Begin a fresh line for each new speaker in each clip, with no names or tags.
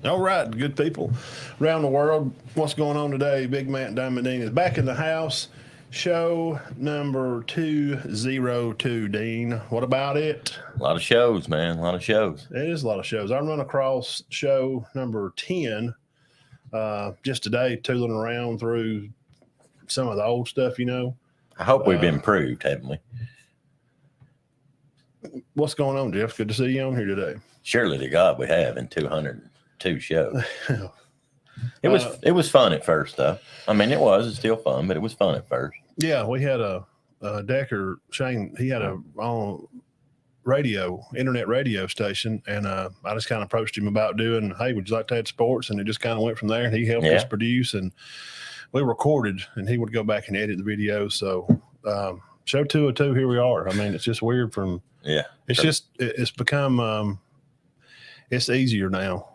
All right, good people around the world. What's going on today? Big Matt Diamond Dean is back in the house. Show number 202, Dean. What about it?
A lot of shows, man. A lot of shows.
It is a lot of shows. I run across show number 10 just today, tooling around through some of the old stuff,
I hope we've improved, haven't we?
What's going on, Jeff? Good to see you on here today.
Surely to God we have in 202 shows. It was fun at first, though. I mean, it's still fun, but it was fun at first.
Yeah, we had a Decker, Shane, he had a internet radio station, and I just kind of approached him about doing, hey, would you like to add sports? And it just kind of went from there, and he helped us produce, and we recorded, and he would go back and edit the video. So show 202, here we are. I mean, it's just weird it's become it's easier now.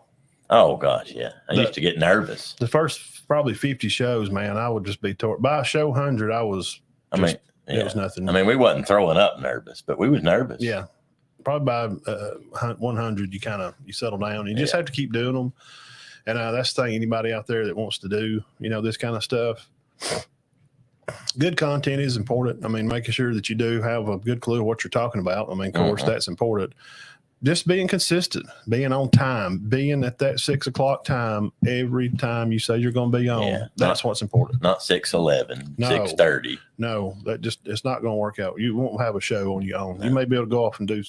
Oh gosh, yeah. I used to get nervous.
The first probably 50 shows, man, I would just be by show 100, it was nothing.
I mean, we wasn't throwing up nervous, but we was nervous.
Yeah. Probably by 100, you settle down. You just have to keep doing them. And that's the thing, anybody out there that wants to do, this kind of stuff, good content is important. I mean, making sure that you do have a good clue of what you're talking about. I mean, of course, that's important. Just being consistent, being on time, being at that 6 o'clock time every time you say you're going to be on. Yeah, that's what's important.
Not 6:11, 6:30.
No, it's not going to work out. You won't have a show on your own. No. You may be able to go off and do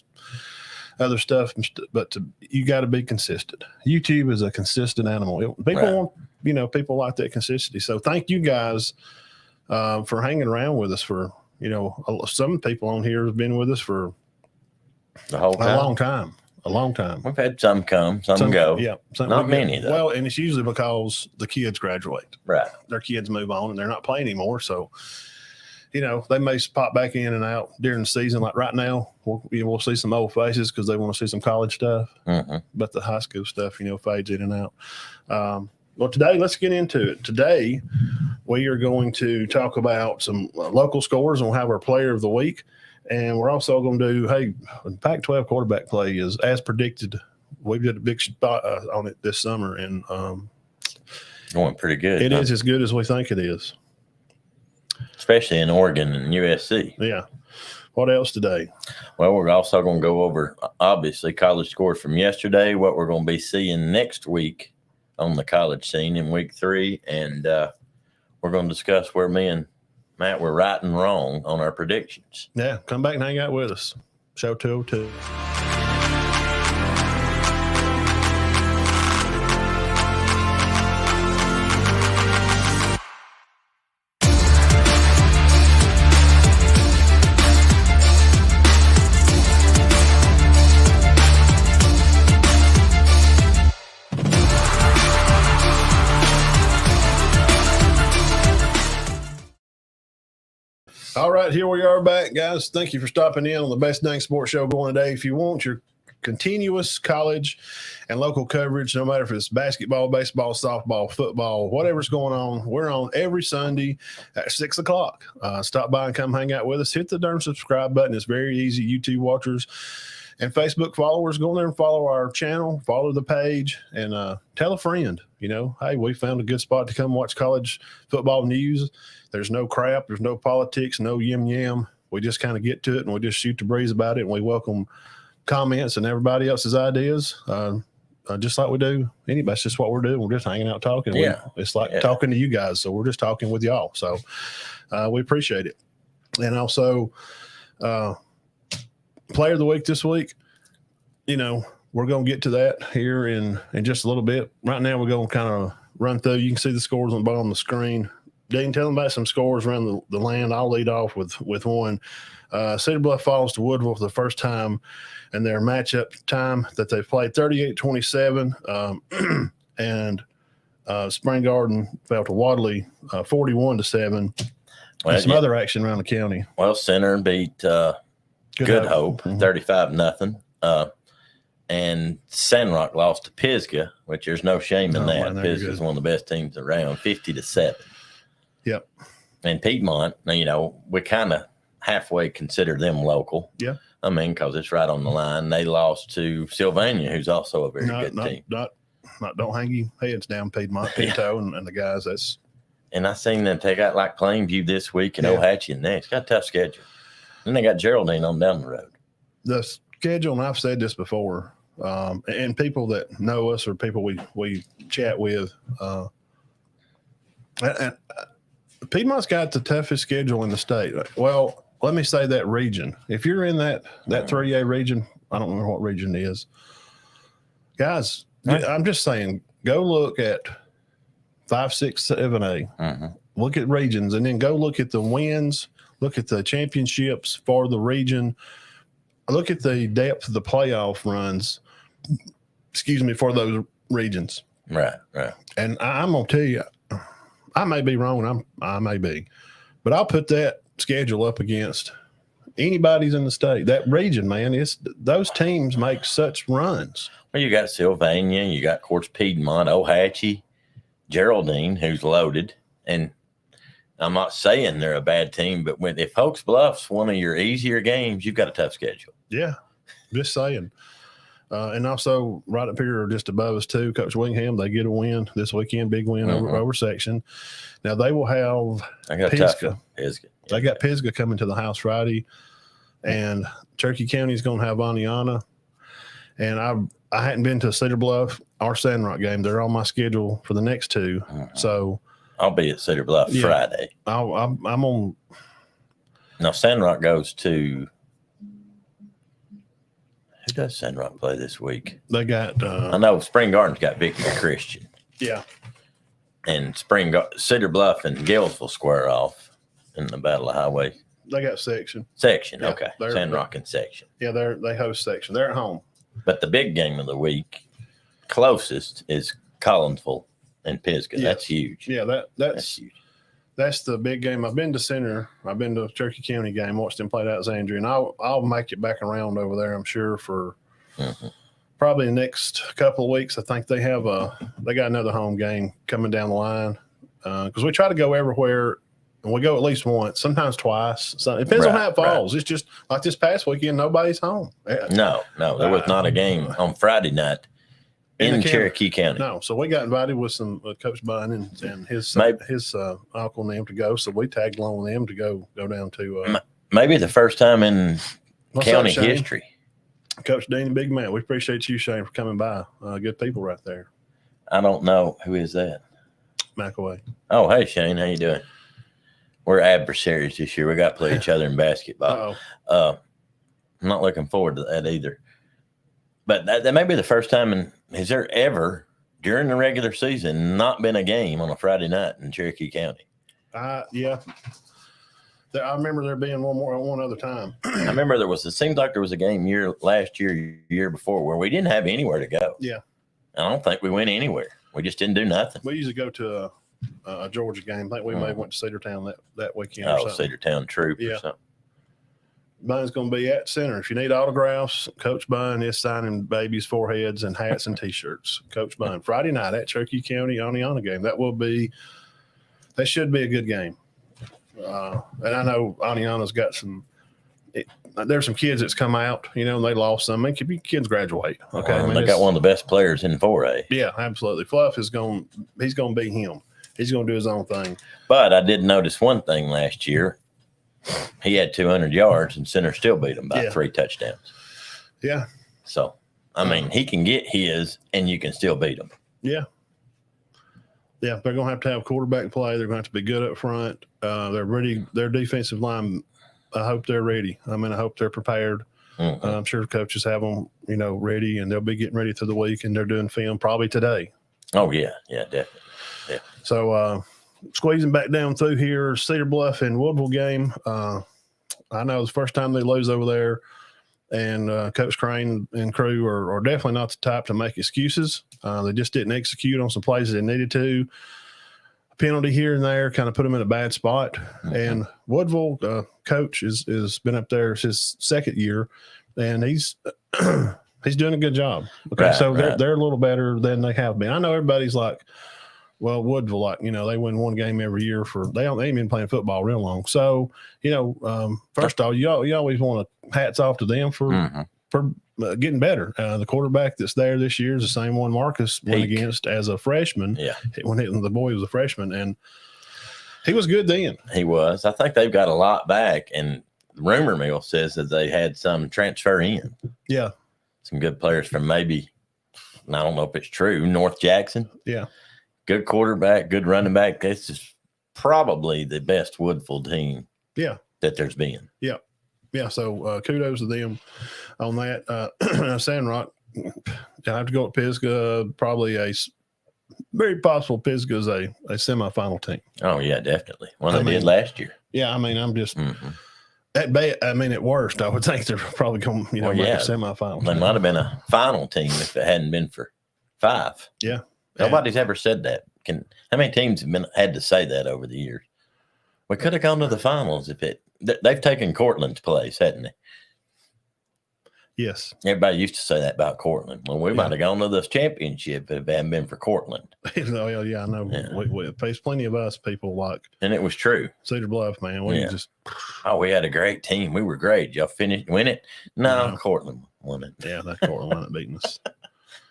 other stuff, but you got to be consistent. YouTube is a consistent animal. People want, people like that consistency. So thank you guys for hanging around with us for, some people on here have been with us for
the whole time.
A long time.
We've had some come, some go.
Yeah.
Not many, though.
Well, and it's usually because the kids graduate.
Right.
Their kids move on and they're not playing anymore. So, they may pop back in and out during the season. Like right now, we'll see some old faces because they want to see some college stuff. Mm-hmm. But the high school stuff, fades in and out. Well, today, let's get into it. Today, we are going to talk about some local scores, and we'll have our player of the week. And we're also going to do, Pac-12 quarterback play is as predicted. We did a big spot on it this summer, and
going pretty good.
It is as good as we think it is,
especially in Oregon and USC.
Yeah. What else today?
Well, we're also going to go over, obviously, college scores from yesterday, what we're going to be seeing next week on the college scene in week 3, and we're going to discuss where me and Matt, we're right and wrong on our predictions.
Yeah, come back and hang out with us. Show 202. All right, here we are back, guys. Thank you for stopping in on the Best Dang Sports Show going today. If you want your continuous college and local coverage, no matter if it's basketball, baseball, softball, football, whatever's going on, we're on every Sunday at 6 o'clock. Stop by and come hang out with us. Hit the darn subscribe button. It's very easy. YouTube watchers and Facebook followers, go in there and follow our channel, follow the page, and tell a friend. Hey, we found a good spot to come watch college football news. There's no crap. There's no politics, no yam. We just kind of get to it, and we just shoot the breeze about it, and we welcome comments and everybody else's ideas, just like we do anybody. That's just what we're doing. We're just hanging out talking.
Yeah.
It's like talking to you guys, so we're just talking with y'all. So we appreciate it. And also, player of the week this week, we're going to get to that here in just a little bit. Right now, we're going to kind of run through. You can see the scores on the bottom of the screen. Dean, tell them about some scores around the land. I'll lead off with one. Cedar Bluff falls to Woodville for the first time in their matchup time that they've played, 38-27. And Spring Garden fell to Wadley 41-7. Well, some other action around the county.
Well, Center beat Good Hope 35-0. And Sandrock lost to Pisgah, which there's no shame in that. Pisgah's one of the best teams around, 50-7.
Yep.
And Piedmont, we kind of halfway consider them local.
Yeah.
I mean, because it's right on the line. They lost to Sylvania, who's also a very good team.
Not don't hang your heads down, Piedmont, Pinto, and the guys. That's
And I seen that they got like Plainview this week and
Yeah.
Ohatchee next. Got a tough schedule. Then they got Geraldine on down the road.
the schedule. And I've said this before, and people that know us or people we chat with. And Piedmont's got the toughest schedule in the state. Well, let me say that region. If you're in that 3A region, I don't know what region it is. Guys, I'm just saying, go look at 5, 6, 7A.
Mm-hmm.
Look at regions, and then go look at the wins. Look at the championships for the region. Look at the depth of the playoff runs. Excuse me, for those regions.
Right.
And I'm gonna tell you, I may be wrong. I may be, but I'll put that schedule up against anybody's in the state. That region, man, those teams make such runs.
Well, you got Sylvania, you got, of course, Piedmont, Ohatchee, Geraldine, who's loaded. And I'm not saying they're a bad team, but if Oaks Bluff's one of your easier games, you've got a tough schedule.
Yeah, just saying. And also right up here, just above us too, Coach Wingham, they get a win this weekend, big win over section. Now they will have
I got
Pisgah.
Pisgah.
They got Pisgah coming to the house Friday, and Cherokee County is going to have Aniana. And I hadn't been to Cedar Bluff or Sandrock game. They're on my schedule for the next two. So
I'll be at Cedar Bluff Friday.
I'm on.
Now Sandrock goes to. Who does Sandrock play this week?
They got.
I know Spring Garden's got Victory Christian.
Yeah.
And Cedar Bluff and Galesville square off in the Battle of Highway
They got section.
section.
Yeah,
Okay.
they're-
Sandrock and section.
Yeah, they host section. They're at home.
But the big game of the week, closest, is Collinsville and Pisgah.
Yeah.
That's huge.
Yeah,
That's
that's
huge.
that's the big game. I've been to Center. I've been to Cherokee County game. Watched them play out Zandria, and I'll make it back around over there. I'm sure for probably the next couple of weeks. I think they got another home game coming down the line because we try to go everywhere. And we go at least once, sometimes twice. So it depends on how it falls. It's just like this past weekend, nobody's home.
No, there was not a game on Friday night
In
in
the
Cherokee County.
No, so we got invited with some Coach Bunn and his
Maybe-
uncle and them to go. So we tagged along with them to go down to
Maybe the first time in
what's up,
county
Shane?
history.
Coach Dean and Big Man. We appreciate you, Shane, for coming by. Good people right there.
I don't know who is that.
McAway.
Oh, hey Shane, how you doing? We're adversaries this year. We got to play each other in basketball.
Uh-oh.
I'm not looking forward to that either. But that may be the first time has there ever during the regular season not been a game on a Friday night in Cherokee County?
Yeah. I remember there being one other time.
I remember it seemed like there was a game last year before where we didn't have anywhere to go.
Yeah.
I don't think we went anywhere. We just didn't do nothing.
We usually go to a Georgia game. I think we may have went to Cedartown that weekend or
Oh,
something.
Cedartown Troop
Yeah.
or something.
Bunn's going to be at Center. If you need autographs, Coach Bunn is signing babies' foreheads and hats and T-shirts. Coach Bunn, Friday night at Cherokee County Aniana game. That should be a good game. And I know Aniana's got there's some kids that's come out, and they lost some. I mean, kids graduate. Okay.
They got one of the best players in 4A.
Yeah, absolutely. Fluff he's going to be him. He's going to do his own thing.
But I did notice one thing last year. He had 200 yards and Center still beat him by 3 touchdowns.
Yeah.
So, I mean, he can get his and you can still beat him.
Yeah. Yeah, they're going to have quarterback play. They're going to have to be good up front. They're ready. Their defensive line, I hope they're ready. I hope they're prepared.
Mhm.
I'm sure coaches have them, ready, and they'll be getting ready through the week, and they're doing film probably today.
Oh, yeah. Yeah, definitely.
So squeezing back down through here, Cedar Bluff and Woodville game. I know it's the first time they lose over there, and Coach Crane and crew are definitely not the type to make excuses. They just didn't execute on some plays they needed to. A penalty here and there kind of put them in a bad spot.
Mm-hmm.
And Woodville coach is been up there his second year, and he's doing a good job. Okay,
Right,
so
right.
they're a little better than they have been. I know everybody's like, well, Woodville, they win one game every year they ain't been playing football real long. So, first of all, you always want to hats off to them for getting better. The quarterback that's there this year is the same one Marcus went
Peak.
against as a freshman.
Yeah,
When the boy was a freshman, and he was good then.
he was. I think they've got a lot back, and rumor mill says that they had some transfer in.
Yeah,
Some good players from maybe, I don't know if it's true, North Jackson.
yeah,
Good quarterback, good running back. This is probably the best Woodville team
yeah.
that there's been.
Yeah, so kudos to them on that. Sandrock, I have to go with Pisgah. Probably very possible Pisgah is a semifinal team.
Oh, yeah, definitely. Well,
I
they did
mean,
last year.
Yeah, I mean, I'm just
Mhm.
at worst, I would think they're probably going to
Well,
make
yeah.
a semifinal.
They might have been a final team if it hadn't been for 5.
Yeah,
Nobody's ever said that. How many teams have had to say that over the years? We could have gone to the finals if they've taken Cortland's place, hadn't they?
Yes.
Everybody used to say that about Cortland. Well, we might have gone to the championship if it hadn't been for Cortland.
Oh, yeah, I know.
Yeah.
There's plenty of us people like
And it was true.
Cedar Bluff, man. We
Yeah.
just
Oh, we had a great team. We were great. Y'all win it? No,
No.
Cortland won it.
yeah, that Cortland wound up beating us.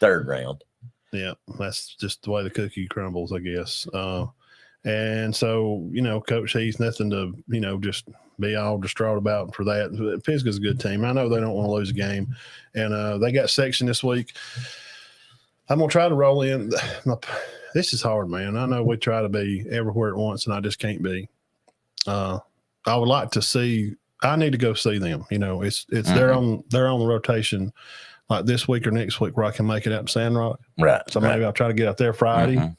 3rd round.
Yeah, that's just the way the cookie crumbles, I guess. And so, Coach Heath, nothing to, just be all distraught about for that. Pisgah's a good team. I know they don't want to lose a game. And they got section this week. I'm going to try to roll in. This is hard, man. I know we try to be everywhere at once, and I just can't be. I would like to see – I need to go see them. It's they're on the rotation like this week or next week where I can make it out to Sandrock.
Right.
So maybe I'll try to get out there Friday
Mhm.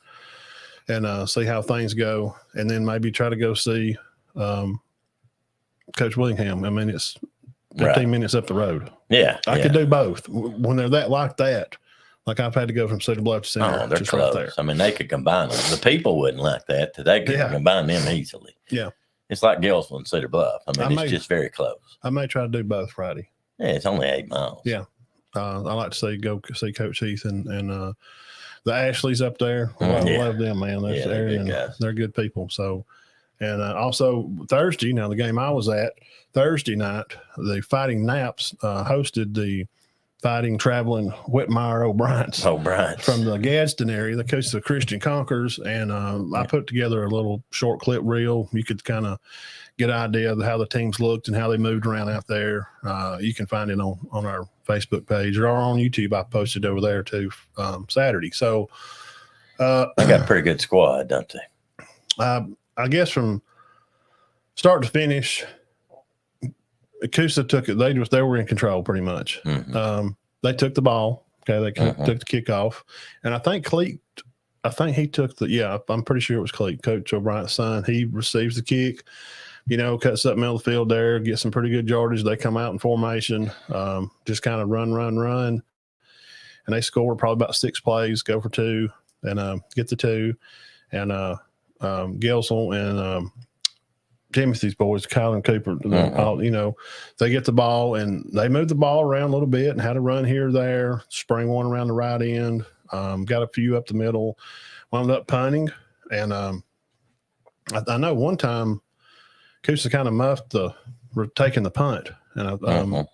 and see how things go, and then maybe try to go see Coach Willingham. I mean, it's 15 minutes up the road.
Yeah.
I could do both when they're like that. Like I've had to go from Cedar Bluff to Center.
Oh, they're
just
close.
right there.
I mean, they could combine them. The people wouldn't like that. They could
Yeah.
combine them easily.
Yeah.
It's like Gillsville and Cedar Bluff. I mean,
I
it's just very close.
I may try to do both Friday.
Yeah, it's only 8 miles.
Yeah. I like to go see Coach Heath and the Ashleys up there. I
Yeah.
love them, man.
Yeah, they're good guys.
They're good people. So, and also Thursday, the game I was at Thursday night, the Fighting Naps hosted the Fighting Traveling Whitmire O'Briens
Oh, Brian.
from the Gadsden area. The coach of the Christian Conquerors, and I put together a little short clip reel. You could kind of get an idea of how the teams looked and how they moved around out there. You can find it on our Facebook page or on YouTube. I posted over there too Saturday. So
They got a pretty good squad, don't they?
I guess from start to finish, Coosa took it. They were in control pretty much.
Mhm.
They took the ball. Okay, they
Mhm.
took the kickoff, and I think Cleet. I think he took the. Yeah, I'm pretty sure it was Cleet, Coach O'Brien's son. He receives the kick. Cuts up middle of the field there, gets some pretty good yardage. They come out in formation, just kind of run, and they score probably about 6 plays, go for 2, and get the 2. And Gelsel and Timothy's boys, Kyle and Cooper, they get the ball and they move the ball around a little bit and had a run here or there, spring one around the right end, got a few up the middle, wound up punting. And I know one time Coosa kind of muffed taking the punt. And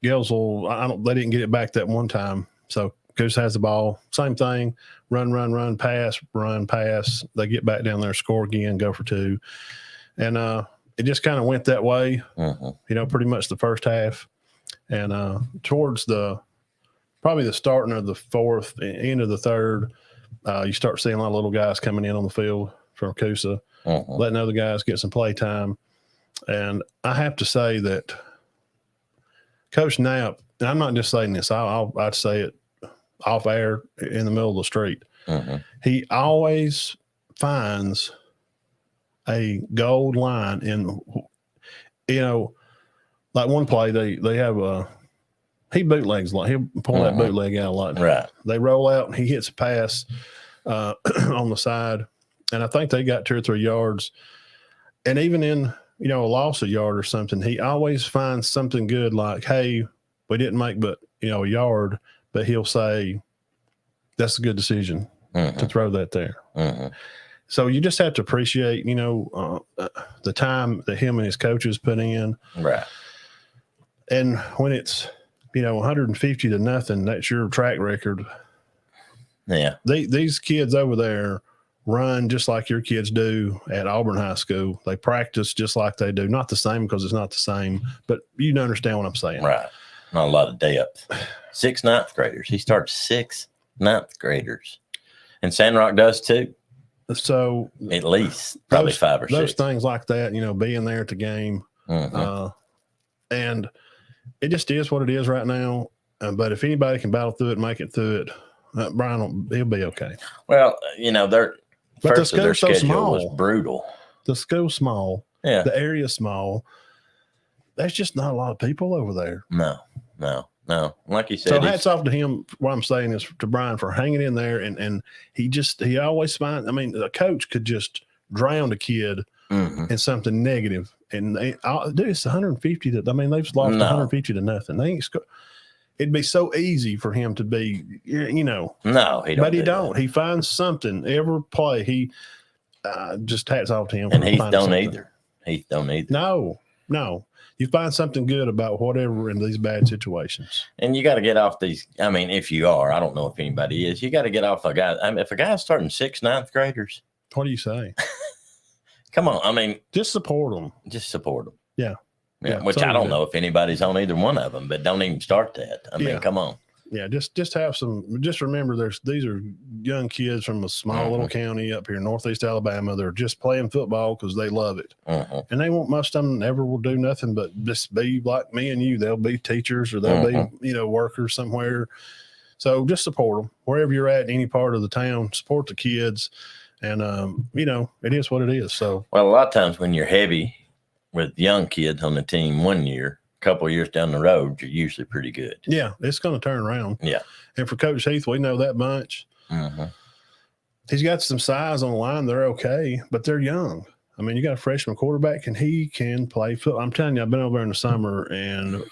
Gelsel, they didn't get it back that one time. So Coosa has the ball, same thing, run, pass. They get back down there, score again, go for 2. And it just kind of went that way, pretty much the first half. And towards probably the starting of the 4th, end of the 3rd, you start seeing a lot of little guys coming in on the field from Coosa, letting other guys get some play time. And I have to say that Coach Knapp, and I'm not just saying this, I'd say it off air in the middle of the street. He always finds a gold line in, like one play they have he bootlegs a lot. He'll pull that bootleg out a lot.
Right.
They roll out and he hits a pass on the side, and I think they got 2 or 3 yards. And even in a loss a yard or something, he always finds something good. Like, hey, we didn't make but a yard, but he'll say that's a good decision to throw that there. So you just have to appreciate, the time that him and his coaches put in.
Right.
And when it's 150 to nothing. That's your track record.
Yeah.
These kids over there run just like your kids do at Auburn High School. They practice just like they do. Not the same because it's not the same, but you understand what I'm saying.
Right. Not a lot of depth. 6 ninth graders. He starts 6 ninth graders. And Sandrock does too.
So
at least probably 5 or 6.
Those things like that, being there at the game.
Mm-hmm.
And it just is what it is right now. But if anybody can battle through it, make it through it, Brian, he'll be okay.
Well, their
But
first
the
of their
school's so
schedule
small.
was brutal.
The school's small.
Yeah.
The area's small. There's just not a lot of people over there.
No. Like you said.
So hats off to him. What I'm saying is to Brian for hanging in there. And he always finds, a coach could just drown a kid in something negative. And it's 150 they've lost 150 to nothing. They ain't it'd be so easy for him to be,
No, he don't.
But he don't. He finds something every play. He just hats off to him.
And Heath don't either. Heath don't either.
No. You find something good about whatever in these bad situations.
And you got to get off these. If you are, I don't know if anybody is. You got to get off a guy. If a guy's starting 6 ninth graders,
what do you say?
Come on.
Just support them.
Just support them.
Yeah.
Which I don't know if anybody's on either one of them, but don't even start that. Come on.
Yeah. Just have some. Just remember, these are young kids from a small little county up here in Northeast Alabama. They're just playing football because they love it, and they won't. Most of them never will do nothing but just be like me and you. They'll be teachers or they'll be workers somewhere. So just support them wherever you're at in any part of the town. Support the kids, and it is what it is. So
a lot of times when you're heavy with young kids on the team one year, a couple of years down the road, you're usually pretty good.
Yeah, it's going to turn around.
Yeah.
And for Coach Heath, we know that much. He's got some size on the line. They're okay, but they're young. You got a freshman quarterback, and he can play football. I'm telling you, I've been over there in the summer, and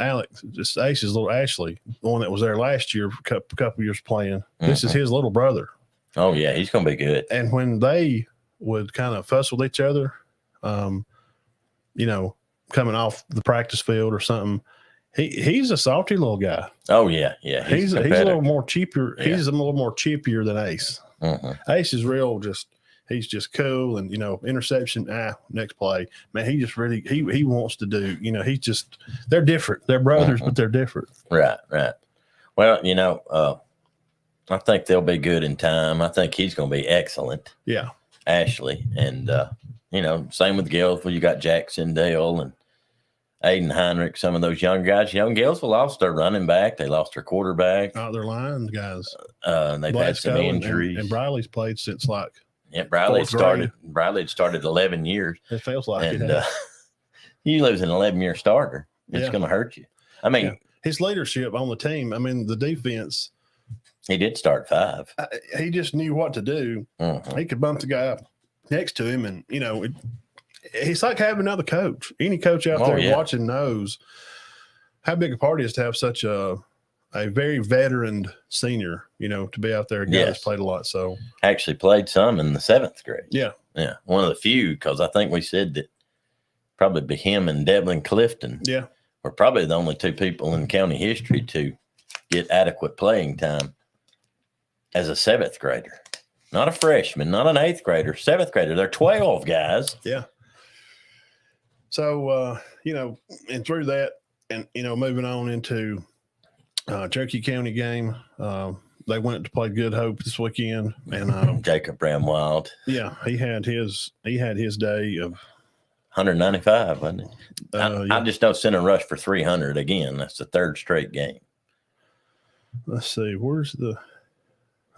Alex, just Ace's little Ashley, the one that was there last year for a couple years playing, this is his little brother.
Oh, yeah, he's going to be good.
And when they would kind of fuss with each other, coming off the practice field or something, he's a salty little guy.
Oh yeah.
He's a little more cheaper. Yeah. He's a little more chippier than Ace. Ace is real. He's just cool and interception. Next play, man. He just really he wants to do. They're different. They're brothers, but they're different.
Right. Well, I think they'll be good in time. I think he's going to be excellent.
Yeah,
Ashley, and same with Gainesville. You got Jackson Dale and Aiden Heinrich, some of those young guys. Gainesville lost their running back. They lost their quarterback.
Their line guys.
They've had some injuries.
And Briley's played since
Briley had started 11 years.
It feels like
and, you lose an 11-year starter. It's going to hurt you.
His leadership on the team. The defense.
He did start 5.
He just knew what to do. He could bump the guy up next to him, and it's like having another coach. Any coach out there watching knows how big a part it is to have such a very veteran senior, to be out there. A guy that's played a lot. So
actually played some in the 7th grade.
Yeah.
One of the few, because I think we said that probably be him and Devlin Clifton.
Yeah.
Were probably the only 2 people in county history to get adequate playing time as a 7th grader. Not a freshman, not an 8th grader, 7th grader. They're 12 guys.
Yeah. So, and through that and, moving on into Cherokee County game, they went to play Good Hope this weekend. And
Jacob Bramwild.
Yeah, he had his day of
195, wasn't it? I just know Center Rush for 300 again. That's the 3rd straight game.
Let's see.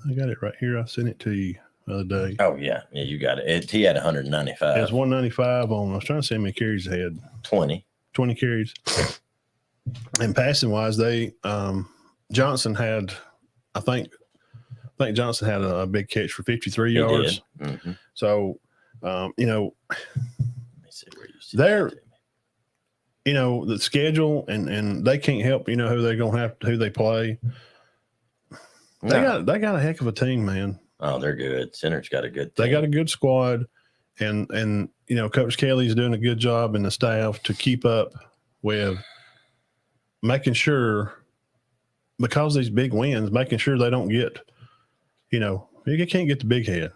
I got it right here. I sent it to you the other day.
Oh, yeah. Yeah, you got it. He had 195.
It was 195 on. I was trying to see how many carries he had.
20
carries. And passing wise, Johnson had, I think Johnson had a big catch for 53 yards. So, let me see where you see they're, the schedule and they can't help, who they're going to have, who they play. They got a heck of a team, man.
Oh, they're good. Center's got a good team.
They got a good squad, and Coach Kelly's doing a good job and the staff to keep up with making sure, because these big wins, making sure they don't get, you can't get the big head.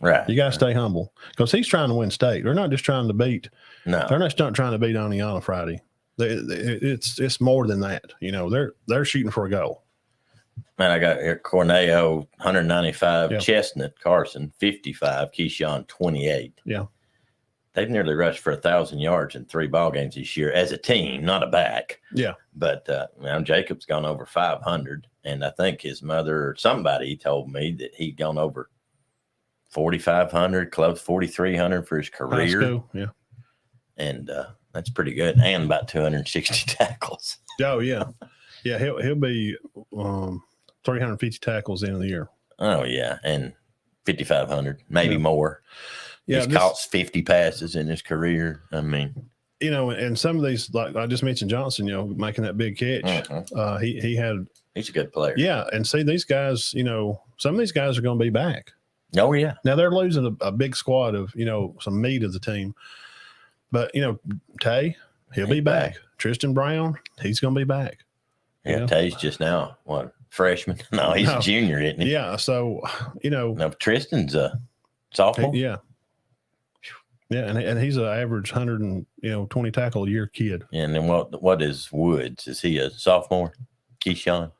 Right.
You got to stay humble because he's trying to win state. They're not just trying to beat.
No.
They're not trying to beat Oneonta Friday. It's more than that. They're shooting for a goal.
Man, I got here Corneo 195,
Yeah.
Chestnut, Carson 55, Keyshawn 28.
Yeah.
They've nearly rushed for 1,000 yards in 3 ball games this year as a team, not a back.
Yeah.
But now Jacob's gone over 500, and I think his mother or somebody told me that he'd gone over 4,500, close 4,300 for his
High
career,
school, yeah.
and that's pretty good. And about 260 tackles.
Oh yeah, yeah. He'll be 350 tackles in the year.
Oh yeah, and 5,500, maybe
Yeah.
more.
Yeah,
He's caught 50 passes in his career. I mean,
and some of these, like I just mentioned, Johnson, making that big catch.
mhm.
He had,
He's a good player.
yeah. And see, these guys, some of these guys are going to be back.
Oh yeah.
Now they're losing a big squad of, some meat of the team, but Tay, he'll be back. Tristan Brown, he's going to be back.
Yeah.
Yeah.
Tay's just now what, freshman? No, he's
No.
a junior, isn't he?
Yeah. So,
No, Tristan's a sophomore.
yeah. Yeah, and he's an average 120 tackle a year kid.
And then what is Woods? Is he a sophomore? Keyshawn?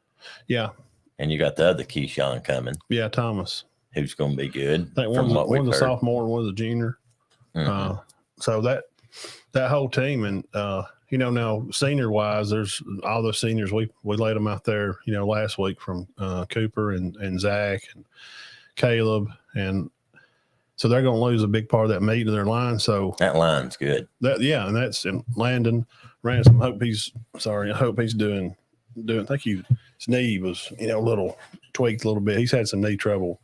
Yeah,
And you got the other Keyshawn coming,
yeah, Thomas.
who's going to be good.
I think one's a sophomore and one's a junior.
Mhm.
So that whole team, and now senior wise, there's all those seniors. We laid them out there, last week from Cooper and Zach and Caleb, and so they're going to lose a big part of that meat of their line. So
That line's good.
and that's in Landon Ransom. I hope he's doing. I think his knee was a little tweaked a little bit. He's had some knee trouble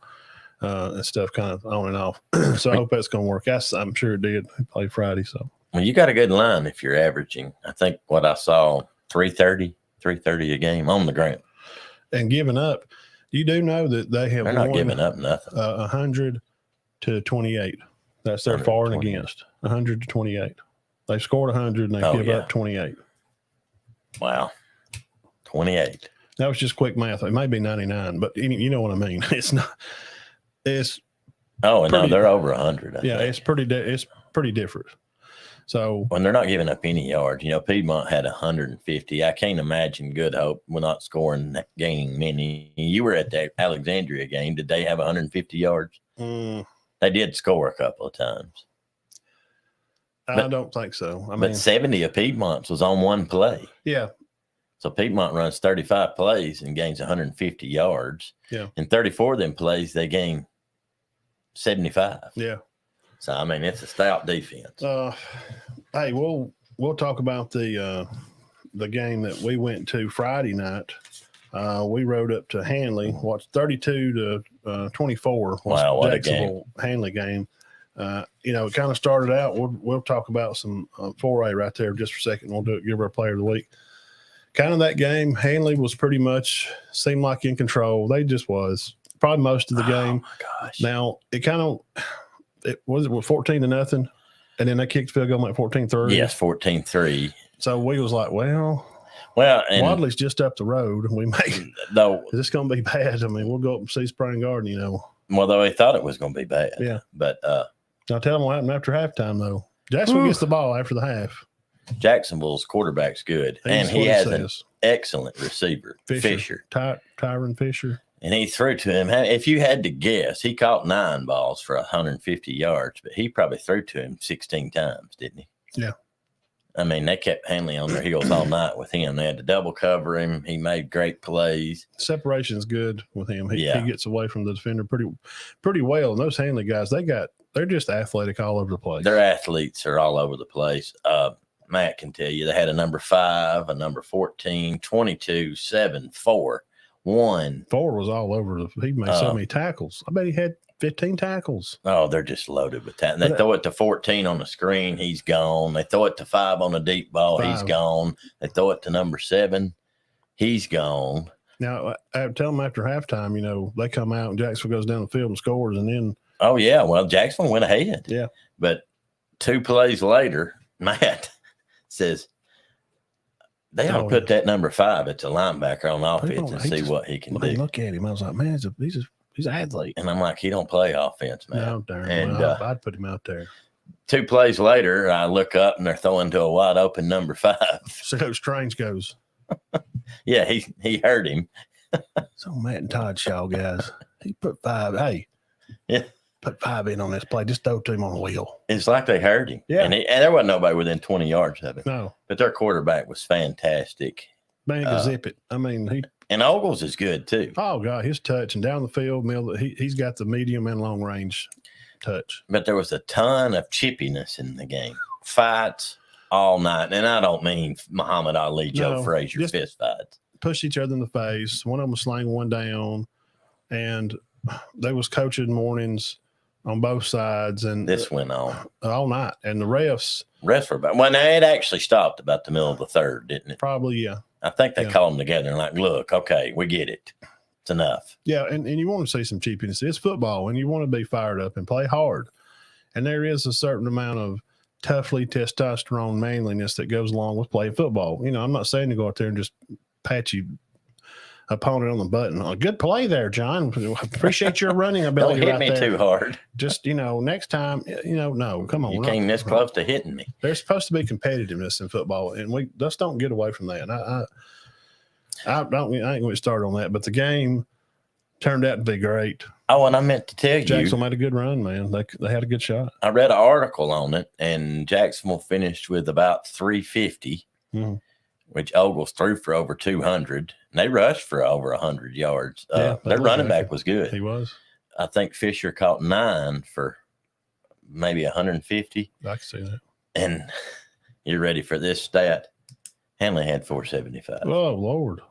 and stuff, kind of on and off. So I hope that's going to work. I'm sure it did. He played Friday, so.
Well, you got a good line if you're averaging. I think what I saw 330 a game on the ground.
And giving up, you do know that they have
They're not
won
giving up nothing.
100 to 28. That's their for and
128.
against. 100 to 28. They scored 100 and they
Oh,
give
yeah.
up 28.
Wow. 28.
That was just quick math. It may be 99, but you know what I mean. It's not. It's
Oh, and no,
Pretty-
they're over 100. I
yeah.
think.
It's pretty different. So
When they're not giving up any yards, Piedmont had 150. I can't imagine Good Hope will not scoring, gaining many. You were at the Alexandria game. Did they have 150 yards? They did score a couple of times,
I
But-
don't think so. I mean,
but 70 of Piedmont's was on one play.
yeah,
So Piedmont runs 35 plays and gains 150 yards.
Yeah.
In 34 of them plays, they gain 75.
yeah.
So, I mean, it's a stout defense.
Hey, we'll talk about the game that we went to Friday night. We rode up to Hanley, watched 32 to 24.
Wow, what a
Jacksonville Hanley game. It kind of started out. We'll talk about some 4A right there just for a second. We'll give our player of the week. Kind of that game, Hanley was pretty much seemed like in control. They just was probably most of the game.
Oh, my gosh.
Now it was 14 to nothing, and then they kicked field goal like 14-3.
Yes, 14-3.
So we was like, well,
And
Wadley's just up the road. We may
though,
is this going to be bad? I mean, we'll go up and see Spring Garden.
though they thought it was going to be bad.
Yeah.
But
Now tell them what happened after halftime though. Jacksonville gets the ball after the half,
Jacksonville's quarterback's good, and
That's
he
what it
has an
says.
excellent receiver, Fisher.
Tyron Fisher.
And he threw to him. If you had to guess, he caught 9 balls for 150 yards, but he probably threw to him 16 times, didn't he?
Yeah.
I mean, they kept Hanley on their heels all night with him. They had to double cover him. He made great plays.
Separation's good with him. He
Yeah.
gets away from the defender pretty well. And those Hanley guys, they're just athletic all over the place.
Their athletes are all over the place. Matt can tell you they had a number 5, a number 14, 22, 7, 4, 1.
4 was all over. He made so many tackles. I bet he had 15 tackles.
Oh, they're just loaded with that. And they
But-
throw it to 14 on the screen, he's gone. They throw it to 5 on a deep ball, he's
5.
gone. They throw it to number 7, he's gone.
Now, I tell them after halftime, they come out and Jacksonville goes down the field and scores. And then,
Oh, yeah. Well, Jacksonville went ahead.
Yeah.
But 2 plays later, Matt says, They ought to put that number 5 at the linebacker on offense and see what he can do.
Look at him. I was like, man, he's an athlete.
And I'm like, he don't play offense, man.
No, darn.
And
well, I'd put him out there.
2 plays later, I look up and they're throwing to a wide open number 5.
See how Strange goes.
Yeah, he hurt him.
So Matt and Todd Shaw, guys, he put 5. Hey,
yeah,
put 5 in on this play. Just throw to him on the wheel.
It's like they hurt him.
Yeah.
And there wasn't nobody within 20 yards of him.
No.
But their quarterback was fantastic.
Man, he could zip it. I mean,
and Ogles is good too.
Oh God, his touch and down the field, he's got the medium and long range touch.
But there was a ton of chippiness in the game. Fights all night. And I don't mean Muhammad Ali, Joe Frazier fist fights.
Push each other in the face. One of them was slaying one down. And they was coaching mornings on both sides. And
this went on
all night. And the refs
were about, well, now it actually stopped about the middle of the third, didn't it?
Probably, yeah.
I think they called them together and like, look, okay, we get it. It's enough.
Yeah, and you want to see some cheapness. It's football, and you want to be fired up and play hard. And there is a certain amount of toughly testosterone manliness that goes along with playing football. You know, I'm not saying to go out there and just pat your opponent on the button. Oh, good play there, John. Appreciate your running ability.
Don't hit me too hard.
Just, next time, no, come on.
You came this close to hitting me.
There's supposed to be competitiveness in football, and we just don't get away from that. And I ain't going to start on that, but the game turned out to be great.
Oh, and I meant to tell you,
Jacksonville made a good run, man. They had a good shot.
I read an article on it, and Jacksonville finished with about 350, which Ogles threw for over 200. And they rushed for over 100 yards. Their running back was good.
He was.
I think Fisher caught 9 for maybe 150.
I can see that.
And you're ready for this stat. Hanley had 475.
Oh, Lord.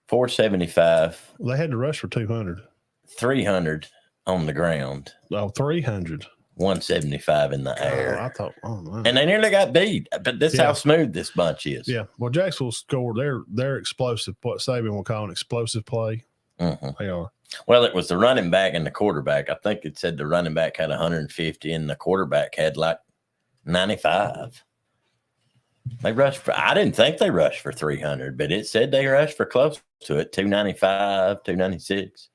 475.
They had to rush for 200.
300 on the ground.
Oh, 300.
175 in the air.
I thought, oh, man.
And they nearly got beat. But this is how smooth this bunch is.
Yeah. Well, Jacksonville scored their explosive, what Saban will call an explosive play.
Mm-hmm.
They are.
Well, it was the running back and the quarterback. I think it said the running back had 150 and the quarterback had like 95. They rushed for, I didn't think they rushed for 300, but it said they rushed for close to it, 295, 296.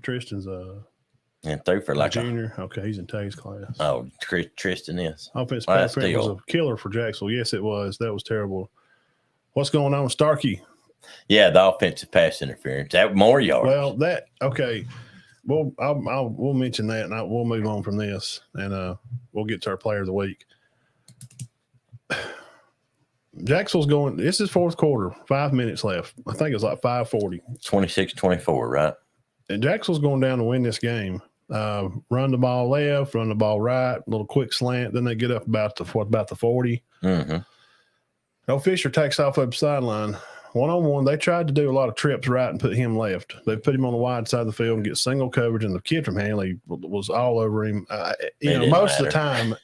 Tristan's
and threw for like
junior. Okay, he's in Tay's class.
Oh, Tristan is.
Offensive pass was a killer for Jacksonville. Yes, it was. That was terrible. What's going on with Starkey?
Yeah, the offensive pass interference. That more yards.
Well, okay. Well, we'll mention that, and we'll move on from this, and we'll get to our player of the week. Jacksonville's going. This is fourth quarter. 5 minutes left. I think it's like 5:40.
26-24, right?
And Jacksonville's going down to win this game. Run the ball left, run the ball right, little quick slant. Then they get up about the 40.
Mm-hmm.
No, Fisher takes off up the sideline. One-on-one, they tried to do a lot of trips right and put him left. They put him on the wide side of the field and get single coverage, and the kid from Hanley was all over him. Most of the time,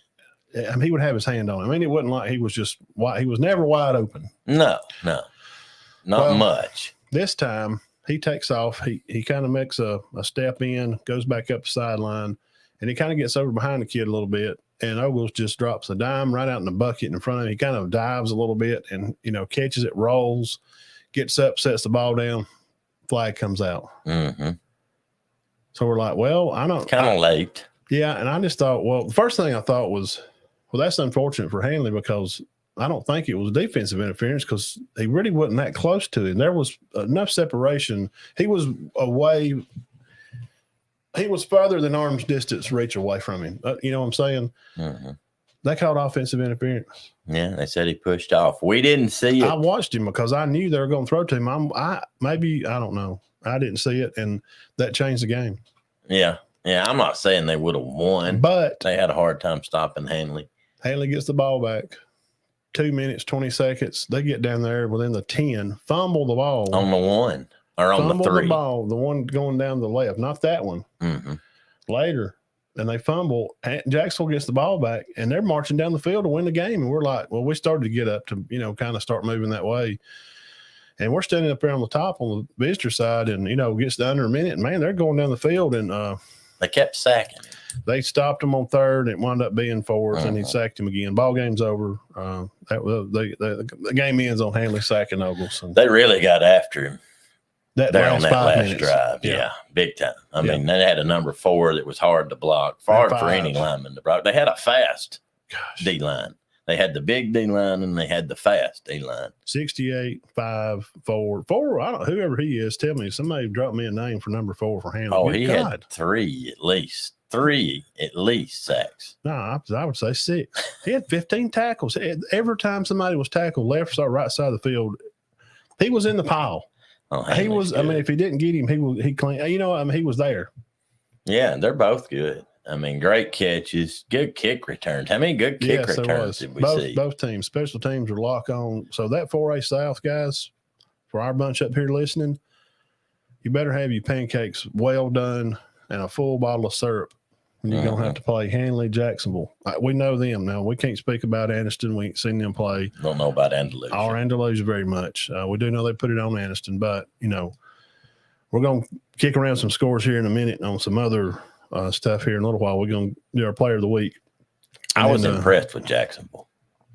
he would have his hand on him. I mean, it wasn't like he was just wide. He was never wide open.
No, not much.
This time, he takes off. He kind of makes a step in, goes back up the sideline, and he kind of gets over behind the kid a little bit. And Ogles just drops a dime right out in the bucket in front of him. He kind of dives a little bit and, catches it, rolls, gets up, sets the ball down, flag comes out.
Mm-hmm.
So we're like, well, I don't.
Kind of late.
Yeah, and I just thought, well, the first thing I thought was, well, that's unfortunate for Hanley because I don't think it was defensive interference because he really wasn't that close to him. There was enough separation. He was away. He was further than arm's distance reach away from him. You know what I'm saying?
Mm-hmm.
They called offensive interference.
Yeah, they said he pushed off. We didn't see it.
I watched him because I knew they were going to throw to him. I don't know. I didn't see it, and that changed the game.
Yeah. I'm not saying they would have won,
but
they had a hard time stopping Hanley.
Hanley gets the ball back. 2 minutes, 20 seconds. They get down there within the 10, fumble the ball.
On the 1 or on the 3.
Fumble the ball, the one going down the left, not that one.
Mm-hmm.
Later, and they fumble. Jacksonville gets the ball back, and they're marching down the field to win the game. And we're like, well, we started to get up to, kind of start moving that way. And we're standing up there on the top on the visitor side, and, gets to under a minute. And, man, they're going down the field. And
they kept sacking.
they stopped him on third. It wound up being fourth, and he sacked him again. Ball game's over. The game ends on Hanley sacking Ogleson.
They really got after him.
There
on that
5
last
minutes.
drive. Yeah, big time. I mean, they had a number 4 that was hard to block, hard for any lineman to block. They had a fast D line. They had the big D line and they had the fast D line.
68, 5, 4. 4, I don't whoever he is, tell me. Somebody drop me a name for number 4 for Hanley.
Oh,
Good
he
God.
had 3 at least. 3 at least sacks.
No, I would say 6. He had 15 tackles. Every time somebody was tackled, left or right side of the field, he was in the pile.
Oh,
He was.
good.
I mean, if he didn't get him, he clean. You know, I mean, he was there.
Yeah, they're both good. I mean, great catches, good kick returns. How many good kick
Yes, there
returns
was.
did we see?
Both teams, special teams, are lock on. So that 4A South guys, for our bunch up here listening, you better have your pancakes well done and a full bottle of syrup. You're going to have to play Hanley, Jacksonville. We know them now. We can't speak about Anniston. We ain't seen them play.
Don't know about Andalusia.
Or Andalusia very much. We do know they put it on Anniston, but, you know, we're going to kick around some scores here in a minute on some other stuff here in a little while. We're going to do our player of the week.
I was impressed with Jacksonville.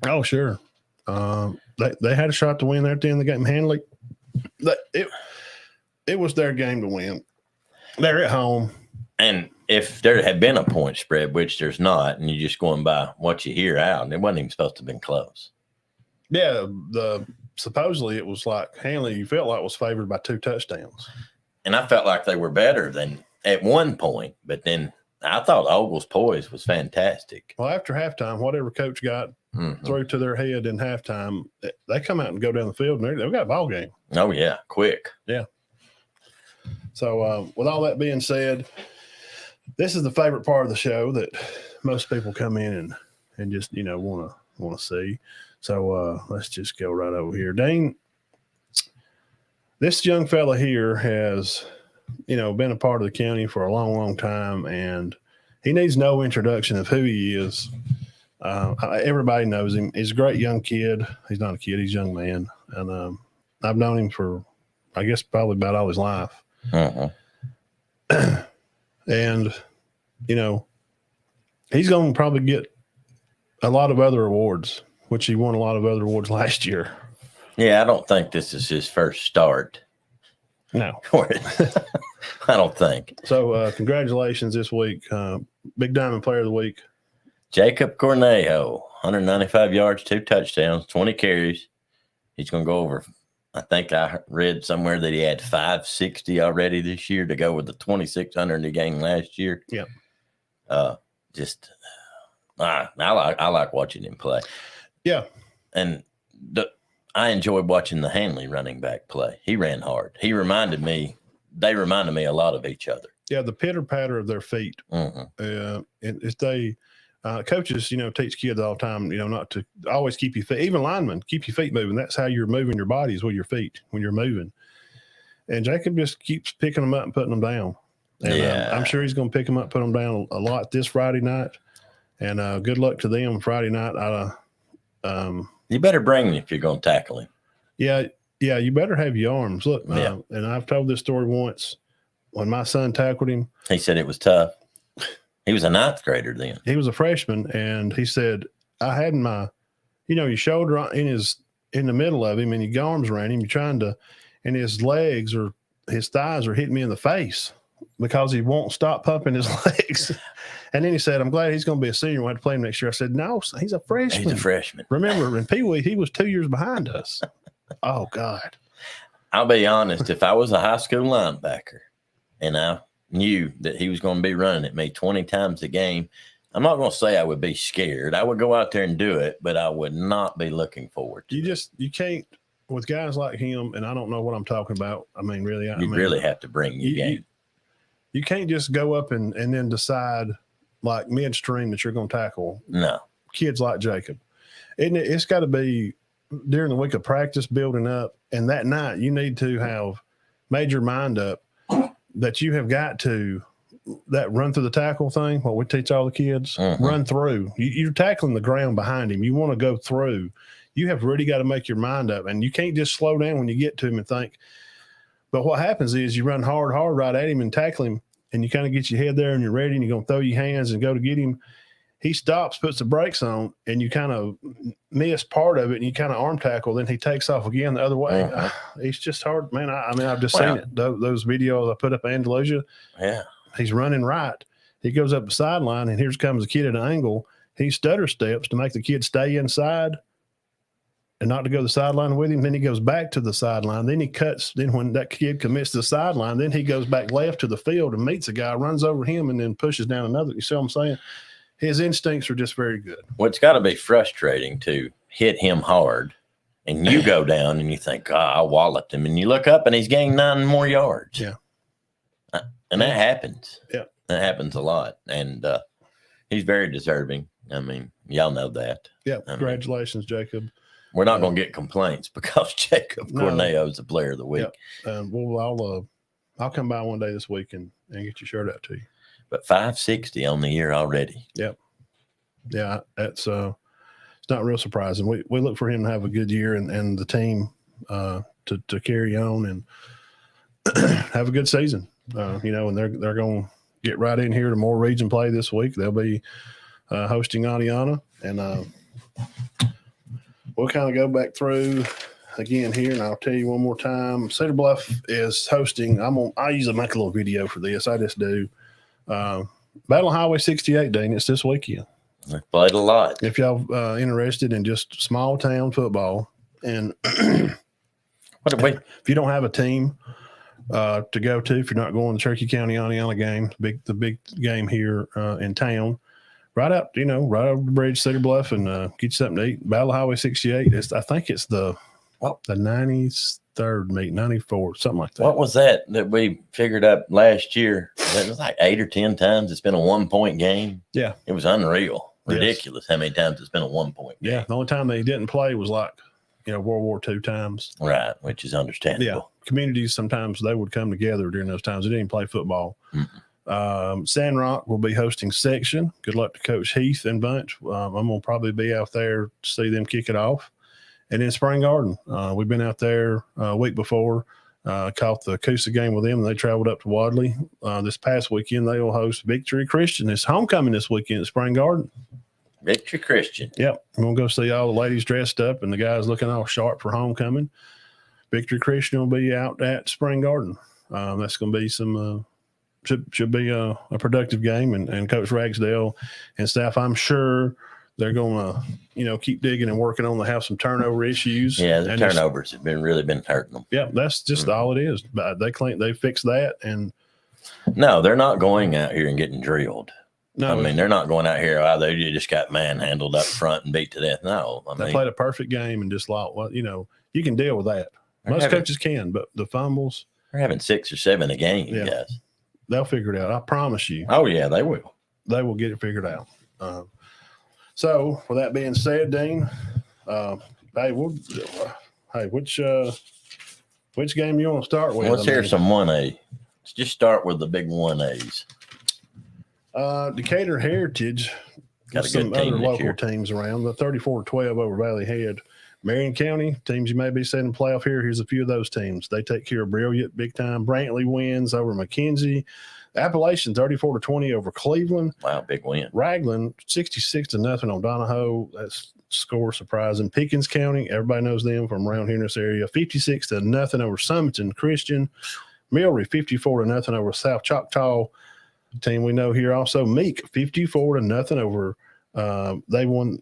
Oh, sure. They had a shot to win there at the end of the game. Hanley, it was their game to win. They're at home.
And if there had been a point spread, which there's not, and you're just going by what you hear out, and it wasn't even supposed to have been close.
Yeah, supposedly it was like Hanley, you felt like was favored by 2 touchdowns.
And I felt like they were better than at one point, but then I thought Ogle's poise was fantastic.
Well, after halftime, whatever coach got through to their head in halftime, they come out and go down the field, and they've got a ball game.
Oh, yeah, quick.
Yeah. So with all that being said, this is the favorite part of the show that most people come in and just, you know, want to see. So let's just go right over here. Dane, this young fella here has, you know, been a part of the county for a long, long time, and he needs no introduction of who he is. Everybody knows him. He's a great young kid. He's not a kid. He's a young man. And I've known him for, I guess, probably about all his life. And, you know, he's going to probably get a lot of other awards, which he won a lot of other awards last year.
Yeah, I don't think this is his first start.
No.
I don't think.
So congratulations this week. Big Diamond Player of the Week.
Jacob Cornejo, 195 yards, 2 touchdowns, 20 carries. He's going to go over. I think I read somewhere that he had 560 already this year to go with the 2,600 he gained last year.
Yeah.
I like watching him play.
Yeah.
And I enjoyed watching the Hanley running back play. He ran hard. They reminded me a lot of each other.
Yeah, the pitter patter of their feet. And if they coaches, you know, teach kids all the time, you know, not to always keep your feet, even linemen, keep your feet moving. That's how you're moving your bodies with your feet when you're moving. And Jacob just keeps picking them up and putting them down. And I'm sure he's going to pick them up, put them down a lot this Friday night. And good luck to them Friday night.
You better bring him if you're going to tackle him.
Yeah, you better have your arms. Look, and I've told this story once. When my son tackled him,
he said it was tough. He was a 9th grader then.
He was a freshman, and he said, I had my, you know, your shoulder in the middle of him, and your arms around him. You're trying to, and his legs or his thighs are hitting me in the face because he won't stop pumping his legs. And then he said, I'm glad he's going to be a senior. We'll have to play him next year. I said, no, he's a freshman.
He's a freshman.
Remember, in Pee Wee, he was 2 years behind us. Oh, God.
I'll be honest. If I was a high school linebacker and I knew that he was going to be running at me 20 times a game, I'm not going to say I would be scared. I would go out there and do it, but I would not be looking forward to it.
You can't, with guys like him, and I don't know what I'm talking about. I mean, really.
You really have to bring your game.
You can't just go up and then decide like midstream that you're going to tackle.
No.
Kids like Jacob. It's got to be during the week of practice building up, and that night you need to have made your mind up that you have got to that run through the tackle thing, what we teach all the kids, run through. You're tackling the ground behind him. You want to go through. You have really got to make your mind up, and you can't just slow down when you get to him and think. But what happens is you run hard right at him and tackle him, and you kind of get your head there and you're ready and you're going to throw your hands and go to get him, he stops, puts the brakes on, and you kind of miss part of it, and you kind of arm tackle. Then he takes off again the other way. He's just hard, man. I mean, I've just seen it. Those videos I put up in Andalusia.
Yeah,
he's running right. He goes up the sideline, and here comes the kid at an angle. He stutter steps to make the kid stay inside and not to go to the sideline with him. Then he goes back to the sideline. Then he cuts. Then when that kid commits to the sideline, then he goes back left to the field and meets a guy, runs over him, and then pushes down another. You see what I'm saying? His instincts are just very good.
Well, it's got to be frustrating to hit him hard, and you go down and you think, I walloped him. And you look up and he's gained 9 more yards.
Yeah.
And that happens.
Yeah.
That happens a lot. And he's very deserving. I mean, y'all know that.
Yeah. Congratulations, Jacob.
We're not going to get complaints because Jacob Corneo is the player of the week.
Yeah. Well, I'll come by one day this week and get your shirt out to you.
But 560 on the year already.
Yep. Yeah, that's it's not real surprising. We look for him to have a good year and the team to carry on and have a good season. And they're going to get right in here to more region play this week. They'll be hosting Adiana, and we'll kind of go back through again here, and I'll tell you one more time. Cedar Bluff is hosting. I usually make a little video for this. I just do. Battle Highway 68, Dean. It's this weekend.
I played a lot.
If y'all interested in just small town football, and if you don't have a team to go to, if you're not going to Cherokee County Adiana game, the big game here in town, right over the bridge, Cedar Bluff, and get you something to eat. Battle Highway 68. I think it's the 93rd meet, 94, something like that.
What was that we figured up last year? It was like 8 or 10 times. It's been a 1-point game.
Yeah.
It was unreal. Ridiculous how many times it's been a 1-point game.
Yeah. The only time they didn't play was like, World War II times.
Right. Which is understandable. Yeah.
Communities, sometimes they would come together during those times. They didn't play football. Sand Rock will be hosting section. Good luck to Coach Heath and Bunch. I'm going to probably be out there to see them kick it off. And then Spring Garden, we've been out there a week before, caught the Coosa game with them, and they traveled up to Wadley. This past weekend, they will host Victory Christian. It's homecoming this weekend at Spring Garden.
Victory Christian.
Yep. We're going to go see all the ladies dressed up and the guys looking all sharp for homecoming. Victory Christian will be out at Spring Garden. That's going to be should be a productive game, and Coach Ragsdale and staff, I'm sure – they're going to, keep digging and working on to have some turnover issues.
Yeah, the turnovers have really been hurting them.
Yeah, that's just all it is. But they claim they fixed that. And
no, they're not going out here and getting drilled.
No,
I mean, they're not going out here. They just got manhandled up front and beat to death. No,
they played a perfect game and just you can deal with that. Most coaches can, but the fumbles.
They're having 6 or 7 a game, guys.
They'll figure it out. I promise you.
Oh yeah, they will.
They will get it figured out. So, with that being said, Dean, which game you want to start with?
Let's hear some 1A. Let's just start with the big 1As.
Decatur Heritage got some other local teams around. The 34-12 over Valley Head. Marion County teams you may be seeing in playoff here. Here's a few of those teams. They take care of Brilliant big time. Brantley wins over McKenzie. Appalachian 34-20 over Cleveland.
Wow, big win.
Ragland 66-0 on Donahoe. That's score surprising. Pickens County, everybody knows them from around here in this area. 56-0 over Summerton Christian. Milry 54-0 over South Choctaw. Team we know here also. Meek 54-0 over. They won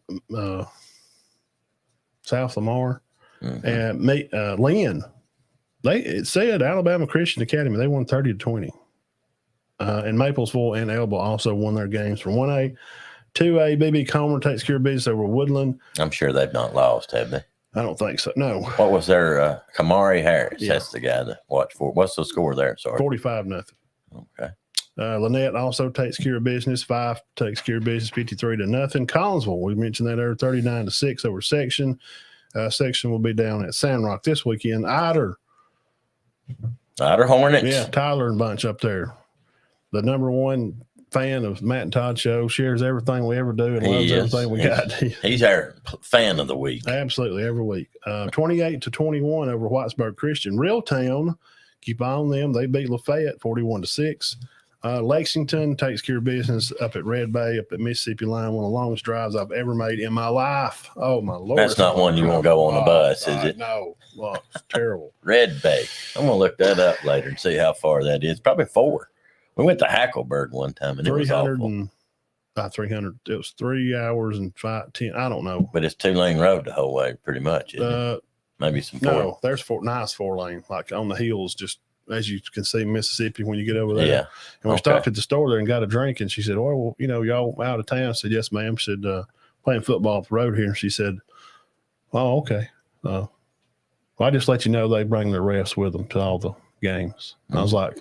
South Lamar. And Lynn. It said Alabama Christian Academy. They won 30-20. And Maplesville and Elba also won their games from 1A. 2A, BB Comer takes care of business over Woodland.
I'm sure they've not lost, have they?
I don't think so. No.
What was their Kamari Harris? Yeah. That's the guy to watch for. What's the score there? Sorry.
45-0.
Okay.
Lynette also takes care of business. 5 takes care of business, 53-0. Collinsville, we mentioned that earlier, 39-6 over Section. Section will be down at Sand Rock this weekend. Ider
Hornets.
Yeah, Tyler and Bunch up there. The number one fan of Matt and Todd Show, shares everything we ever do and loves everything we got.
He's our fan of the week.
Absolutely, every week. 28-21 over Whitesburg Christian. Real Town, keep on them. They beat Lafayette 41-6. Lexington takes care of business up at Red Bay, up at Mississippi Line. One of the longest drives I've ever made in my life. Oh, my Lord.
That's not one you want to go on a bus, is it?
No. Well, it's terrible.
Red Bay. I'm going to look that up later and see how far that is. Probably 4. We went to Hackleburg one time, and it was
300
awful.
and 300. It was 3 hours and 10. I don't know.
But it's 2-lane road the whole way, pretty much. Isn't it? Maybe some 4.
No, there's nice 4-lane, like on the hills, just as you can see Mississippi when you get over there.
Yeah.
And we stopped at the store there and got a drink, and she said, "Oh, well, y'all out of town?" I said, "Yes, ma'am." She said, "Playing football up the road here." And she said, "Oh, okay. Well, I just let you know they bring their refs with them to all the games." And I was like,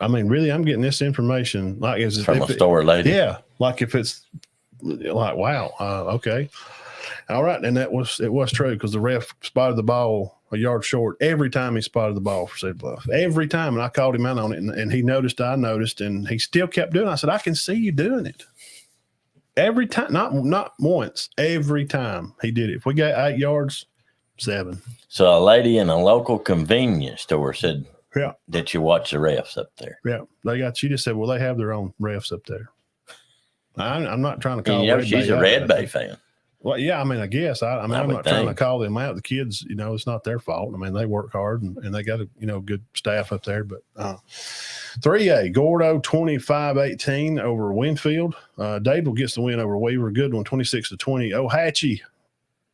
I mean, really, I'm getting this information like as
From a store lady.
Yeah, like if it's like, wow, okay, all right, and it was true because the ref spotted the ball a yard short every time he spotted the ball for Cedar Bluff. Every time, and I called him out on it, and he noticed. I noticed, and he still kept doing it. I said, "I can see you doing it." Every time, not once. Every time he did it. If we got 8 yards, 7.
So a lady in a local convenience store said,
Yeah.
that you watch the refs up there.
Yeah, she just said, "Well, they have their own refs up there." I'm not trying to call.
She's a Red Bay fan.
Well, yeah, I mean, I guess I'm not trying to
think.
call them out. The kids, it's not their fault. I mean, they work hard and they got a good staff up there. But 3A Gordo 25-18 over Winfield. Dadeville gets the win over Weaver. Good one, 26-20. Ohatchee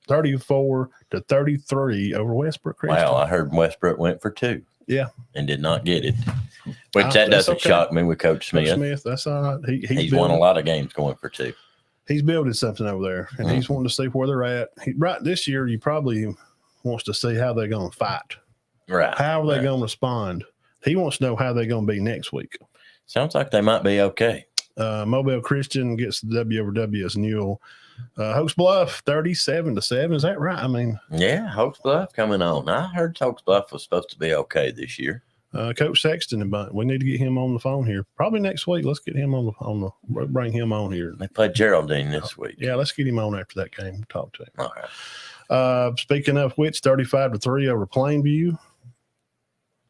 34-33 over Westbrook Christian.
Wow, I heard Westbrook went for 2.
Yeah,
and did not get it. Which that
that's
doesn't
okay.
shock me with Coach Smith.
Coach Smith, that's all right.
He's won a lot of games going for 2.
He's building something over there, and he's wanting to see where they're at. Right this year, he probably wants to see how they're going to fight.
Right.
How are they going to respond? He wants to know how they're going to be next week.
Sounds like they might be okay.
Mobile Christian gets the W over WS Newell. Hoax Bluff 37-7. Is that right? I mean,
yeah, Hoax Bluff coming on. I heard Hoax Bluff was supposed to be okay this year.
Coach Sexton, we need to get him on the phone here. Probably next week. Let's get him bring him on here.
They played Geraldine this week.
Yeah, let's get him on after that game. Talk to him.
All right.
Speaking of which, 35-3 over Plainview.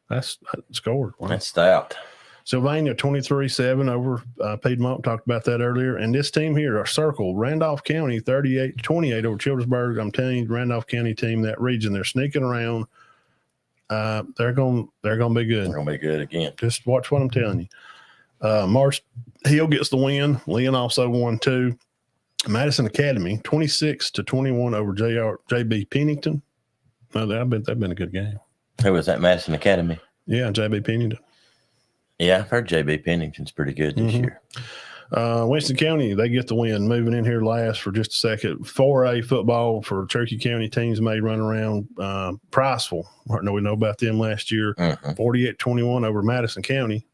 That's scored. Wow.
That's stout.
Sylvania 23-7 over Piedmont. Talked about that earlier. And this team here, our circle, Randolph County 38-28 over Childersburg. I'm telling you, Randolph County team, that region, they're sneaking around. They're going to be good.
They're going to be good again.
Just watch what I'm telling you. Mars Hill gets the win. Lynn also won 2. Madison Academy 26-21 over JB Pennington. I bet they've been a good game.
Who was that? Madison Academy.
Yeah, JB Pennington.
Yeah, I've heard JB Pennington's pretty good this year.
Winston County, they get the win. Moving in here last for just a second. 4A football for Cherokee County teams made run around. Priceville, we know about them last year. 48-21 over Madison County.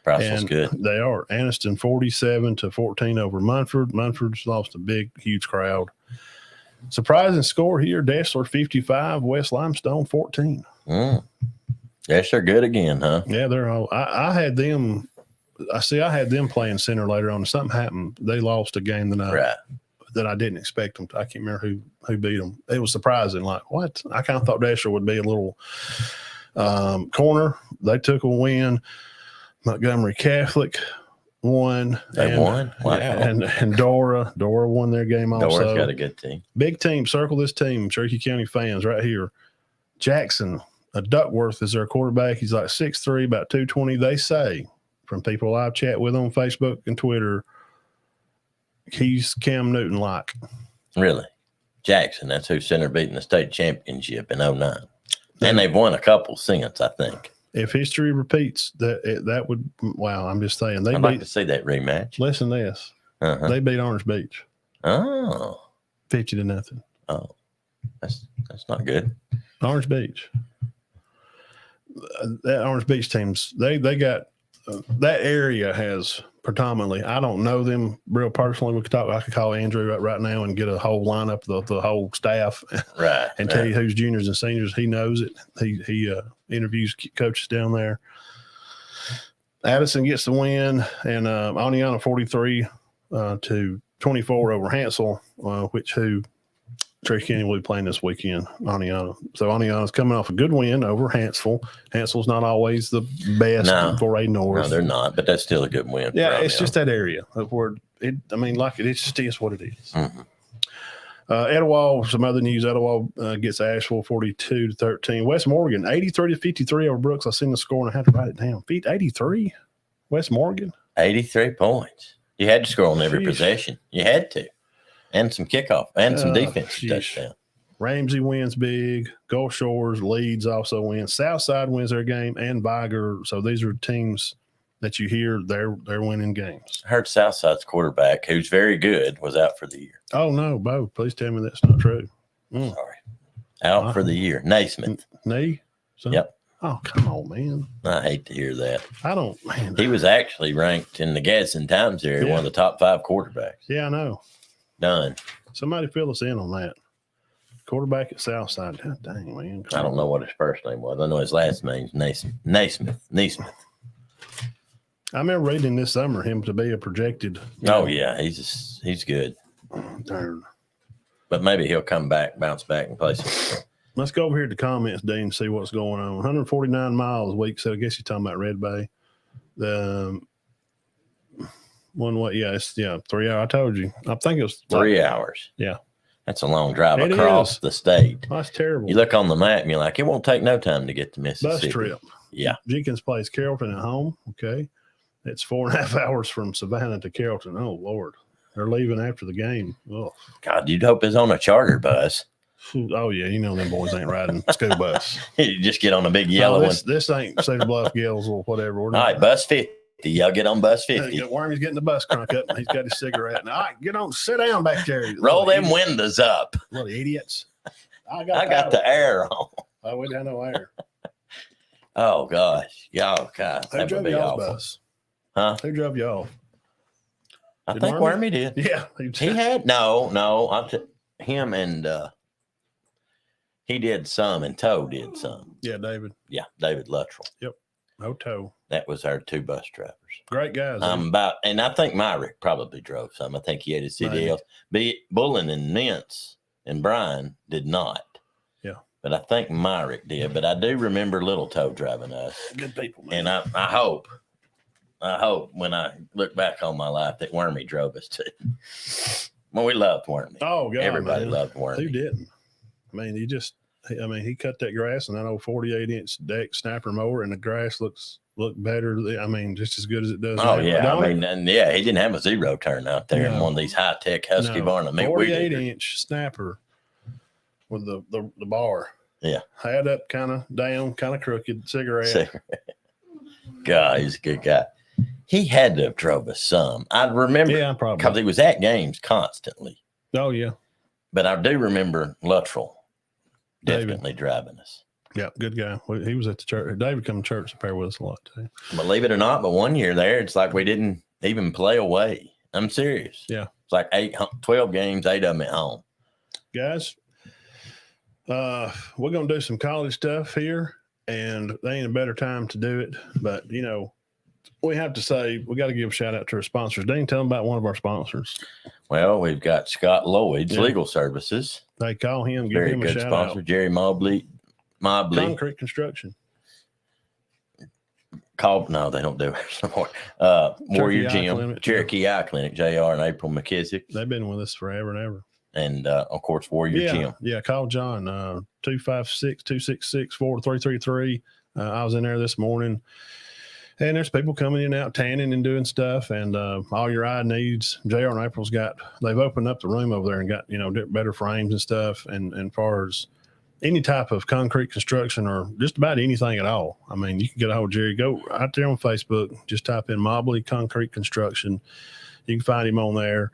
Priceville's good.
They are. Anniston 47-14 over Munford. Munford's lost a big, huge crowd. Surprising score here. Dessler 55, West Limestone 14.
Yes, they're good again, huh?
Yeah, they're all. I had them. I had them playing center later on. Something happened. They lost a game that I didn't expect them to. I can't remember who beat them. It was surprising. Like, what? I kind of thought Dessler would be a little corner. They took a win. Montgomery Catholic won.
They won? Wow.
And Dora won their game also.
Dora's got a good team.
Big team. Circle this team. Cherokee County fans right here. Jackson Duckworth is their quarterback. He's like 6'3", about 220. They say, from people I've chat with on Facebook and Twitter, he's Cam Newton-like.
Really? Jackson, that's who center beat in the state championship in 2009. And they've won a couple since, I think.
If history repeats, that would – wow, I'm just saying.
I'd like to see that rematch.
Listen to this. They beat Orange Beach.
Oh.
50-0.
Oh. That's not good.
Orange Beach. That Orange Beach teams, they got that area has predominantly. I don't know them real personally. I could call Andrew right now and get a whole lineup, the whole staff,
right,
and tell you who's juniors and seniors. He knows it. He interviews coaches down there. Addison gets the win, and Aniana 43-24 over Hansel, Tracy County will be playing this weekend, Aniana. So Aniana's coming off a good win over Hansville. Hansville's not always the best for a North.
No, they're not, but that's still a good win.
Yeah, it's just that area of where it just is what it is.
Mm-hmm.
Etowah, some other news. Etowah gets Asheville 42-13. West Morgan 83-53 over Brooks. I seen the score and I had to write it down. 83. West Morgan
83 points. You had to score on every
Sheesh.
possession. You had to, and some kickoff and some defense
sheesh.
touchdown.
Ramsey wins big. Gulf Shores, Leeds also wins. Southside wins their game, and Viger. So these are teams that you hear they're winning games.
I heard Southside's quarterback, who's very good, was out for the year.
Oh no, Bo! Please tell me that's not true.
Sorry, out for the year. Naismith.
Knee.
Yep.
Oh come on, man!
I hate to hear that.
I don't. Man.
He was actually ranked in the Gadsden Times area, one of the top 5 quarterbacks.
Yeah, I know.
Done.
Somebody fill us in on that. Quarterback at Southside. God dang, man.
I don't know what his first name was. I know his last name's Naismith.
I remember reading this summer him to be a projected.
Oh yeah, he's good.
Darn.
But maybe he'll come back, bounce back, and play some.
Let's go over here to the comments, Dean, and see what's going on. 149 miles a week. So I guess you're talking about Red Bay. The one way, it's 3 hours. I told you. I think it was
3 hours.
Yeah.
That's a long drive
It
across
is.
the state.
Oh, that's terrible.
You look on the map and you're like, it won't take no time to get to Mississippi.
Bus trip.
Yeah.
Jenkins plays Carrollton at home. Okay. It's 4.5 hours from Savannah to Carrollton. Oh, Lord. They're leaving after the game. Oh,
God, you'd hope it's on a charter bus.
oh yeah. You know, them boys ain't riding school bus.
You just get on a big yellow one.
This ain't Cedar Bluff, Gills, or whatever.
All right, bus 50. Y'all get on bus 50.
Wormy's getting the bus crunk up and he's got his cigarette. And all right, get on, sit down back there.
Roll them windows up.
Little idiots. I
got the air on.
Oh, we got no air.
Oh, gosh. Y'all, God,
Who
that would
drove
be
y'all's
awful.
bus?
Huh?
Who drove y'all?
I
Did
think
Wormy?
Wormy did.
Yeah.
He had no. Him and he did some, and Toe did some.
Yeah, David.
Yeah, David Luttrell.
No toe.
That was our 2 bus drivers.
Great guys.
And I think Myrick probably drove some. I think he had his CDLs. Bullen and Mintz and Brian did not.
Yeah.
But I think Myrick did. But I do remember Little Toe driving us.
Good people, man.
And I hope when I look back on my life that Wormy drove us too. Well, we loved Wormy.
Oh, God.
Everybody
man.
loved Wormy.
Who didn't? I mean, he cut that grass in that old 48-inch deck snapper mower, and the grass look better. I mean, just as good as it does.
Oh,
now.
yeah.
Don't
I
it?
mean, and yeah, he didn't have a zero turn out there in
No.
one of these high-tech Husky barn.
48-inch snapper with the bar.
Yeah.
Head up, kind of down, kind of crooked, cigarette.
God, he's a good guy. He had to have drove us some. I remember
Yeah,
because
probably.
he was at games constantly.
Oh, yeah.
But I do remember Luttrell
David.
definitely driving us.
Yeah, good guy. He was at the church. David come to church up there with us a lot, too.
Believe it or not, but one year there, it's like we didn't even play away. I'm serious.
Yeah.
It's like 12 games, 8 of them at home.
Guys, we're going to do some college stuff here, and they ain't a better time to do it. But, we have to say, we got to give a shout out to our sponsors. Dean, tell them about one of our sponsors.
Well, we've got Scott Lloyd's
Yeah.
Legal Services.
They call him, give
Very
him a
good
shout
sponsor.
out.
Jerry Mobley.
Concrete Construction.
No, they don't do it anymore. Warrior
Eye
Gym,
Clinic,
Cherokee Eye Clinic, JR and April McKissick.
They've been with us forever and ever.
And of course, Warrior Gym.
Yeah, call John, 256-266-4333. I was in there this morning, and there's people coming in and out, tanning and doing stuff, and all your eye needs. JR and April's they've opened up the room over there and got, better frames and stuff, and far as any type of concrete construction or just about anything at all. I mean, you can get a hold of Jerry. Go out there on Facebook, just type in Mobley Concrete Construction. You can find him on there.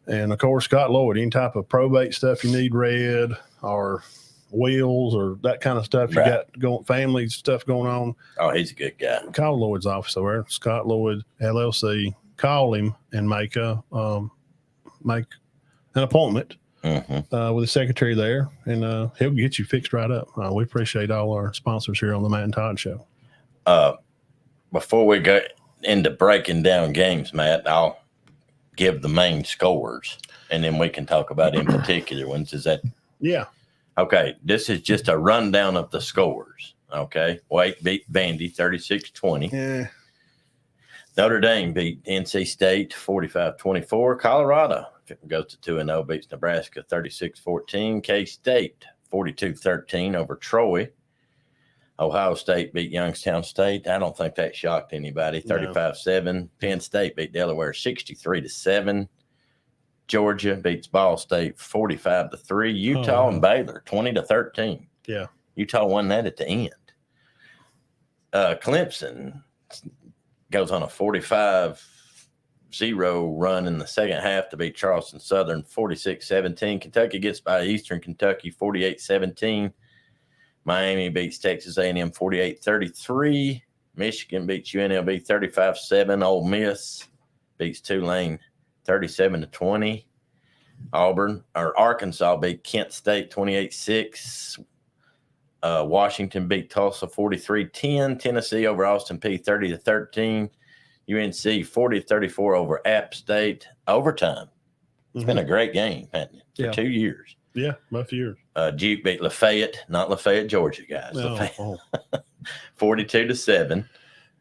And of course, Scott Lloyd, any type of probate stuff you need read or wheels or that kind of stuff you got going, family stuff going on.
Oh, he's a good guy.
Call Lloyd's office over, Scott Lloyd LLC. Call him and make an appointment with the secretary there, and he'll get you fixed right up. We appreciate all our sponsors here on the Matt and Todd Show.
Before we go into breaking down games, Matt, I'll give the main scores, and then we can talk about in particular ones. Is that
Yeah.
Okay, this is just a rundown of the scores. Okay, Wake beat Vandy 36-20.
Yeah.
Notre Dame beat NC State 45-24. Colorado goes to 2-0, beats Nebraska 36-14. K-State 42-13 over Troy. Ohio State beat Youngstown State. I don't think that shocked anybody. 35-7. Penn State beat Delaware 63-7. Georgia beats Ball State 45-3. Utah and Baylor 20-13.
Yeah.
Utah won that at the end. Clemson goes on a 45-0 run in the second half to beat Charleston Southern 46-17. Kentucky gets by Eastern Kentucky 48-17. Miami beats Texas A&M 48-33. Michigan beats UNLV 35-7. Ole Miss beats Tulane 37-20. Arkansas beat Kent State 28-6. Washington beat Tulsa 43-10. Tennessee over Austin Peay 30-13. UNC 40-34 over App State. Overtime. It's been a great game, hasn't it? For 2 years.
Yeah, both years.
Duke beat Lafayette, not Lafayette, Georgia, guys. 42-7.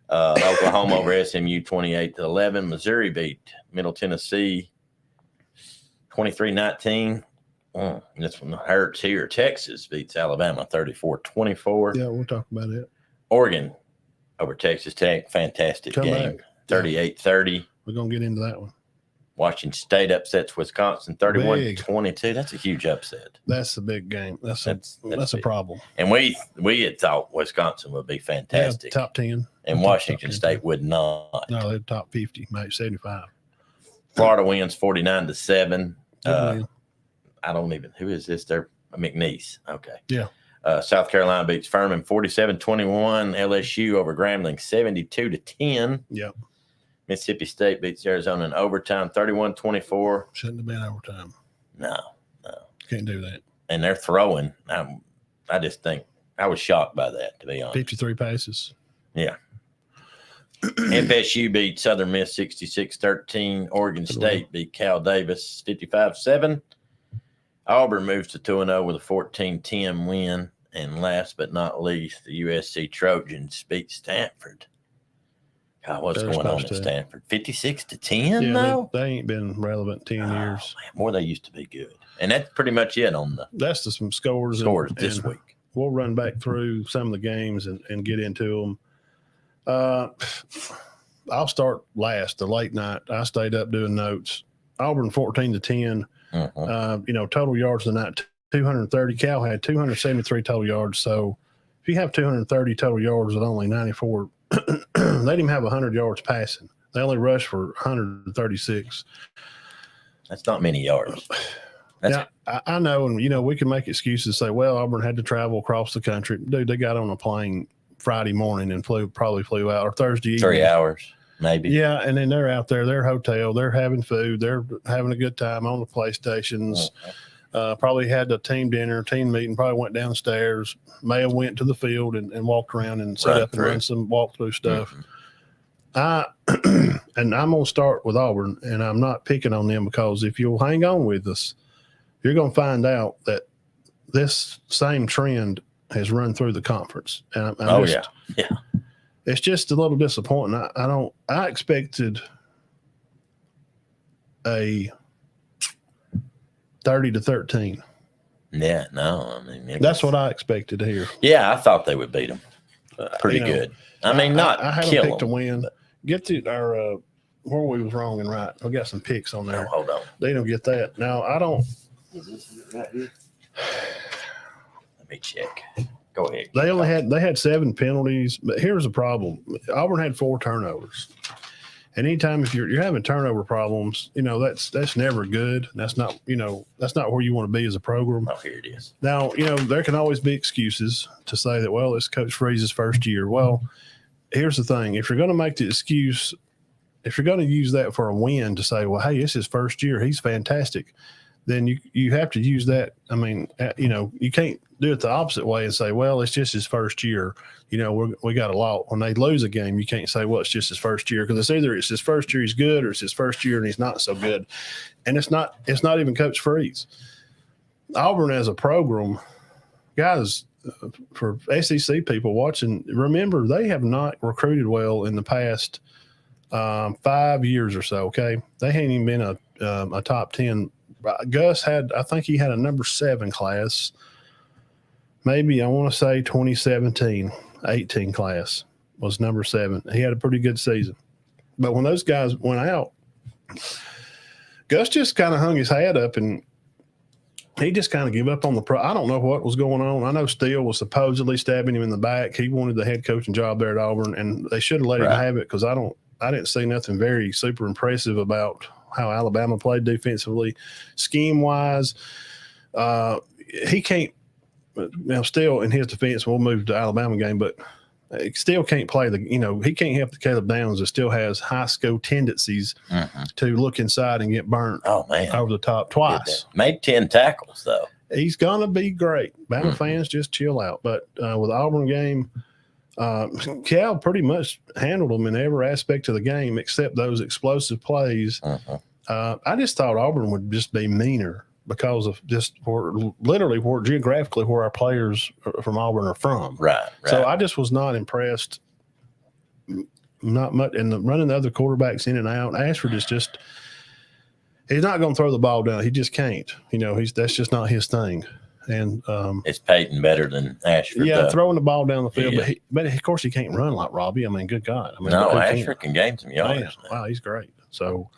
Oklahoma over SMU 28-11. Missouri beat Middle Tennessee 23-19. This one hurts here. Texas beats Alabama 34-24.
Yeah, we'll talk about it.
Oregon over Texas Tech. Fantastic game. 38-30.
We're going to get into that one.
Washington State upsets Wisconsin 31-22. That's a huge upset.
That's a big game. That's a problem.
And we had thought Wisconsin would be fantastic.
Yeah, top 10.
And Washington State would not.
No, they're top 50, maybe 75.
Florida wins 49-7. I don't even, who is this? They're McNeese. Okay.
Yeah.
South Carolina beats Furman 47-21. LSU over Grambling 72-10.
Yep.
Mississippi State beats Arizona in overtime 31-24.
Shouldn't have been overtime.
No.
Can't do that.
And they're throwing. I just think I was shocked by that, to be honest.
53 passes.
Yeah. FSU beat Southern Miss 66-13. Oregon State beat Cal Davis 55-7. Auburn moves to 2-0 with a 14-10 win. And last but not least, the USC Trojans beat Stanford. God, what's going on at Stanford? 56-10 now?
They ain't been relevant 10 years.
Man, boy, they used to be good. And that's pretty much it on the
That's some scores
this week.
We'll run back through some of the games and get into them. I'll start last, the late night. I stayed up doing notes. Auburn 14-10. Total yards of the night, 230. Cal had 273 total yards. So if you have 230 total yards with only 94, they didn't even have 100 yards passing. They only rushed for 136.
That's not many yards.
I know, and we can make excuses and say, well, Auburn had to travel across the country. Dude, they got on a plane Friday morning and probably flew out, or Thursday evening.
3 hours, maybe.
Yeah, and then they're out there, their hotel, they're having food, they're having a good time on the PlayStations. Probably had a team dinner, team meeting, probably went downstairs, may have went to the field and walked around and set up and run some walkthrough stuff. And I'm going to start with Auburn, and I'm not picking on them because if you'll hang on with us, you're going to find out that this same trend has run through the conference. And it's just a little disappointing. I expected a 30-13.
Yeah, no, I mean
that's what I expected to hear.
Yeah, I thought they would beat them pretty good. I mean, I
had
kill
them picked to
them.
win. Get to our where we was wrong and right. We got some picks on there.
Oh, hold on.
They don't get that. Now I don't.
Let me check. Go ahead.
They had 7 penalties, but here's the problem. Auburn had 4 turnovers. And anytime if you're having turnover problems, that's never good. That's not where you want to be as a program.
Oh, here it is.
Now, there can always be excuses to say that, well, it's Coach Freeze's first year. Well, here's the thing. If you're going to make the excuse, if you're going to use that for a win to say, well, hey, it's his first year, he's fantastic, then you have to use that. I mean, you can't do it the opposite way and say, well, it's just his first year. We got a lot. When they lose a game, you can't say, well, it's just his first year, because it's either it's his first year he's good or it's his first year and he's not so good. And it's not even Coach Freeze. Auburn as a program, guys, for SEC people watching, remember they have not recruited well in the past 5 years or so. Okay, they ain't even been a top 10. Gus had, I think he had a number 7 class. Maybe I want to say 2017, 18 class was number 7. He had a pretty good season, but when those guys went out, Gus just kind of hung his head up and he just kind of gave up on the I don't know what was going on. I know Steele was supposedly stabbing him in the back. He wanted the head coaching job there at Auburn, and they should have let him have it because I didn't see nothing very super impressive about how Alabama played defensively, scheme wise. He can't. Now, still in his defense, we'll move to the Alabama game, but he still can't play he can't help the Caleb Downs that still has high school tendencies to look inside and get burnt.
Oh man,
over the top twice.
Made 10 tackles though.
He's gonna be great. Bama fans, just chill out. But with the Auburn game, Cal pretty much handled them in every aspect of the game except those explosive plays. I just thought Auburn would just be meaner because of just literally geographically where our players from Auburn are from.
Right.
So I just was not impressed. Not much. And running the other quarterbacks in and out, Ashford is just – he's not going to throw the ball down. He just can't. That's just not his thing. And
it's Peyton better than Ashford.
Yeah, throwing the ball down the field. Yeah. But of course, he can't run like Robbie. I mean, good God. I mean,
no, Ashford can gain some yards.
Wow, he's great. So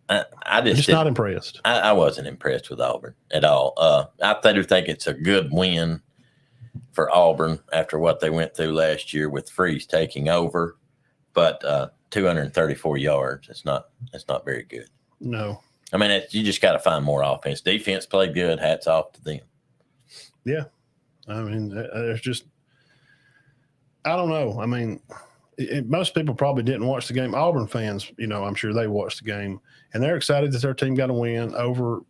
I just
not impressed.
I wasn't impressed with Auburn at all. I do think it's a good win for Auburn after what they went through last year with Freeze taking over, but 234 yards. It's not very good.
No,
I mean you just got to find more offense. Defense played good. Hats off to them.
Yeah, I mean there's just I don't know. I mean. Most people probably didn't watch the game. Auburn fans, I'm sure they watched the game, and they're excited that their team got a win over.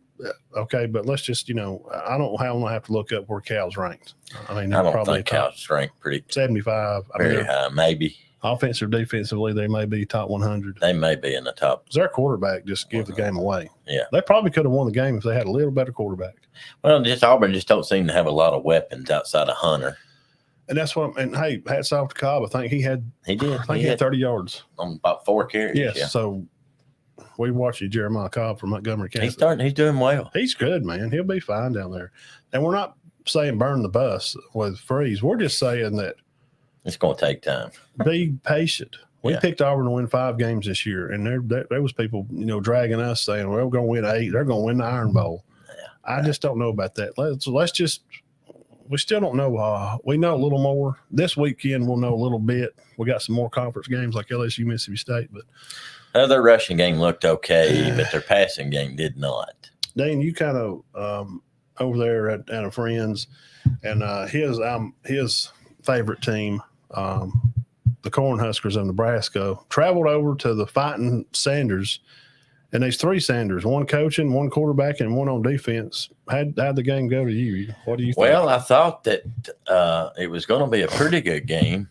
Okay, but let's just, I don't have to look up where Cal's ranked. I mean,
I don't think Cal's ranked pretty
75,
very high, maybe.
Offensive, defensively, they may be top 100.
They may be in the top.
Their quarterback just give the game away.
Yeah,
they probably could have won the game if they had a little better quarterback.
Well, Auburn just don't seem to have a lot of weapons outside of Hunter.
And that's what. And hey, hats off to Cobb. I think he did.
I think
he had 30 yards
on about 4 carries.
Yes.
Yeah.
So we watched Jeremiah Cobb from Montgomery County.
He's doing well.
He's good, man. He'll be fine down there. And we're not saying burn the bus with Freeze. We're just saying that
it's going to take time.
Be patient. We picked Auburn to win 5 games this year, and there was people, dragging us saying, "Well, we're going to win 8. They're going to win the Iron Bowl." Yeah, I just don't know about that. Let's just. We still don't know. We know a little more. This weekend, we'll know a little bit. We got some more conference games like LSU, Mississippi State. But
their rushing game looked okay, but their passing game did not.
Dane, you kind of over there at a friend's, and his favorite team, the Cornhuskers of Nebraska, traveled over to the Fighting Sanders. And there's 3 Sanders, one coaching, one quarterback, and one on defense. How'd the game go to you? What do you think?
Well, I thought that it was going to be a pretty good game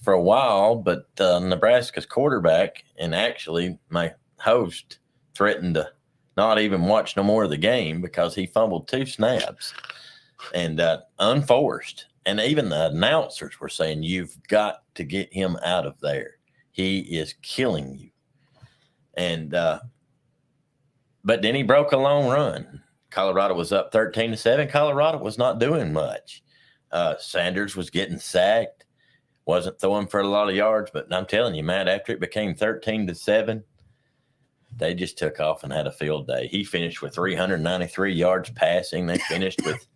for a while, but Nebraska's quarterback and actually my host threatened to not even watch no more of the game because he fumbled 2 snaps and unforced. And even the announcers were saying, "You've got to get him out of there. He is killing you." And but then he broke a long run. Colorado was up 13-7. Colorado was not doing much. Sanders was getting sacked, wasn't throwing for a lot of yards. But I'm telling you, Matt, after it became 13-7, they just took off and had a field day. He finished with 393 yards passing. They finished with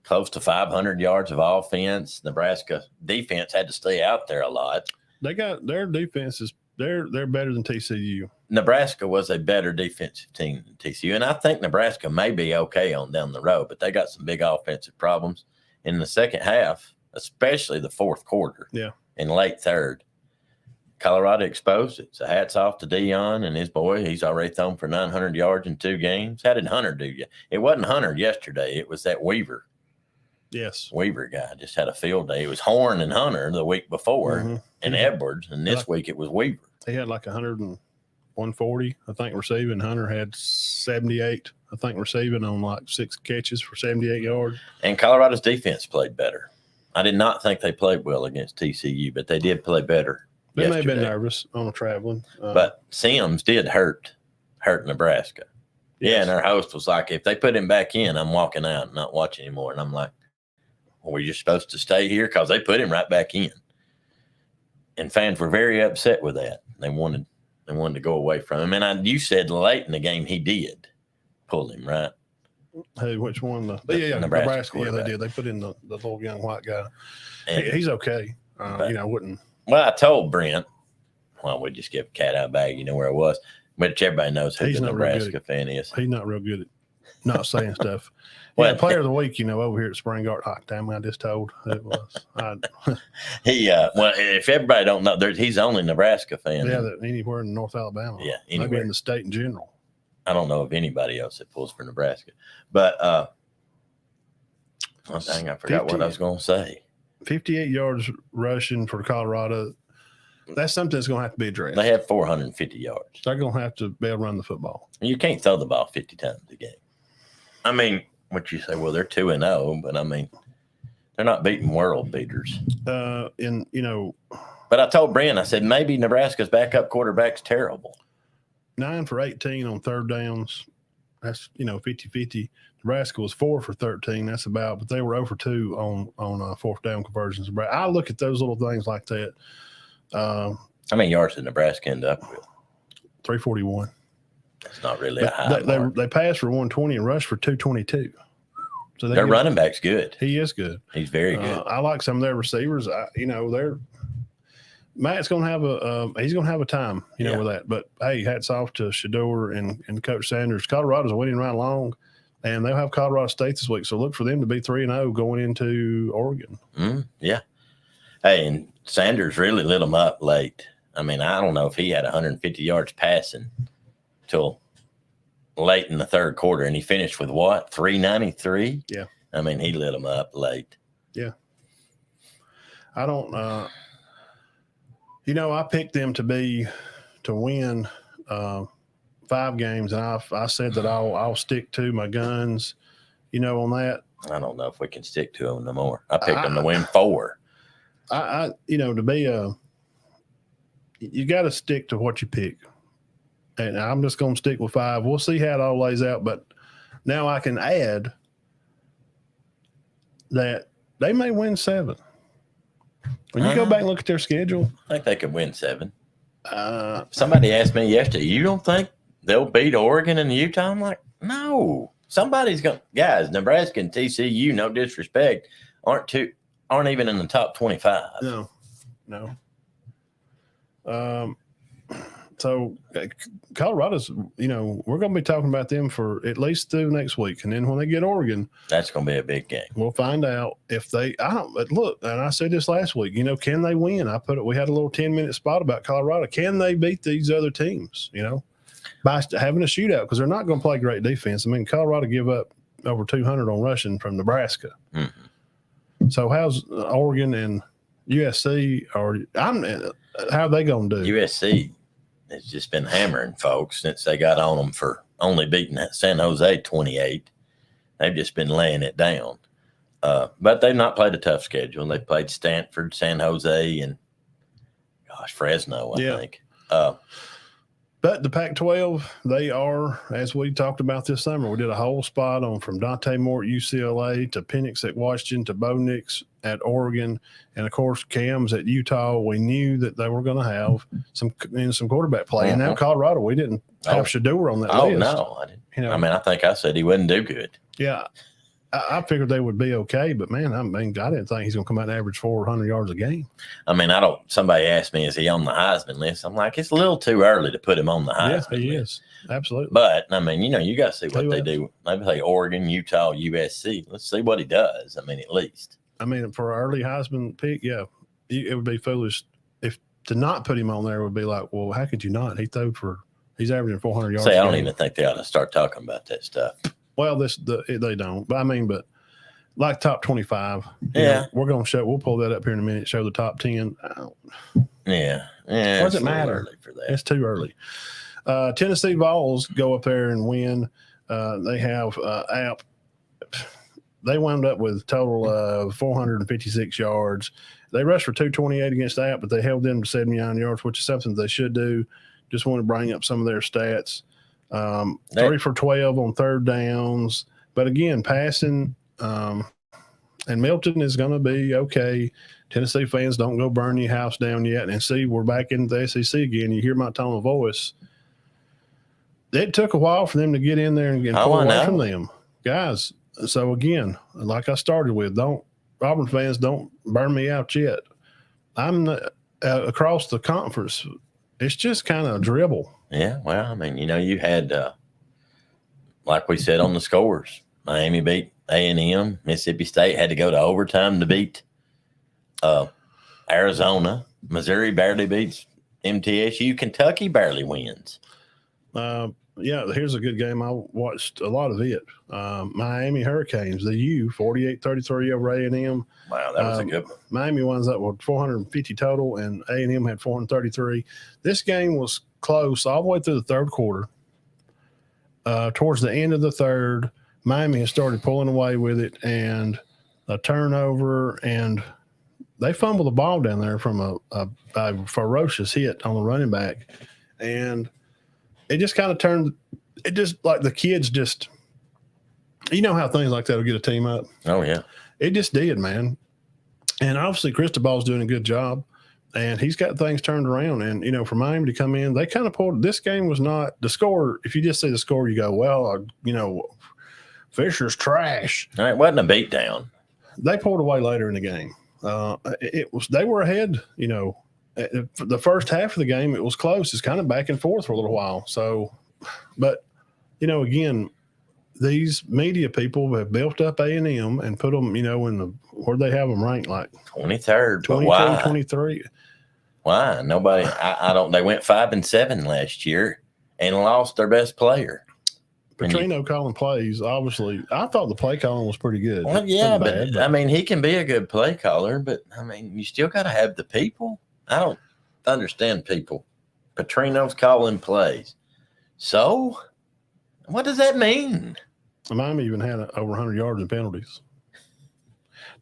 close to 500 yards of offense. Nebraska defense had to stay out there a lot.
They got their defenses. They're better than TCU.
Nebraska was a better defensive team than TCU, and I think Nebraska may be okay on down the road, but they got some big offensive problems in the second half, especially the fourth quarter.
Yeah,
and late third. Colorado exposed it. So hats off to Dion and his boy. He's already thrown for 900 yards in 2 games. How did Hunter do? It wasn't Hunter yesterday. It was that Weaver.
Yes.
Weaver guy just had a field day. It was Horn and Hunter the week before and Edwards, and this week it was Weaver.
He had like 140, I think, receiving. Hunter had 78. I think, receiving on like 6 catches for 78 yards.
And Colorado's defense played better. I did not think they played well against TCU, but they did play better.
They may have been
yesterday.
nervous on a traveling.
But Sims did hurt Nebraska. Yeah, and our host was like, if they put him back in, I'm walking out and not watching anymore. And I'm like, well, were you supposed to stay here? Because they put him right back in. And fans were very upset with that. They wanted to go away from him. And you said late in the game he did pull him, right?
Hey, which one?
The
Nebraska. Yeah, they
quarterback.
did. They put in the little young white guy.
And,
He's okay. Wouldn't.
well, I told Brent, well, we just give a cat out of bag, you know where it was. Which everybody knows who
He's
the
not real
Nebraska
good.
fan is.
He's not real good at not saying stuff.
Well,
Player of the week, over here at Spring Garden. Damn, I just told who it was.
Well, if everybody don't know, he's only Nebraska fan.
That anywhere in North Alabama.
Yeah,
Maybe
anywhere.
in the state in general.
I don't know of anybody else that pulls for Nebraska. But one thing I forgot what I was going to say.
58 yards rushing for Colorado. That's something that's going to have to be addressed.
They have 450 yards.
They're going to have to be able to run the football.
You can't throw the ball 50 times a game. I mean, what you say? Well, they're 2-0, but I mean, they're not beating world beaters.
But
I told Brent, I said maybe Nebraska's backup quarterback's terrible.
9 for 18 on third downs. That's 50-50. Nebraska was 4 for 13. That's about, but they were 0 for 2 on fourth down conversions. I look at those little things like that.
How many yards did Nebraska end up with?
341.
That's not really a high mark.
They passed for 120 and rushed for 222. So
Their running back's good.
He is good.
He's very good.
I like some of their receivers. Matt's going to have he's going to have a time, with that. But hey, hats off to Shador and Coach Sanders. Colorado's winning right along, and they'll have Colorado State this week. So look for them to be 3-0 going into Oregon.
Yeah. Hey, and Sanders really lit them up late. I mean, I don't know if he had 150 yards passing till late in the third quarter, and he finished with what, 393?
Yeah.
I mean, he lit them up late.
Yeah. I don't. I picked them to win 5 games, and I said that I'll stick to my guns. On that.
I don't know if we can stick to them no more. I picked them to win 4.
To be you got to stick to what you pick, and I'm just going to stick with 5. We'll see how it all lays out, but now I can add that they may win 7. When you go back and look at their schedule,
I think they could win 7. Somebody asked me yesterday, you don't think they'll beat Oregon and Utah? I'm like, no. Somebody's going to – guys, Nebraska and TCU, no disrespect, aren't even in the top 25.
No. So Colorado's, we're going to be talking about them for at least through next week. And then when they get Oregon,
that's going to be a big game.
We'll find out if look, and I said this last week, can they win? We had a little 10-minute spot about Colorado. Can they beat these other teams, by having a shootout? Because they're not going to play great defense. I mean, Colorado give up over 200 on rushing from Nebraska.
Mm-hmm.
So how's Oregon and USC how are they going to do?
USC has just been hammering folks since they got on them for only beating San Jose 28. They've just been laying it down. But they've not played a tough schedule. They played Stanford, San Jose, and Fresno, I think.
But the Pac-12, they are, as we talked about this summer, we did a whole spot on from Dante Moore at UCLA to Penix at Washington to Bo Nix at Oregon. And, of course, Cam's at Utah. We knew that they were going to have some quarterback play. And now Colorado, we didn't have Shador on that list.
Oh, no. I didn't. I think I said he wouldn't do good.
Yeah. I figured they would be okay, but man, I didn't think he's going to come out and average 400 yards a game.
Somebody asked me, is he on the Heisman list? I'm like, it's a little too early to put him on the Heisman
list. He is. Absolutely.
But, you got to see what they do. They play Oregon, Utah, USC. Let's see what he does. At least.
For an early Heisman pick, yeah, it would be foolish to not put him on there. Would be like, well, how could you not? He's averaging 400 yards.
I don't even think they ought to start talking about that stuff.
Well, they don't. But like top 25.
Yeah.
We'll pull that up here in a minute, show the top 10.
Yeah.
What does it matter?
For that.
It's too early. Tennessee Vols go up there and win. They have App. They wound up with a total of 456 yards. They rushed for 228 against App, but they held them to 79 yards, which is something they should do. Just want to bring up some of their stats. 3 for 12 on third downs. But again, passing, and Milton is going to be okay. Tennessee fans, don't go burn your house down yet. And see, we're back in the SEC again. You hear my tone of voice. It took a while for them to get in there and pull away from them. Guys, so again, like I started with, Auburn fans, don't burn me out yet. I'm not, across the conference, it's just kind of dribble.
Yeah, well, I mean, you had, like we said on the scores, Miami beat A&M. Mississippi State had to go to overtime to beat Arizona. Missouri barely beats MTSU. Kentucky barely wins.
Yeah, here's a good game. I watched a lot of it. Miami Hurricanes, the U, 48-33 over A&M.
Wow, that was a good one.
Miami winds up with 450 total, and A&M had 433. This game was close all the way through the third quarter. Towards the end of the third, Miami has started pulling away with it, and a turnover, and they fumbled the ball down there from a ferocious hit on the running back. And it just kind of turned – it just like the kids just – you know how things like that will get a team up?
Oh, yeah.
It just did, man. And obviously Cristobal's doing a good job, and he's got things turned around. And, for Miami to come in, they kind of pulled – this game was not – the score, if you just see the score, you go, well, Fisher's trash.
All right, it wasn't a beatdown.
They pulled away later in the game. They were ahead, the first half of the game, it was close. It's kind of back and forth for a little while. So, but, again, these media people have built up A&M and put them, where they have them ranked, like
23rd.
22, 23.
Why? Nobody, I don't, they went 5-7 last year and lost their best player.
Petrino calling plays, obviously. I thought the play calling was pretty good.
Well, yeah, but he can be a good play caller, but, you still got to have the people. I don't understand people. Petrino's calling plays. So, what does that mean?
Miami even had over 100 yards in penalties.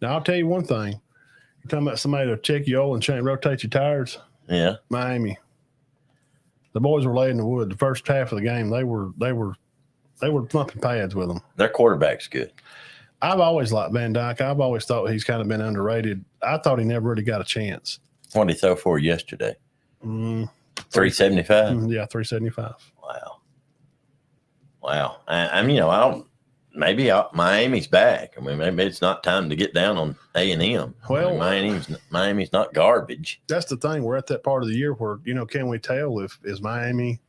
Now, I'll tell you one thing. You're talking about somebody to check your oil and rotate your tires.
Yeah.
Miami. The boys were laying the wood. The first half of the game, they were thumping pads with them.
Their quarterback's good.
I've always liked Van Dyke. I've always thought he's kind of been underrated. I thought he never really got a chance.
What did he throw for yesterday? 375?
Yeah, 375.
Wow. Maybe Miami's back. Maybe it's not time to get down on A&M.
Well,
Miami's not garbage.
That's the thing. We're at that part of the year where, can we tell is Miami,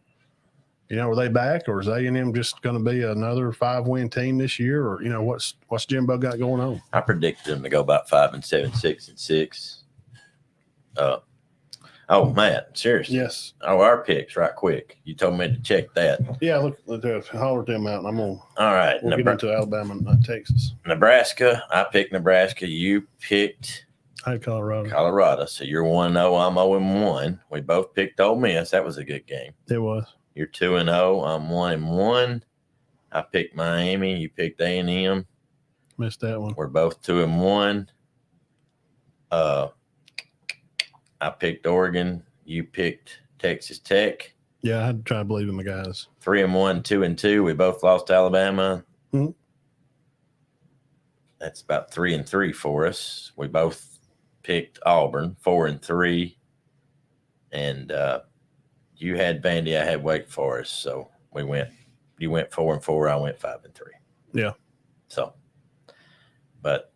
are they back, or is A&M just going to be another 5-win team this year? Or, what's Jimbo got going on?
I predicted them to go about 5-7, 6-6. Matt, seriously.
Yes.
Our picks right quick. You told me to check that.
Yeah, look, holler them out, and I'm going to.
All right.
We'll get into Alabama and Texas.
Nebraska. I picked Nebraska. You picked
I had Colorado.
So you're 1-0. I'm 0-1. We both picked Ole Miss. That was a good game.
It was.
You're 2-0. I'm 1-1. I picked Miami. You picked A&M.
Missed that one.
We're both 2-1. I picked Oregon. You picked Texas Tech.
Yeah, I had to try to believe in the guys.
3-1, 2-2. We both lost to Alabama.
Mm-hmm.
That's about 3-3 for us. We both picked Auburn, 4-3. And you had Vandy, I had Wake Forest. So you went 4-4, I went 5-3.
Yeah.
So, but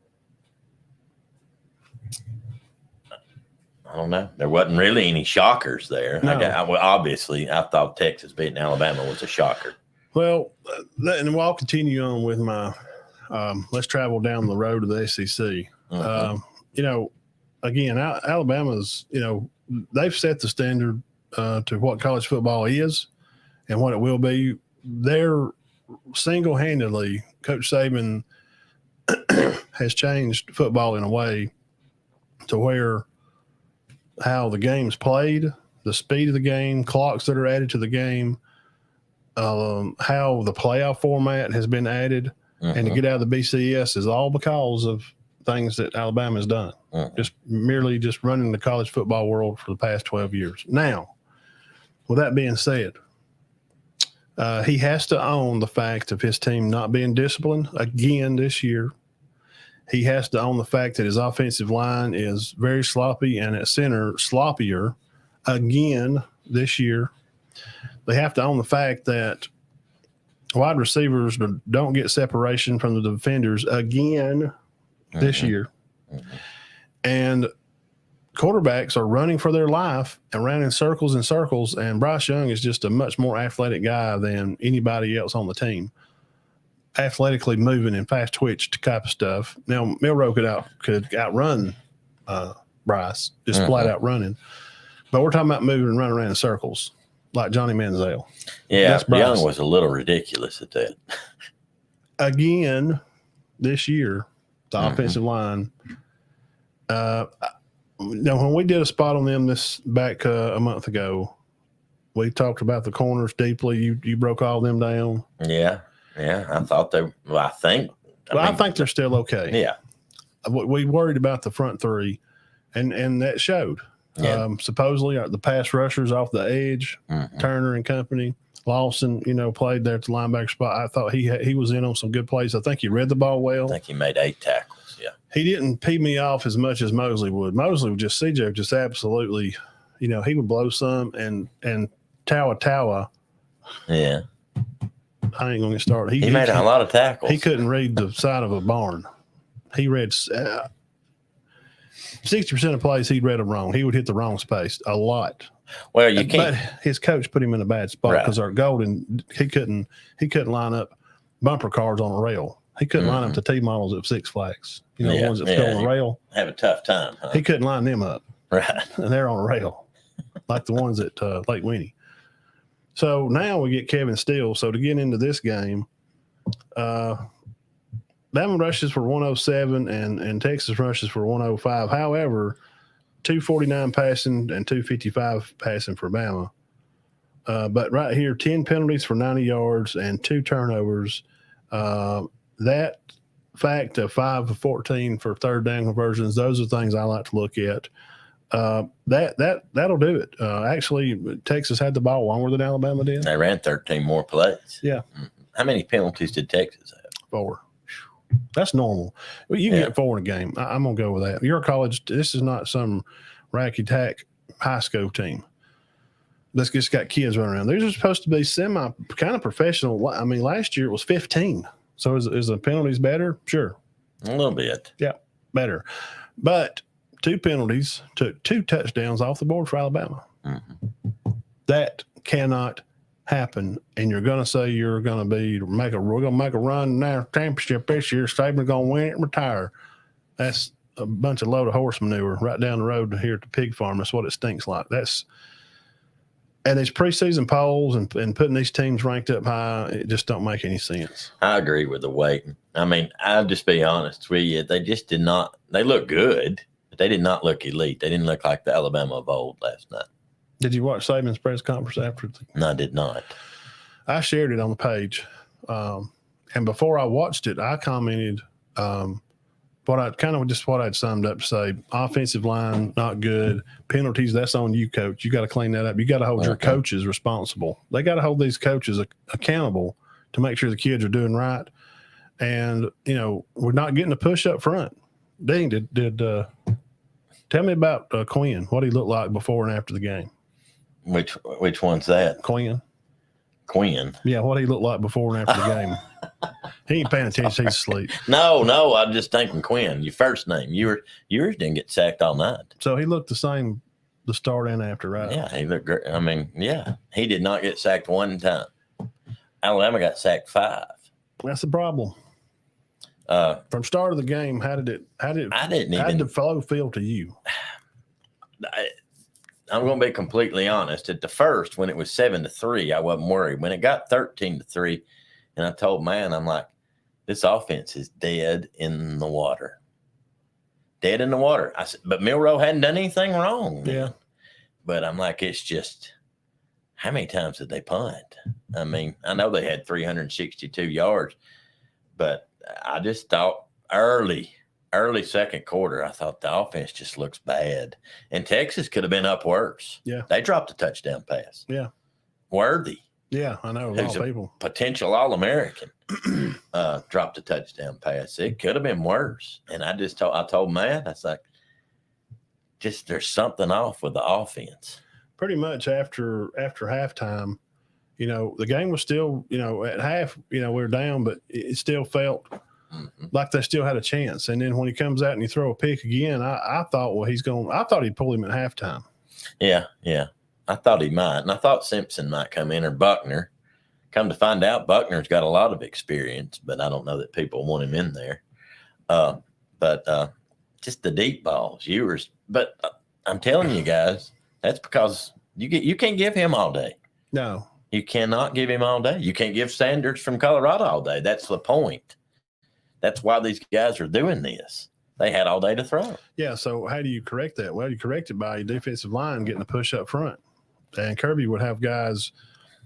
I don't know. There wasn't really any shockers there.
No.
Obviously, I thought Texas beating Alabama was a shocker.
Well, and I'll continue on with my let's travel down the road to the SEC.
Mm-hmm.
Again, Alabama's, they've set the standard to what college football is and what it will be. They're single-handedly, Coach Saban has changed football in a way to where how the game's played, the speed of the game, clocks that are added to the game, how the playoff format has been added and to get out of the BCS is all because of things that Alabama has done. Just merely just running the college football world for the past 12 years. Now, with that being said, he has to own the fact of his team not being disciplined again this year. He has to own the fact that his offensive line is very sloppy and at center sloppier again this year. They have to own the fact that wide receivers don't get separation from the defenders again this year. And quarterbacks are running for their life and running in circles and circles. And Bryce Young is just a much more athletic guy than anybody else on the team. Athletically moving and fast twitch type of stuff. Now, Milroe could outrun Bryce, just flat out running. But we're talking about moving and running around in circles like Johnny Manziel.
Yeah, Young was a little ridiculous at that.
Again, this year, the offensive line. Now, when we did a spot on them back a month ago, we talked about the corners deeply. You broke all them down.
Yeah. I thought they. Well, I think
they're still okay.
Yeah.
We worried about the front three, and that showed. Yeah. Supposedly, the pass rushers off the edge, Turner and company. Lawson, played there at the linebacker spot. I thought he was in on some good plays. I think he read the ball well.
I think he made 8 tackles. Yeah.
He didn't pee me off as much as Mosley would. Mosley would CJ would just absolutely, he would blow some and Tawa.
Yeah.
I ain't going to get started.
He made a lot of tackles.
He couldn't read the side of a barn. He read 60% of plays he'd read them wrong. He would hit the wrong space a lot.
Well, you can't.
But his coach put him in a bad spot because our Golden he couldn't line up bumper cars on a rail. He couldn't line up the T models at Six Flags. The ones that go on a rail.
Have a tough time. Huh?
He couldn't line them up.
Right.
And they're on a rail, like the ones at Lake Winnie. So now we get Kevin Steele. So to get into this game, Bama rushes for 107 and Texas rushes for 105. However, 249 passing and 255 passing for Bama. But right here, 10 penalties for 90 yards and 2 turnovers. That fact of 5 of 14 for third down conversions, those are things I like to look at. That'll do it. Actually, Texas had the ball longer than Alabama did.
They ran 13 more plays.
Yeah.
How many penalties did Texas have?
4. That's normal. Well, you can get 4 in a game. I'm going to go with that. You're a college. This is not some racky-tack high school team. That's just got kids running around. These are supposed to be kind of professional. I mean, last year it was 15. So is the penalties better? Sure.
A little bit.
Yeah, better. But 2 penalties took 2 touchdowns off the board for Alabama. That cannot happen. And you're going to say we're going to make a run in our championship this year. Saban's going to win it and retire. That's a bunch of load of horse manure right down the road here at the pig farm. That's what it stinks like. And these preseason polls and putting these teams ranked up high, it just don't make any sense.
I agree with the weight. I mean, I'll just be honest with you. They just did not – they look good, but they did not look elite. They didn't look like the Alabama of old last night.
Did you watch Saban's press conference after?
No, I did not.
I shared it on the page. And before I watched it, I commented what I'd summed up to say: offensive line, not good. Penalties, that's on you, coach. You got to clean that up. You got to hold your coaches responsible. They got to hold these coaches accountable to make sure the kids are doing right. And, we're not getting a push up front. Dean, tell me about Quinn, what he looked like before and after the game.
Which one's that?
Quinn.
Yeah,
what he looked like before and after the game. He ain't paying attention. He's asleep.
No, I'm just thinking Quinn, your first name. Yours didn't get sacked all night.
So he looked the same the start and after, right?
Yeah, he looked great. I mean, yeah, he did not get sacked one time. Alabama got sacked 5.
That's the problem. From start of the game, how did the flow feel to you?
I'm going to be completely honest. At the first, when it was 7-3, I wasn't worried. When it got 13-3, and I told man, I'm like, this offense is dead in the water. Dead in the water. I said, but Milroe hadn't done anything wrong.
Yeah.
But I'm like, it's just how many times did they punt? I mean, I know they had 362 yards, but I just thought early second quarter, I thought the offense just looks bad. And Texas could have been up worse.
Yeah.
They dropped a touchdown pass.
Yeah.
Worthy,
Yeah, I know. A
Who's
lot of
a-
people.
potential All-American, dropped a touchdown pass. It could have been worse. And I told Matt, I was like, just there's something off with the offense.
Pretty much after halftime, the game was still, at half, we were down, but it still felt like they still had a chance. And then when he comes out and you throw a pick again, I thought, well, I thought he'd pull him at halftime.
Yeah. I thought he might. And I thought Simpson might come in or Buckner. Come to find out, Buckner's got a lot of experience, but I don't know that people want him in there. But just the deep balls, but I'm telling you guys, that's because you can't give him all day.
No.
You cannot give him all day. You can't give Sanders from Colorado all day. That's the point. That's why these guys are doing this. They had all day to throw.
Yeah, so how do you correct that? Well, you correct it by your defensive line getting a push up front. And Kirby would have guys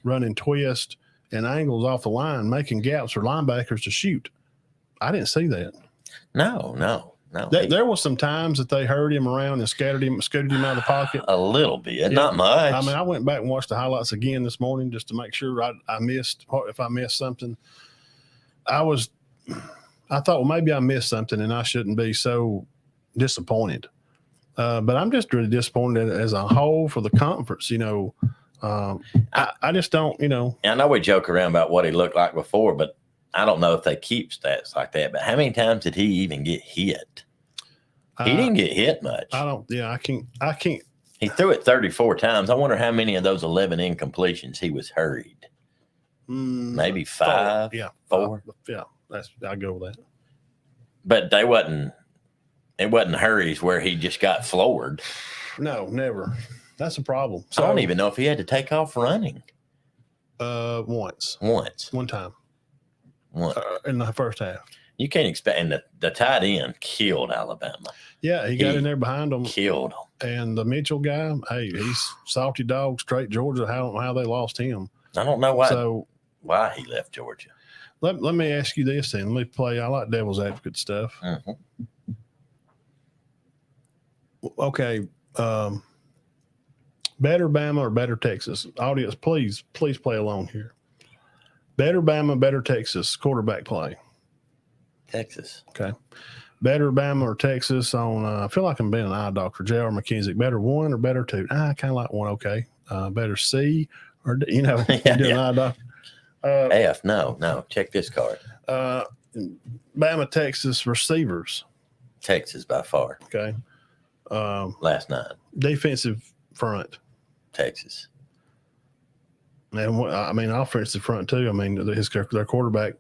running twist and angles off the line, making gaps for linebackers to shoot. I didn't see that.
No.
There was some times that they hurried him around and scooted him out of the pocket.
A little bit, not much.
I mean, I went back and watched the highlights again this morning just to make sure I missed, if I missed something. I thought, well, maybe I missed something and I shouldn't be so disappointed. But I'm just really disappointed as a whole for the conference. I just don't,
I know we joke around about what he looked like before, but I don't know if they keep stats like that. But how many times did he even get hit? He didn't get hit much.
I can't.
He threw it 34 times. I wonder how many of those 11 incompletions he was hurried. Maybe 5, 4.
Yeah, I'll go with that.
But it wasn't hurries where he just got floored.
No, never. That's a problem.
So, I don't even know if he had to take off running.
Once. One time. In the first half.
You can't expect, and the tight end killed Alabama.
Yeah, he got in there behind them.
Killed them.
And the Mitchell guy, hey, he's salty dog, straight Georgia. I don't know how they lost him.
I don't know why he left Georgia.
Let me ask you this then. Let me play. I like devil's advocate stuff.
Mm-hmm.
Okay. Better Bama or better Texas? Audience, please play along here. Better Bama, better Texas quarterback play.
Texas.
Okay. Better Bama or Texas on, I feel like I'm being an eye doctor, J.R. McKenzie. Better 1 or better 2? I kind of like 1. Okay. Better C or, you're doing an eye doctor.
F, no. Check this card.
Bama, Texas receivers.
Texas by far.
Okay.
Last night.
Defensive front.
Texas.
And offensive front too. I mean, their quarterback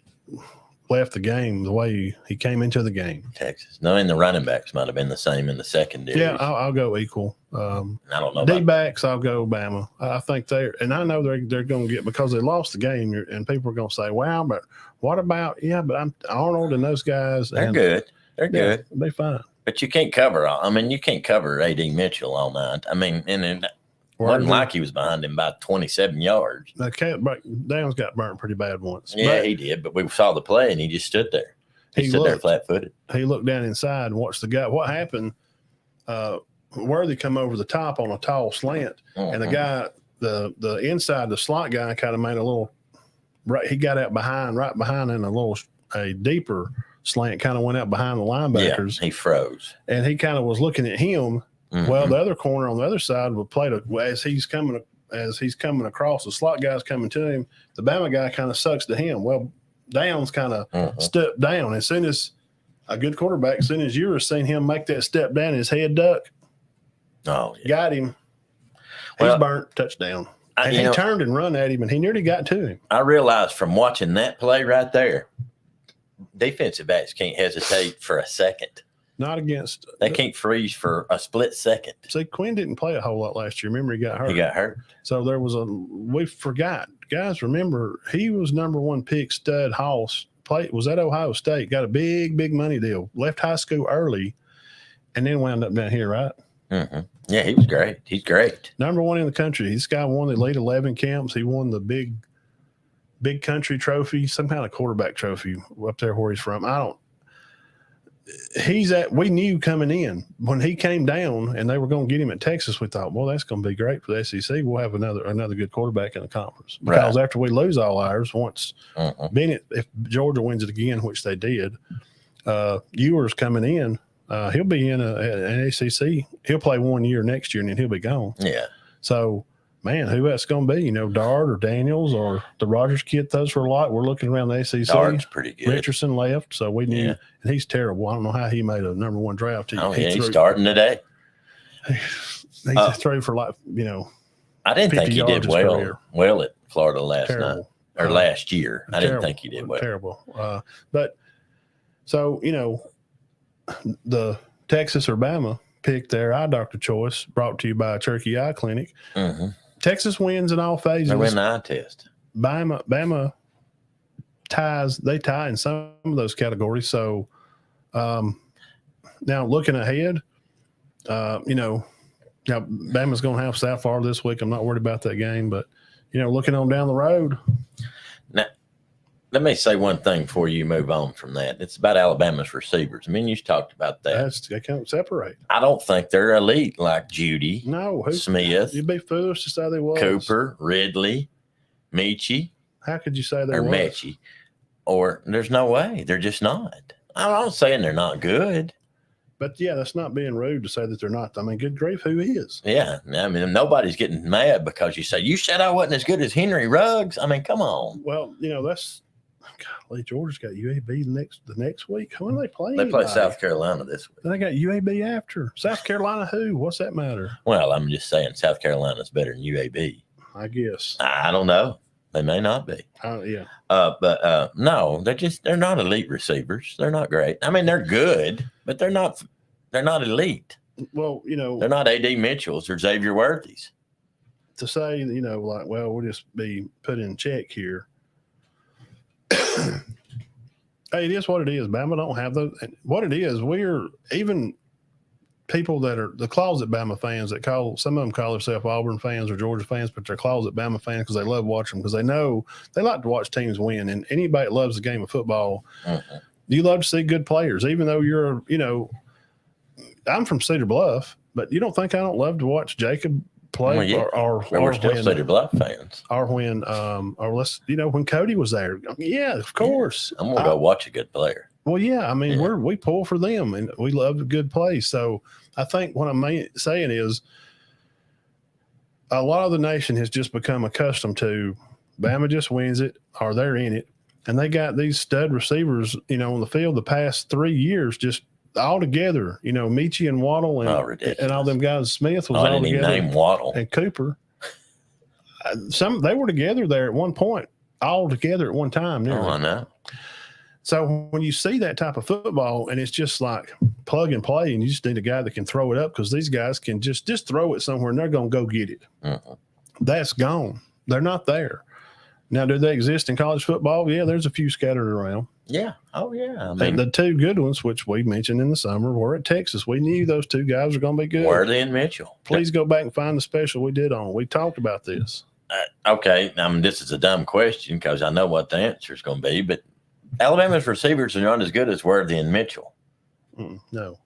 left the game the way he came into the game.
Texas. No, and the running backs might have been the same in the secondary.
Yeah, I'll go equal.
I don't know.
D-backs, I'll go Bama. I think and I know they're going to get, because they lost the game, and people are going to say, wow, but what about, but Arnold and those guys.
They're good. They're good.
They'll be fine.
But you can't cover you can't cover A.D. Mitchell all night. I mean, and it wasn't like he was behind him by 27 yards.
Downs got burnt pretty bad once.
Yeah, he did. But we saw the play, and he just stood there. He stood there flat-footed.
He looked down inside and watched the guy. What happened, Worthy come over the top on a tall slant, and the guy, the inside, the slot guy kind of made a little – he got out right behind in a deeper slant, kind of went out behind the linebackers.
Yeah, he froze.
And he kind of was looking at him. Mm-hmm. Well, the other corner on the other side would play as he's coming across, the slot guy's coming to him. The Bama guy kind of sucks to him. Well, Downs kind of stepped down. As soon as a good quarterback, as soon as you were seeing him make that step down, his head duck.
Oh, yeah.
Got him. He's burnt, touchdown. And he turned and run at him, and he nearly got to him.
I realized from watching that play right there, defensive backs can't hesitate for a second.
Not against.
They can't freeze for a split second.
See, Quinn didn't play a whole lot last year. Remember, he got hurt. So there was we forgot. Guys, remember, he was number 1 pick, stud Hoss. Was at Ohio State. Got a big money deal. Left high school early, and then wound up down here, right?
Mm-hmm. Yeah, he was great. He's great.
Number one in the country. This guy won the Elite 11 camps. He won the big country trophy, some kind of quarterback trophy up there where he's from. We knew coming in when he came down and they were going to get him at Texas. We thought, well, that's going to be great for the SEC. We'll have another good quarterback in the conference because after we lose all ours, once Bennett, if Georgia wins it again, which they did, Ewers coming in, he'll be in an SEC. He'll play 1 year next year and then he'll be gone.
Yeah.
So, man, who that's going to be? Dart or Daniels or the Rogers kid. Those were a lot. We're looking around the SEC.
Dart's pretty good.
Richardson left, so we knew, and he's terrible. I don't know how he made a number one draft.
He's starting today.
He threw for
I didn't think he did well at Florida last
terrible.
night or last year. I didn't think he did well.
Terrible. But so the Texas or Bama pick their eye doctor choice, brought to you by Cherokee Eye Clinic.
Mm-hmm.
Texas wins in all phases.
They win the eye test.
Bama ties. They tie in some of those categories. So now looking ahead, Bama's going to have South Florida this week. I'm not worried about that game, but looking on down the road.
Now, let me say one thing before you move on from that. It's about Alabama's receivers. I mean, you talked about that.
They can't separate.
I don't think they're elite like Judy, Smith,
You'd be foolish to say they was.
Cooper, Ridley, Mechie.
How could you say they
or
was?
Mechie? Or there's no way. They're just not. I'm not saying they're not good.
But, yeah, that's not being rude to say that they're not. I mean, good grief, who is?
Yeah. I mean, nobody's getting mad because you say, you said I wasn't as good as Henry Ruggs. I mean, come on.
Well, that's – golly, Georgia's got UAB the next week. When are they playing?
They play South Carolina this week.
Then they got UAB after. South Carolina who? What's that matter?
Well, I'm just saying South Carolina's better than UAB.
I guess.
I don't know. They may not be.
Yeah.
But no, they're not elite receivers. They're not great. I mean, they're good, but they're not elite.
Well,
they're not A.D. Mitchells or Xavier Worthies.
To say, we'll just be put in check here. Hey, it is what it is. Bama don't have those. What it is, we're even people that are the closet Bama fans that some of them call themselves Auburn fans or Georgia fans, but they're closet Bama fans because they love watching them because they know they like to watch teams win. And anybody that loves the game of football, you love to see good players, even though you're, I'm from Cedar Bluff, but you don't think I don't love to watch Jacob play or
we're still Cedar Bluff fans.
Or when when Cody was there. Yeah, of course.
I'm gonna go watch a good player.
Well, yeah, I mean we pull for them and we love a good play. So I think what I'm saying is a lot of the nation has just become accustomed to Bama just wins it or they're in it. And they got these stud receivers, on the field the past 3 years just all together, Mechie and Waddle and all them guys. Smith was all together.
Name Waddle
and Cooper. They were together there at one point, all together at one time. Nearly.
Oh, I know.
So when you see that type of football and it's just like plug and play, and you just need a guy that can throw it up because these guys can just throw it somewhere and they're going to go get it. That's gone. They're not there. Now, do they exist in college football? Yeah, there's a few scattered around.
Yeah. Oh, yeah. I
mean, the two good ones, which we mentioned in the summer, were at Texas. We knew those two guys were going to be good.
Worthy and Mitchell.
Please go back and find the special we did on. We talked about this.
Okay. I mean, this is a dumb question because I know what the answer is going to be, but Alabama's receivers are not as good as Worthy and Mitchell.
No.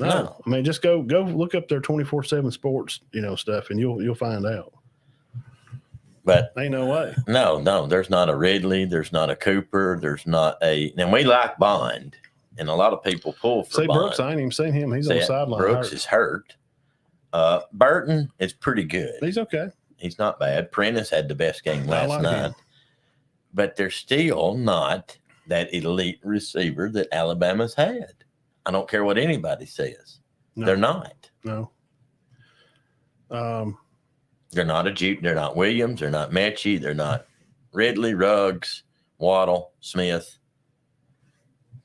I mean, just go look up their 24/7 sports, stuff, and you'll find out.
But
ain't no way.
No, there's not a Ridley, there's not a Cooper, there's not and we like Bond, and a lot of people pull for Bond.
Brooks, I ain't even seen him. He's on the sideline.
Brooks is hurt. Burton is pretty good.
He's okay.
He's not bad. Prentice had the best game last night. But they're still not that elite receiver that Alabama's had. I don't care what anybody says. No. They're not.
No.
They're not They're not Williams. They're not Mechie. They're not Ridley, Ruggs, Waddle, Smith,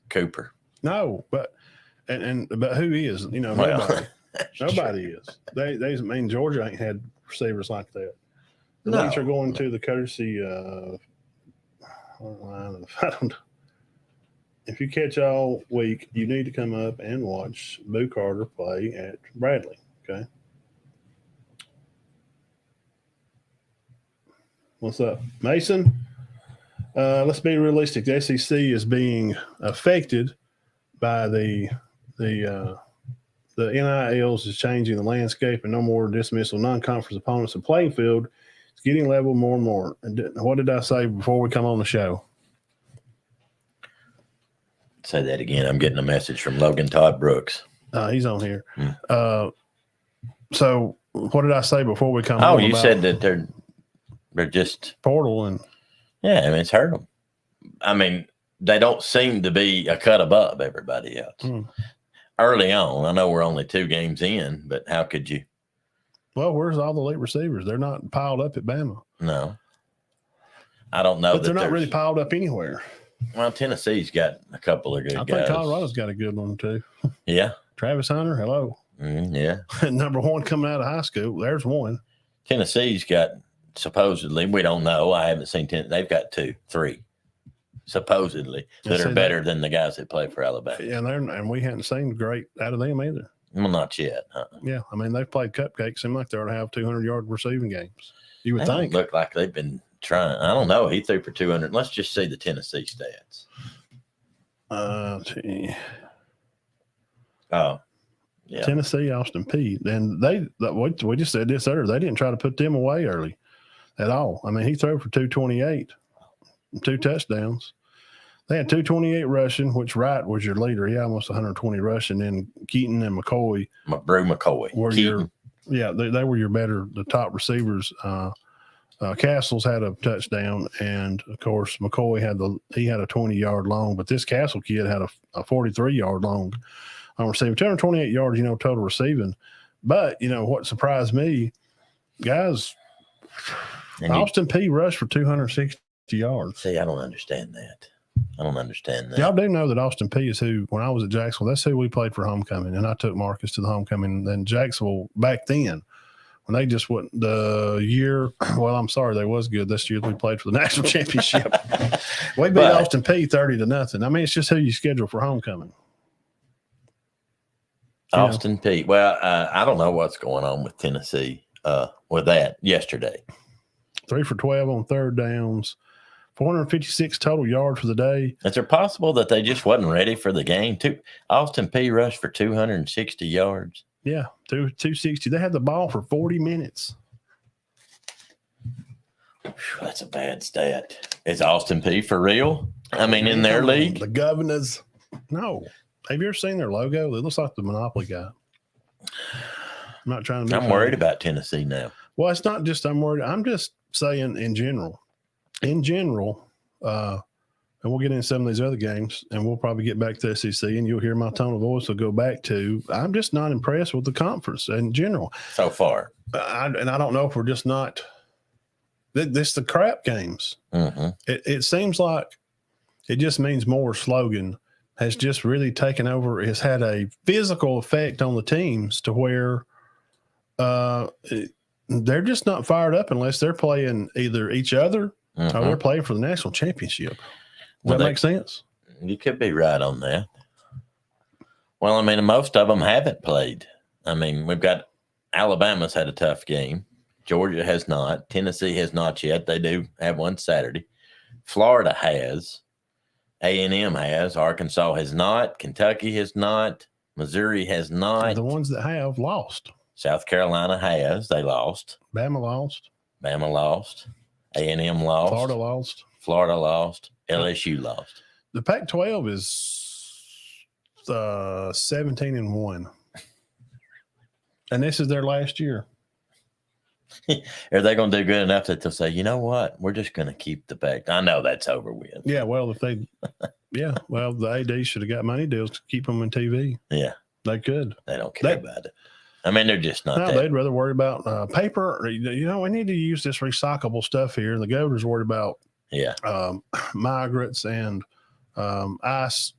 Cooper.
No, but but who is? Nobody. Nobody is. They Georgia ain't had receivers like that. The leagues are going to the courtesy of I don't know. if you catch all week, you need to come up and watch Boo Carter play at Bradley. Okay. What's up, Mason? Let's be realistic. The SEC is being affected by the NILs is changing the landscape, and no more dismissal non-conference opponents. The playing field is getting level more and more. And what did I say before we come on the show?
Say that again. I'm getting a message from Logan Todd Brooks.
He's on here. So what did I say before we come on?
Oh, you said that they're just
portal and
yeah. I mean, it's hurt them. I mean, they don't seem to be a cut above everybody else. Early on, I know we're only 2 games in, but how could you?
Well, where's all the elite receivers? They're not piled up at Bama.
No, I don't know.
But they're not really piled up anywhere.
Well, Tennessee's got a couple of good guys.
I think Colorado's got a good one too.
Yeah.
Travis Hunter, hello.
Yeah.
Number 1 coming out of high school. There's one.
Tennessee's got supposedly, we don't know. I haven't seen they've got 2, 3 supposedly that are better than the guys that play for Alabama.
Yeah, and we hadn't seen great out of them either.
Well, not yet.
Yeah, I mean they've played cupcakes. Seem like they ought to have 200-yard receiving games. You would
They
think.
don't look like they've been trying. I don't know. He threw for 200. Let's just see the Tennessee stats. Oh, yeah.
Tennessee, Austin Peay. And we just said this earlier. They didn't try to put them away early at all. I mean, he threw for 228, 2 touchdowns. They had 228 rushing, which Wright was your leader. He had almost 120 rushing. And Keaton and McCoy.
Brew McCoy.
Were they were the top receivers. Castles had a touchdown, and of course McCoy had a 20-yard long, but this Castle kid had a 43-yard long on receiving, 228 yards, total receiving. But what surprised me, guys, Austin Peay rushed for 260 yards.
See, I don't understand that.
Y'all do know that Austin Peay is who, when I was at Jacksonville, that's who we played for homecoming, and I took Marcus to the homecoming. And Jacksonville back then, when they just went the year, well, I'm sorry, they was good this year. We played for the national championship. We beat Austin Peay 30-0. I mean, it's just who you schedule for homecoming.
Austin Peay. Well, I don't know what's going on with Tennessee with that yesterday.
3 for 12 on third downs, 456 total yards for the day.
Is it possible that they just wasn't ready for the game? Austin Peay rushed for 260 yards.
Yeah, 260. They had the ball for 40 minutes.
That's a bad stat. Is Austin Peay for real? I mean, in their league?
The Governors. No. Have you ever seen their logo? It looks like the Monopoly guy. I'm not trying to.
I'm worried about Tennessee now.
Well, it's not just I'm worried. I'm just saying in general. And we'll get into some of these other games, and we'll probably get back to SEC, and you'll hear my tone of voice will go back to I'm just not impressed with the conference in general.
So far.
And I don't know if we're just not – this the crap games.
Mm-hmm.
It seems like it just means more slogan has just really taken over, has had a physical effect on the teams to where they're just not fired up unless they're playing either each other or they're playing for the national championship. Does that make sense?
You could be right on that. Well, I mean, most of them haven't played. I mean, we've got Alabama's had a tough game. Georgia has not. Tennessee has not yet. They do have one Saturday. Florida has. A&M has. Arkansas has not. Kentucky has not. Missouri has not.
The ones that have lost.
South Carolina has. They lost.
Bama lost.
A&M lost. Florida lost. LSU lost.
The Pac-12 is 17-1, and this is their last year.
Are they going to do good enough that they'll say, you know what, we're just going to keep the Pac? I know that's over with.
Yeah, well, the AD should have got money deals to keep them on TV.
Yeah,
they could.
They don't care about it. I mean, they're just not.
No, they'd rather worry about paper. We need to use this recyclable stuff here. And the governor's worried about migrants and ICE,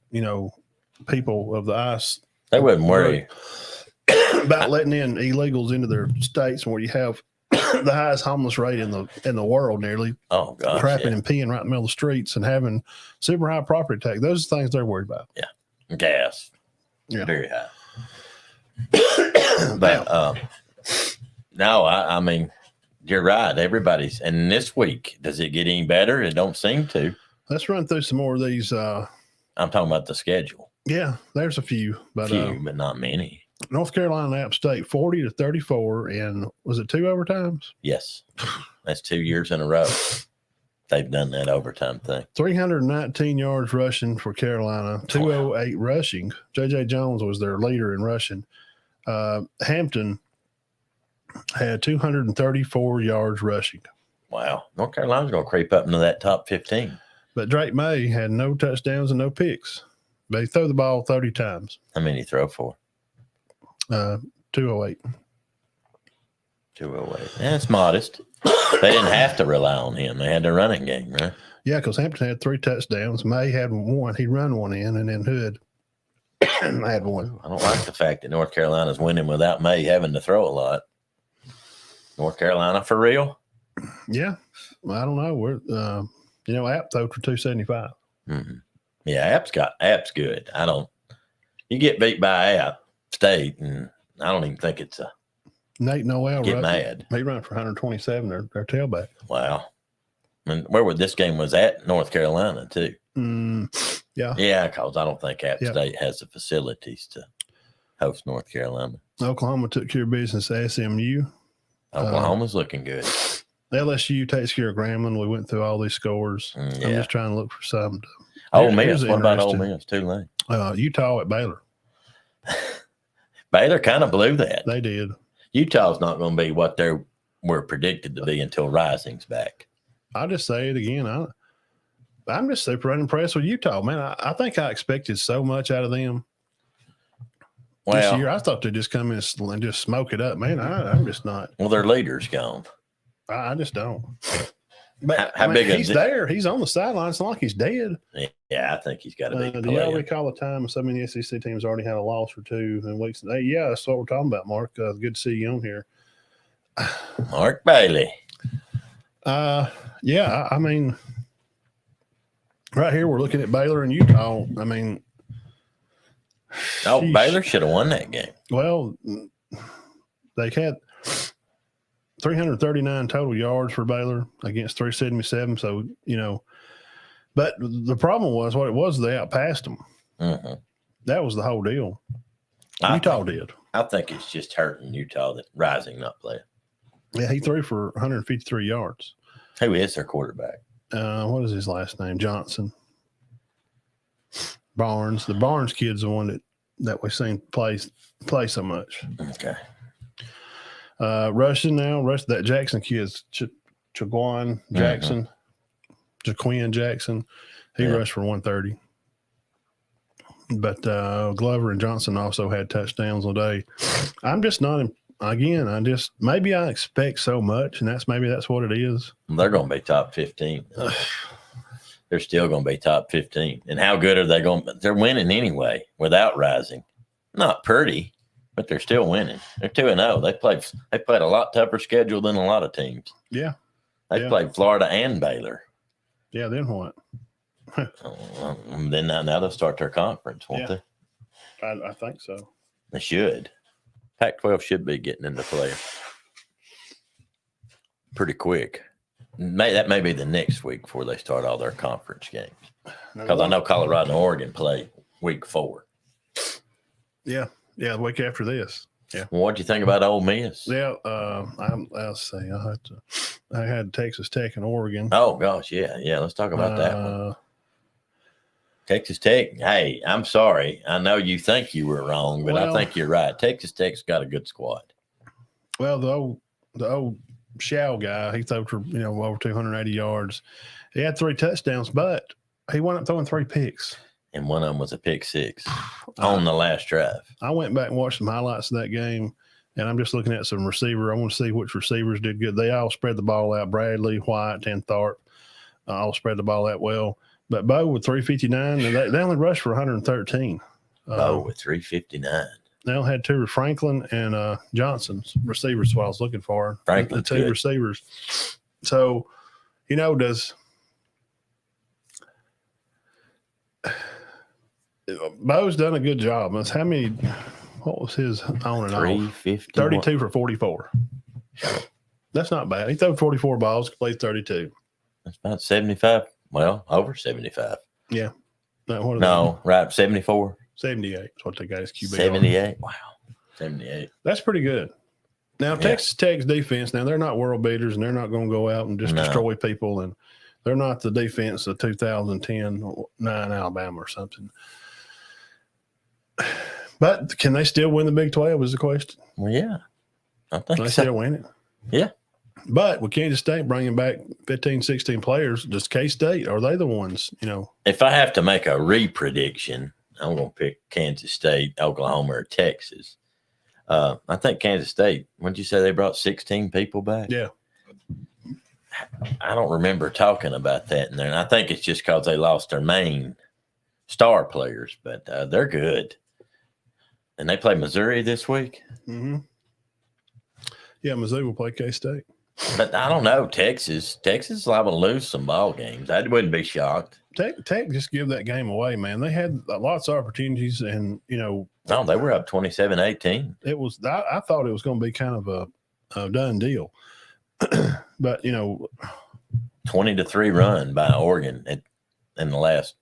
people of the ICE.
They wouldn't worry
about letting in illegals into their states where you have the highest homeless rate in the world, nearly
Oh gosh,
crapping
yeah.
and peeing right in the middle of the streets and having super high property tax. Those are things they're worried about.
Gas,
Yeah.
very high. But no, I mean, you're right. Everybody's, and this week, does it get any better? It don't seem to.
Let's run through some more of these.
I'm talking about the schedule.
Yeah, there's a few, but
Few, but not many.
North Carolina, App State, 40-34, and was it 2 overtimes?
Yes, that's 2 years in a row. They've done that overtime thing.
319 yards rushing for Carolina, 208 rushing. J.J. Jones was their leader in rushing. Hampton had 234 yards rushing.
Wow, North Carolina's going to creep up into that top 15.
But Drake May had no touchdowns and no picks. They threw the ball 30 times.
How many throw for?
208.
208. That's modest. They didn't have to rely on him. They had their running game, right?
Yeah, because Hampton had 3 touchdowns. May had 1. He run 1 in, and then Hood had 1.
I don't like the fact that North Carolina's winning without May having to throw a lot. North Carolina for real?
Yeah, I don't know. We're App threw for 275.
Mm-hmm. Yeah, App's good. You get beat by App State, and I don't even think it's a
Nate Noel
get mad.
He ran for 127. Their tailback.
Wow. And where would this game was at? North Carolina too.
Yeah.
Yeah, because I don't think App State has the facilities to host North Carolina.
Oklahoma took care of business at SMU.
Oklahoma's looking good.
LSU takes care of Grambling. We went through all these scores.
Yeah.
I'm just trying to look for something.
Ole Miss. What about Ole Miss? Too late.
Utah at Baylor.
Baylor kind of blew that.
They did.
Utah's not going to be what they were predicted to be until Rising's back.
I'll just say it again. I'm just super unimpressed with Utah, man. I think I expected so much out of them. This year, I thought they'd just come in and just smoke it up, man. I'm just not.
Well, their leader's gone.
I just don't. But
how big
he's there. He's on the sidelines. It's not like he's dead.
Yeah, I think he's got to be.
Do y'all recall the time some of the SEC teams already had a loss or 2 in weeks? Hey, yeah, that's what we're talking about, Mark. Good to see you on here.
Mark Bailey.
Yeah, I mean, right here we're looking at Baylor and Utah. I mean,
Baylor should have won that game.
Well, they had 339 total yards for Baylor against 377. So, but the problem was what it was, they outpassed them.
Mm-hmm.
That was the whole deal. Utah did.
I think it's just hurting Utah that Rising not playing.
Yeah, he threw for 153 yards.
Who is their quarterback?
What is his last name? Johnson. Barnes. The Barnes kid's the one that we've seen play so much.
Okay.
Rushing now. That Jackson kid's Jaquan Jackson. Jaquan Jackson. He rushed for 130. But Glover and Johnson also had touchdowns all day. I'm just not maybe I expect so much, and that's what it is.
They're going to be top 15. They're still going to be top 15. And how good are they going to be? They're winning anyway without Rising. Not pretty, but they're still winning. They're 2-0. They played a lot tougher schedule than a lot of teams.
Yeah.
They played Florida and Baylor.
Yeah, then what?
Then now they'll start their conference, won't they?
I think so.
They should. Pac-12 should be getting into play pretty quick. That may be the next week before they start all their conference games. Because I know Colorado and Oregon play week 4.
Yeah, the week after this. Yeah.
Well, what'd you think about Ole Miss?
Yeah, I'll say I had Texas Tech and Oregon.
Oh gosh, yeah. Let's talk about that one. Texas Tech. Hey, I'm sorry. I know you think you were wrong, but I think you're right. Texas Tech's got a good squad.
Well, the old Shao guy, he threw for over 280 yards. He had 3 touchdowns, but he wound up throwing 3 picks.
And one of them was a pick 6 on the last drive.
I went back and watched some highlights of that game, and I'm just looking at some receiver. I want to see which receivers did good. They all spread the ball out. Bradley, White, and Tharp all spread the ball out well. But Bo with 359, and they only rushed for 113.
Bo with 359.
They only had two, Franklin and Johnson's receivers. What I was looking for.
Franklin's
the two
good.
receivers. So, does Bo's done a good job. That's how many? What was his on and off?
350.
32 for 44. That's not bad. He threw 44 balls, played 32.
That's about 75. Well, over 75.
Now, what are
No, right. 74.
78 is what they got his QB.
78. Wow. 78.
That's pretty good. Now,
Yeah.
Texas Tech's defense, now they're not world beaters and they're not going to go out and just
No.
destroy people. And they're not the defense of 2010 9 Alabama or something. But can they still win the Big 12 is the question.
Well, yeah. I
Can
think
they
so.
still win it?
Yeah.
But with Kansas State bringing back 15, 16 players, does K-State, are they the ones,
If I have to make a re-prediction, I'm going to pick Kansas State, Oklahoma, or Texas. I think Kansas State, what'd you say they brought 16 people back?
Yeah.
I don't remember talking about that in there. And I think it's just because they lost their main star players, but they're good. And they play Missouri this week.
Mm-hmm. Yeah, Mizzou will play K-State.
But I don't know. Texas is liable to lose some ball games. I wouldn't be shocked.
Tech just give that game away, man. They had lots of opportunities, and
No, they were up 27-18.
it was. I thought it was going to be kind of a done deal, but
20-3 run by Oregon in the last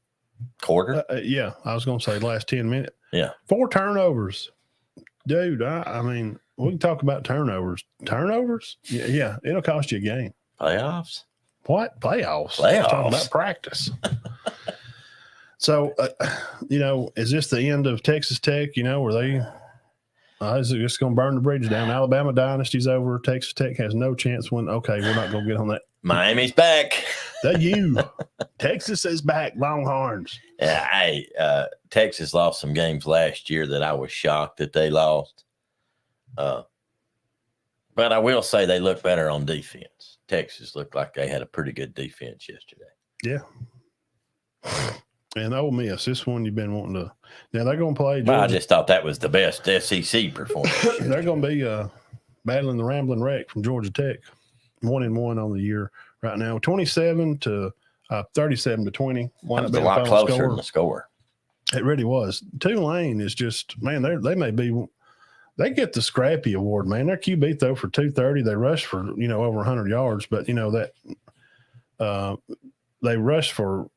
quarter.
yeah, I was going to say last 10 minutes.
Yeah.
4 turnovers, dude. I mean, we can talk about turnovers. Turnovers, yeah, it'll cost you a game.
Playoffs.
What playoffs?
Playoffs.
Talking about practice. So, is this the end of Texas Tech? Where they is it just going to burn the bridge down? Alabama dynasty's over. Texas Tech has no chance. We're not going to get on that.
Miami's back.
That you. Texas is back. Longhorns.
Yeah, hey, Texas lost some games last year that I was shocked that they lost. But I will say they look better on defense. Texas looked like they had a pretty good defense yesterday.
Yeah. And Ole Miss, this one you've been wanting to. Now they're going to play.
Well, I
Georgia.
just thought that was the best SEC performance.
They're going to be battling the Rambling Wreck from Georgia Tech, 1-1 on the year right now, 27 to 37 to 20.
That was a lot closer than the score.
It really was. Tulane is just, man, they may be. They get the Scrappy Award, man. Their QB throw for 230. They rush for over 100 yards, but that they rush for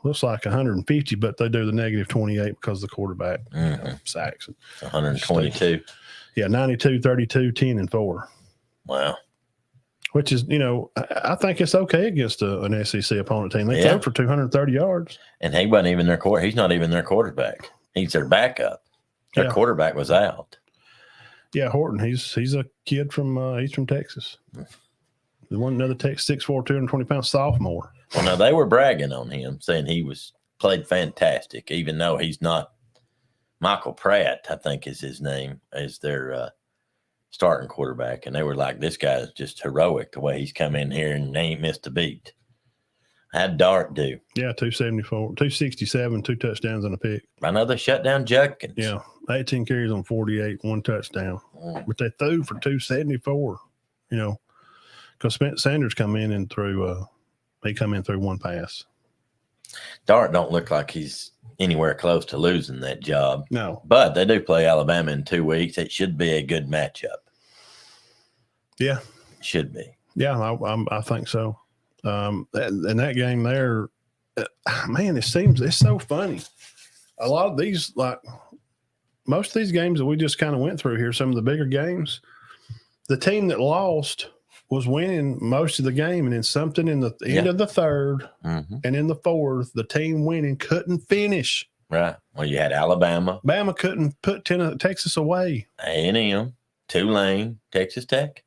looks like 150, but they do the negative 28 because of the quarterback sacks.
122.
Yeah, 92, 32, 10, and 4.
Wow.
Which is, I think it's okay against an SEC opponent team. They throw for 230 yards.
And he wasn't even their quarterback. He's not even their quarterback. He's their backup. Their quarterback was out.
Yeah, Horton. He's a kid from he's from Texas. The one another Texas 6'4", 220 pound sophomore.
Well, now they were bragging on him, saying he played fantastic, even though he's not. Michael Pratt, I think is his name, is their starting quarterback, and they were like, "This guy is just heroic the way he's come in here and they ain't missed a beat." How'd Dart do?
Yeah, 274, 267, 2 touchdowns and a pick.
I know they shut down Judkins.
Yeah, 18 carries on 48, 1 touchdown. But they threw for 274. Because Spence Sanders come in and threw. He come in through 1 pass.
Dart don't look like he's anywhere close to losing that job.
No,
But they do play Alabama in 2 weeks. It should be a good matchup.
yeah,
Should be.
yeah, I think so. And that game there, man, it's so funny. A lot of these, like most of these games that we just kind of went through here, some of the bigger games, the team that lost was winning most of the game, and then something in the end of the third
Mm-hmm.
and in the fourth, the team winning couldn't finish.
Right. Well, you had Alabama,
Bama couldn't put Texas away.
A&M, Tulane, Texas Tech.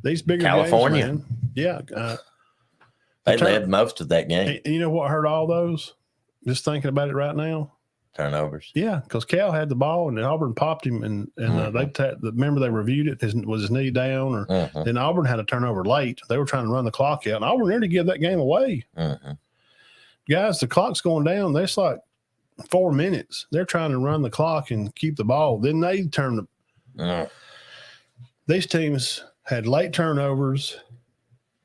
These bigger
California.
games, man. Yeah.
They
turn-
led most of that game.
You know what hurt all those? Just thinking about it right now.
Turnovers.
Yeah, because Cal had the ball and Auburn popped him, and remember they reviewed it. Was his knee down, or
Mm-hmm.
then Auburn had a turnover late. They were trying to run the clock out, and Auburn nearly give that game away.
Mm-hmm.
Guys, the clock's going down. That's like 4 minutes. They're trying to run the clock and keep the ball. Then they turn the. These teams had late turnovers,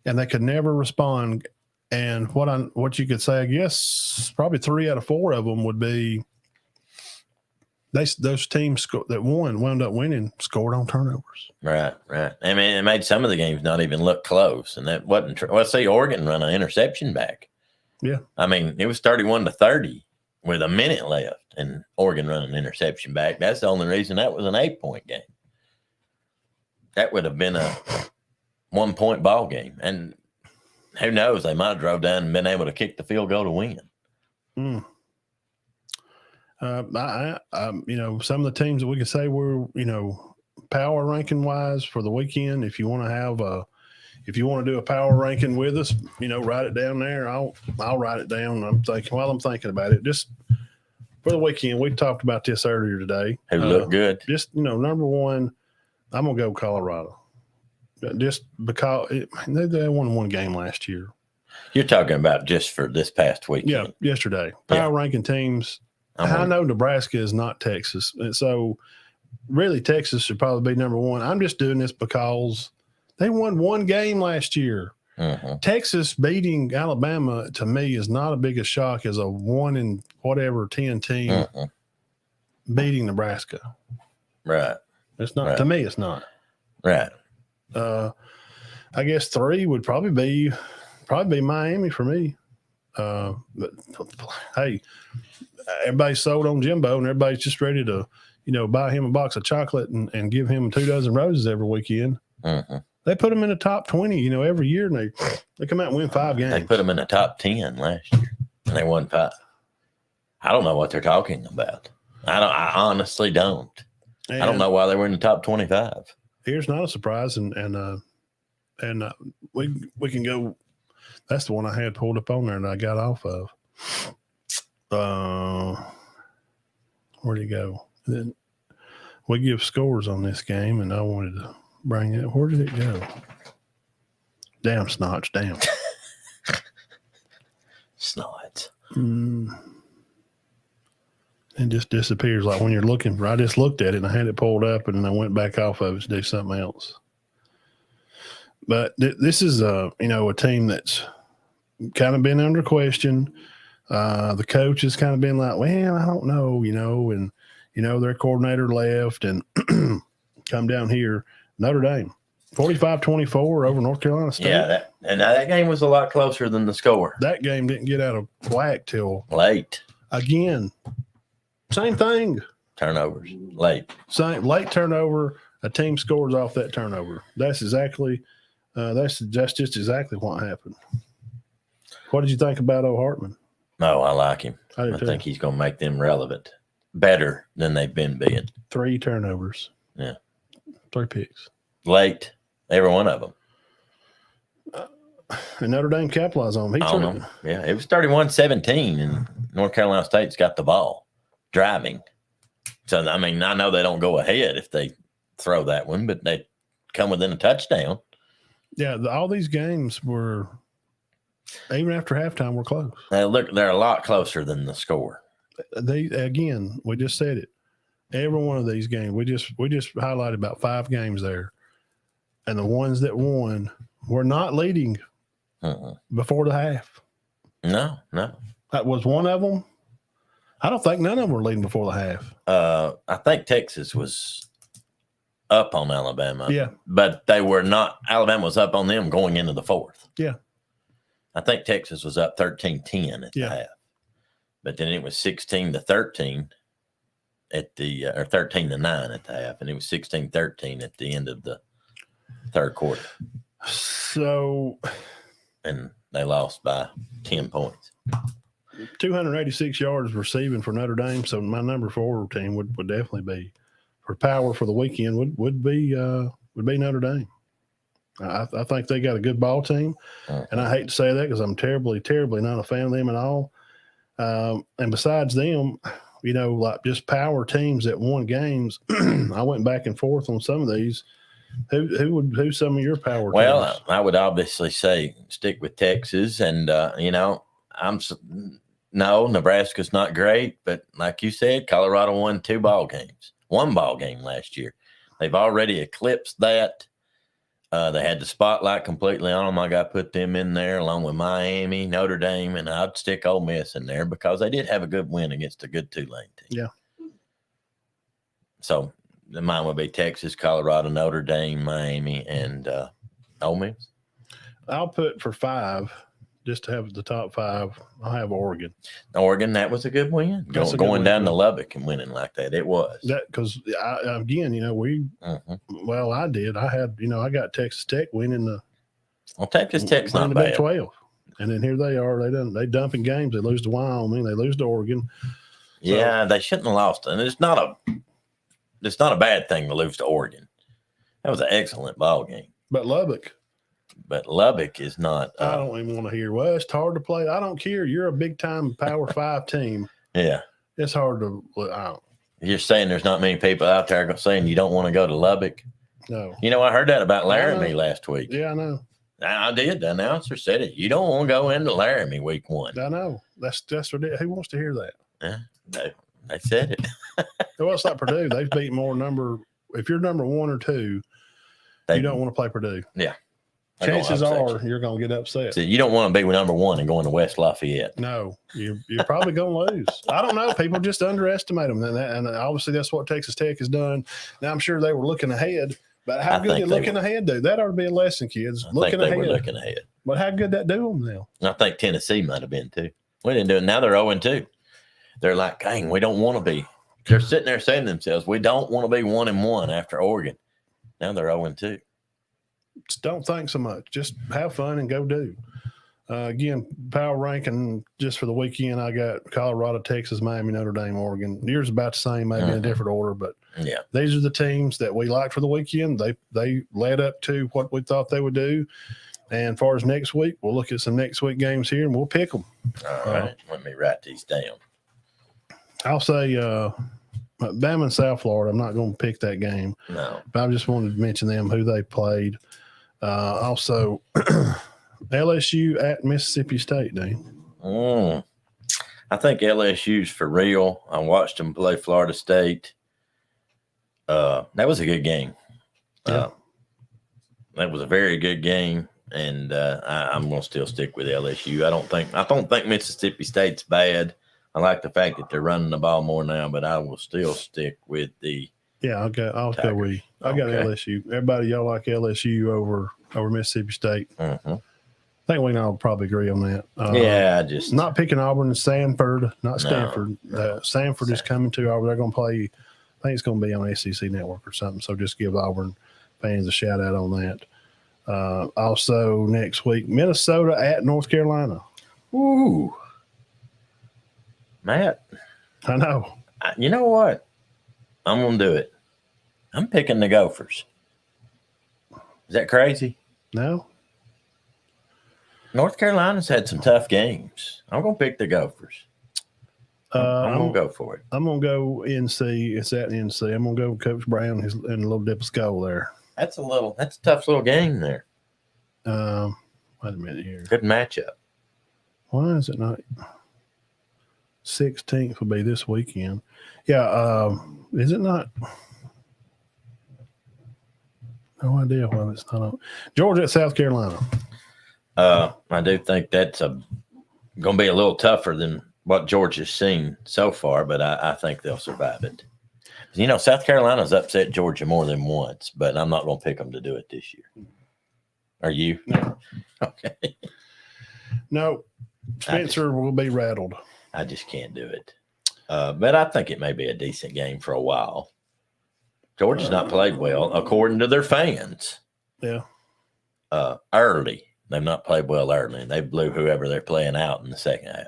and they could never respond. And what you could say, I guess, probably 3 out of 4 of them would be those teams that wound up winning scored on turnovers.
Right. I mean, it made some of the games not even look close, and that wasn't true. Well, see, Oregon run an interception back.
Yeah.
I mean, it was 31-30 with a minute left, and Oregon run an interception back. That's the only reason that was an 8-point game. That would have been a 1-point ball game, and who knows? They might have drove down and been able to kick the field goal to win.
Some of the teams that we could say were, power ranking wise for the weekend. If you want to do a power ranking with us, write it down there. I'll write it down. I'm thinking about it. Just for the weekend, we talked about this earlier today.
Who looked good?
Just number one, I'm gonna go Colorado. Just because they won one game last year.
You're talking about just for this past weekend.
Yeah, yesterday. Power ranking teams. I know Nebraska is not Texas. And so really Texas should probably be number one. I'm just doing this because they won one game last year.
Mm-hmm.
Texas beating Alabama to me is not a big a shock as a 1-in-10 team beating Nebraska.
Right.
It's not to me. It's not.
Right.
I guess 3 would probably be Miami for me. But hey, everybody's sold on Jimbo, and everybody's just ready to, buy him a box of chocolate and give him 2 dozen roses every weekend.
Mm-hmm.
They put him in the top 20, every year, and they come out and win 5 games.
They put him in the top 10 last year, and they won 5. I don't know what they're talking about. I honestly don't.
And
I don't know why they were in the top 25.
Here's not a surprise, and we can go. That's the one I had pulled up on there, and I got off of. Where'd he go? Then we give scores on this game, and I wanted to bring it. Where did it go? Damn, Snotch, damn.
Snots.
It just disappears. Like when you're looking for, I just looked at it and I had it pulled up and then I went back off of it to do something else. But this is a team that's kind of been under question. The coach has kind of been like, well, I don't know, and their coordinator left and come down here. Notre Dame, 45-24 over North Carolina State.
Yeah, that game was a lot closer than the score.
That game didn't get out of whack till
late.
Again, same thing.
Turnovers late.
Same late turnover. A team scores off that turnover. That's exactly. That's just exactly what happened. What did you think about O'Hartman?
No, I like him.
I
think he's going to make them relevant, better than they've been being.
3 turnovers.
Yeah.
3 picks.
Late, every one of them.
And Notre Dame capitalized on them.
Yeah, it was 31-17, and North Carolina State's got the ball driving. So, I mean, I know they don't go ahead if they throw that one, but they come within a touchdown.
Yeah, all these games were, even after halftime, were close.
They're a lot closer than the score.
Again, we just said it. Every one of these games, we just highlighted about 5 games there, and the ones that won were not leading before the half.
No.
That was one of them. I don't think none of them were leading before the half.
I think Texas was up on Alabama.
Yeah.
But they were not. Alabama was up on them going into the 4th.
Yeah.
I think Texas was up 13-10 at the half. But then it was 16-13 at the or 13-9 at the half, and it was 16-13 at the end of the 3rd quarter.
So,
and they lost by 10 points.
286 yards receiving for Notre Dame. So my number 4 team would definitely be for power for the weekend would be Notre Dame. I think they got a good ball team, and I hate to say that because I'm terribly, terribly not a fan of them at all. And besides them, like just power teams that won games. I went back and forth on some of these. Who's some of your power teams?
Well, I would obviously say stick with Texas, and No, Nebraska's not great, but like you said, Colorado won 2 ball games, 1 ball game last year. They've already eclipsed that. They had the spotlight completely on them. I got to put them in there along with Miami, Notre Dame, and I'd stick Ole Miss in there because they did have a good win against a good Tulane team.
Yeah.
So mine would be Texas, Colorado, Notre Dame, Miami, and Ole Miss.
I'll put for 5, just to have the top 5. I'll have Oregon.
Oregon, that was a good win.
That's a good
Going
win,
down
yeah.
to Lubbock and winning like that, it was.
That because again, well, I did. I had, I got Texas Tech winning the.
Well, Texas Tech's
winning
not
the Big
bad.
12, and then here they are. They dumping games. They lose to Wyoming. They lose to Oregon.
Yeah, they shouldn't have lost. And it's not a bad thing to lose to Oregon. That was an excellent ball game.
But Lubbock,
But Lubbock is not.
I don't even want to hear. Well, it's hard to play. I don't care. You're a big time Power 5 team.
Yeah.
It's hard to.
You're saying there's not many people out there saying you don't want to go to Lubbock.
No.
I heard that about
I
Laramie
know.
last week.
Yeah, I know.
I did. The announcer said it. You don't want to go into Laramie week 1.
I know. That's ridiculous. Who wants to hear that?
They said it.
Well, it's like Purdue. They've beat more number. If you're number 1 or 2, you don't want to play Purdue.
Yeah.
Chances are you're going to get upset.
So you don't want to be number 1 and going to West Lafayette.
No, you're probably going to lose. I don't know. People just underestimate them, and obviously that's what Texas Tech has done. Now I'm sure they were looking ahead, but how good did looking ahead do? That ought to be a lesson, kids.
I think they were looking ahead.
But how good that do them now?
I think Tennessee might have been too. We didn't do it. Now they're 0-2. They're like, dang, we don't want to be. They're sitting there saying to themselves, we don't want to be 1-1 after Oregon. Now they're 0-2.
Just don't think so much. Just have fun and go do. Again, power ranking just for the weekend, I got Colorado, Texas, Miami, Notre Dame, Oregon. Yours about the same, maybe in a different order, but
yeah,
these are the teams that we liked for the weekend. They led up to what we thought they would do. And as far as next week, we'll look at some next week games here and we'll pick them.
All right. Let me write these down.
I'll say Bama and South Florida. I'm not going to pick that game.
No.
But I just wanted to mention them, who they played. Also, LSU at Mississippi State, Dean.
I think LSU's for real. I watched them play Florida State. That was a good game.
Yeah.
That was a very good game, and I'm going to still stick with LSU. I don't think Mississippi State's bad. I like the fact that they're running the ball more now, but I will still stick with the.
Yeah, I'll go with you. I got
Okay.
LSU. Everybody, y'all like LSU over Mississippi State.
Mm-hmm.
I think we can all probably agree on that.
Yeah, I just
Not picking Auburn and Sanford, not Stanford. Sanford is coming to Auburn. They're going to play. I think it's going to be on SEC Network or something. So just give Auburn fans a shout out on that. Also next week, Minnesota at North Carolina.
Ooh, Matt.
I know.
You know what? I'm going to do it. I'm picking the Gophers. Is that crazy?
No.
North Carolina's had some tough games. I'm going to pick the Gophers. I'm going to go for it.
I'm going to go NC. It's at NC. I'm going to go with Coach Brown and a little dip of skull there.
That's a tough little game there.
Wait a minute here.
Good matchup.
Why is it not? 16th will be this weekend. Yeah. Is it not? No idea why it's not on. Georgia at South Carolina.
I do think that's going to be a little tougher than what Georgia's seen so far, but I think they'll survive it. South Carolina's upset Georgia more than once, but I'm not going to pick them to do it this year. Are you?
No.
Okay.
No. Spencer will be rattled.
I just can't do it. But I think it may be a decent game for a while. Georgia's not played well, according to their fans.
Yeah.
Early. They've not played well early. They blew whoever they're playing out in the second half.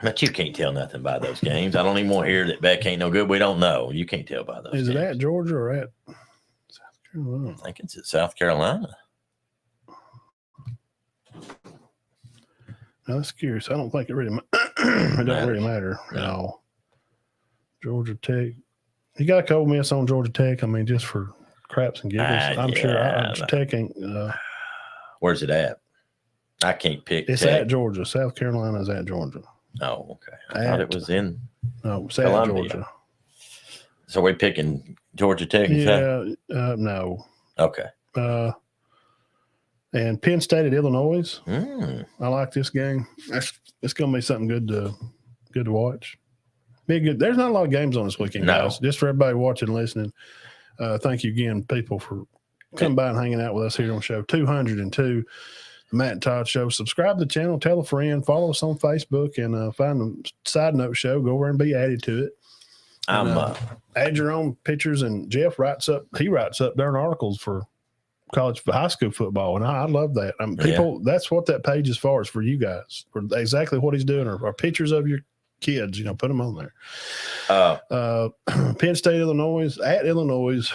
But you can't tell nothing by those games. I don't even want to hear that Beck ain't no good. We don't know. You can't tell by those
Is
games.
it at Georgia or at South Carolina?
I think it's at South Carolina.
No, that's curious. I don't think it really it doesn't really matter at
No.
all. Georgia Tech. You got a cold miss on Georgia Tech. I mean, just for craps and giggles. I'm sure
yeah.
Tech ain't.
Where's it at? I can't pick.
It's
Tech.
at Georgia. South Carolina's at Georgia.
Oh, okay. I thought it was in.
No, it's at
Columbia.
Georgia.
So we're picking Georgia Tech and South?
No.
Okay.
And Penn State at Illinois.
Mm.
I like this game. It's going to be something good to watch. Be good. There's not a lot of games on this weekend, guys. Just for everybody watching and listening. Thank you again, people, for coming by and hanging out with us here on show 202, the Matt and Todd Show. Subscribe to the channel, tell a friend, follow us on Facebook, and find the Side Note Show. Go over and be added to it. Add your own pictures, and Jeff writes up darn articles for college, for high school football, and I love that. People, that's what that page is for, is for you guys, for exactly what he's doing, or pictures of your kids. Put them on there. Penn State, Illinois, at Illinois,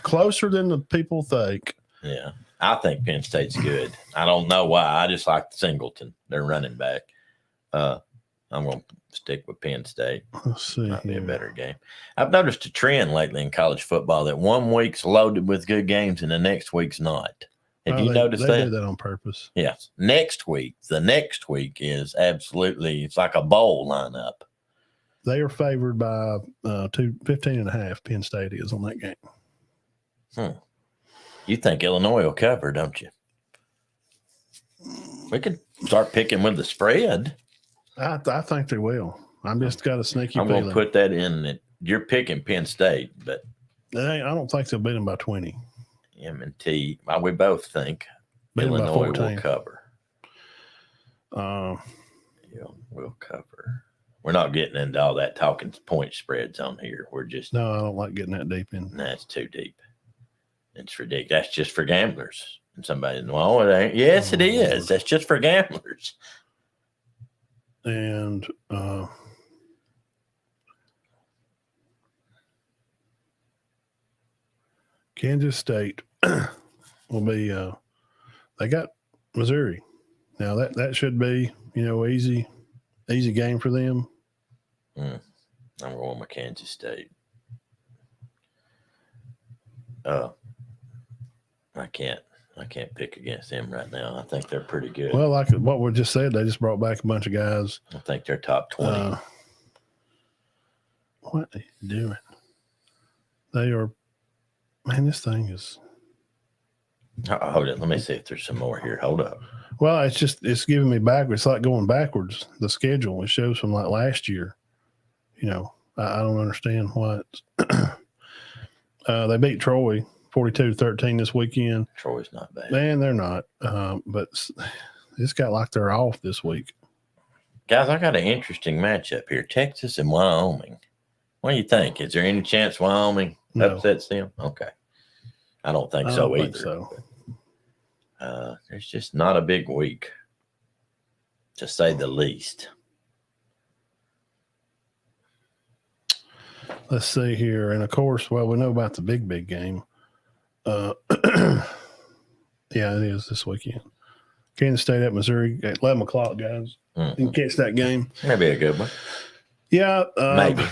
closer than the people think.
Yeah, I think Penn State's good. I don't know why. I just like Singleton, their running back. I'm going to stick with Penn State.
Let's see.
Might be a better game. I've noticed a trend lately in college football that one week's loaded with good games and the next week's not. Have you noticed that?
They do that on purpose.
Yes. The next week is absolutely, it's like a bowl lineup.
They are favored by 15.5. Penn State is on that game.
You think Illinois will cover, don't you? We could start picking with the spread.
I think they will. I'm just got a sneaky
feeling. I'm going to put that in that you're picking Penn State, but
I don't think they'll beat them by 20.
M&T, we both think Illinois will cover. We'll cover. We're not getting into all that talking point spreads on here. We're just
no. I don't like getting that deep in.
That's too deep. It's ridiculous. That's just for gamblers. And somebody, well, it ain't. Yes, it is. That's just for gamblers.
And Kansas State will be. They got Missouri. Now that should be easy game for them.
I'm going with Kansas State. I can't pick against them right now. I think they're pretty good.
Well, like what we just said, they just brought back a bunch of guys.
I think they're top 20.
What are you doing? They are. Man, this thing is.
Hold it. Let me see if there's some more here. Hold up.
Well, it's giving me backwards. It's like going backwards. The schedule, it shows from like last year. I don't understand why they beat Troy 42-13 this weekend.
Troy's not bad.
Man, they're not. But it's got like they're off this week.
Guys, I got an interesting matchup here. Texas and Wyoming. What do you think? Is there any chance Wyoming upsets them? Okay. I don't think so either.
So.
There's just not a big week, to say the least.
Let's see here. And, of course, we know about the big game. Yeah, it is this weekend. Kansas State at Missouri at 11 o'clock, guys. You can catch that game.
Maybe a good one.
Yeah.
Maybe.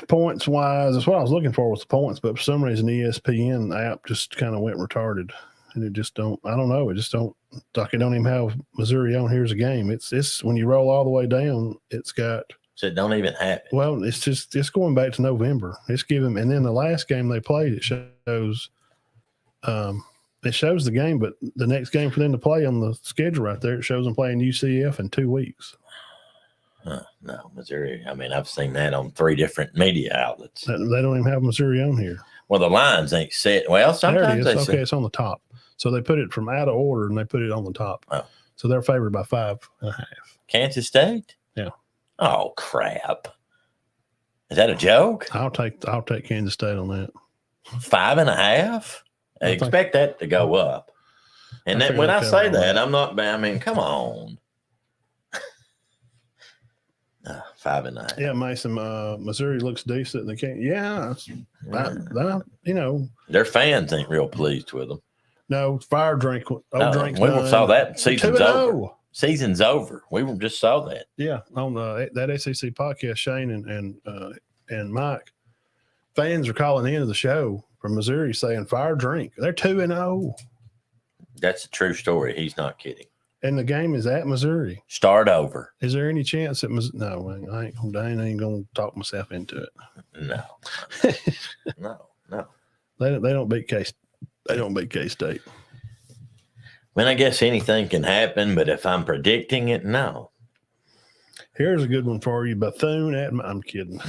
Points-wise, that's what I was looking for was the points, but for some reason the ESPN app just kind of went retarded. And it just don't, I don't know. It just don't, like it don't even have Missouri on here as a game. It's when you roll all the way down, it's got.
So it don't even have it.
Well, it's going back to November. It's giving, and then the last game they played, it shows the game, but the next game for them to play on the schedule right there, it shows them playing UCF in 2 weeks.
No, Missouri. I mean, I've seen that on 3 different media outlets.
They don't even have Missouri on here.
Well, the lines ain't set. Well, sometimes
there it is. Okay, it's on the top. So they put it from out of order and they put it on the top.
Oh.
So they're favored by 5.5.
Kansas State?
Yeah.
Oh, crap. Is that a joke?
I'll take Kansas State on that.
5.5? I expect that to go up. And then when I say that, I'm not, I mean, come on. 5.5.
Yeah, Mason, Missouri looks decent. They can't,
their fans ain't real pleased with them.
No, fire drink.
We saw that. Season's over. Season's over. We just saw that.
Yeah, on that SEC podcast, Shane and Mike, fans are calling into the show from Missouri saying fire drink. They're 2-0.
That's a true story. He's not kidding.
And the game is at Missouri.
Start over.
Is there any chance that no, I ain't gonna talk myself into it.
No. No.
They don't beat K. They don't beat K-State.
I mean, I guess anything can happen, but if I'm predicting it, no.
Here's a good one for you. Bethune I'm kidding.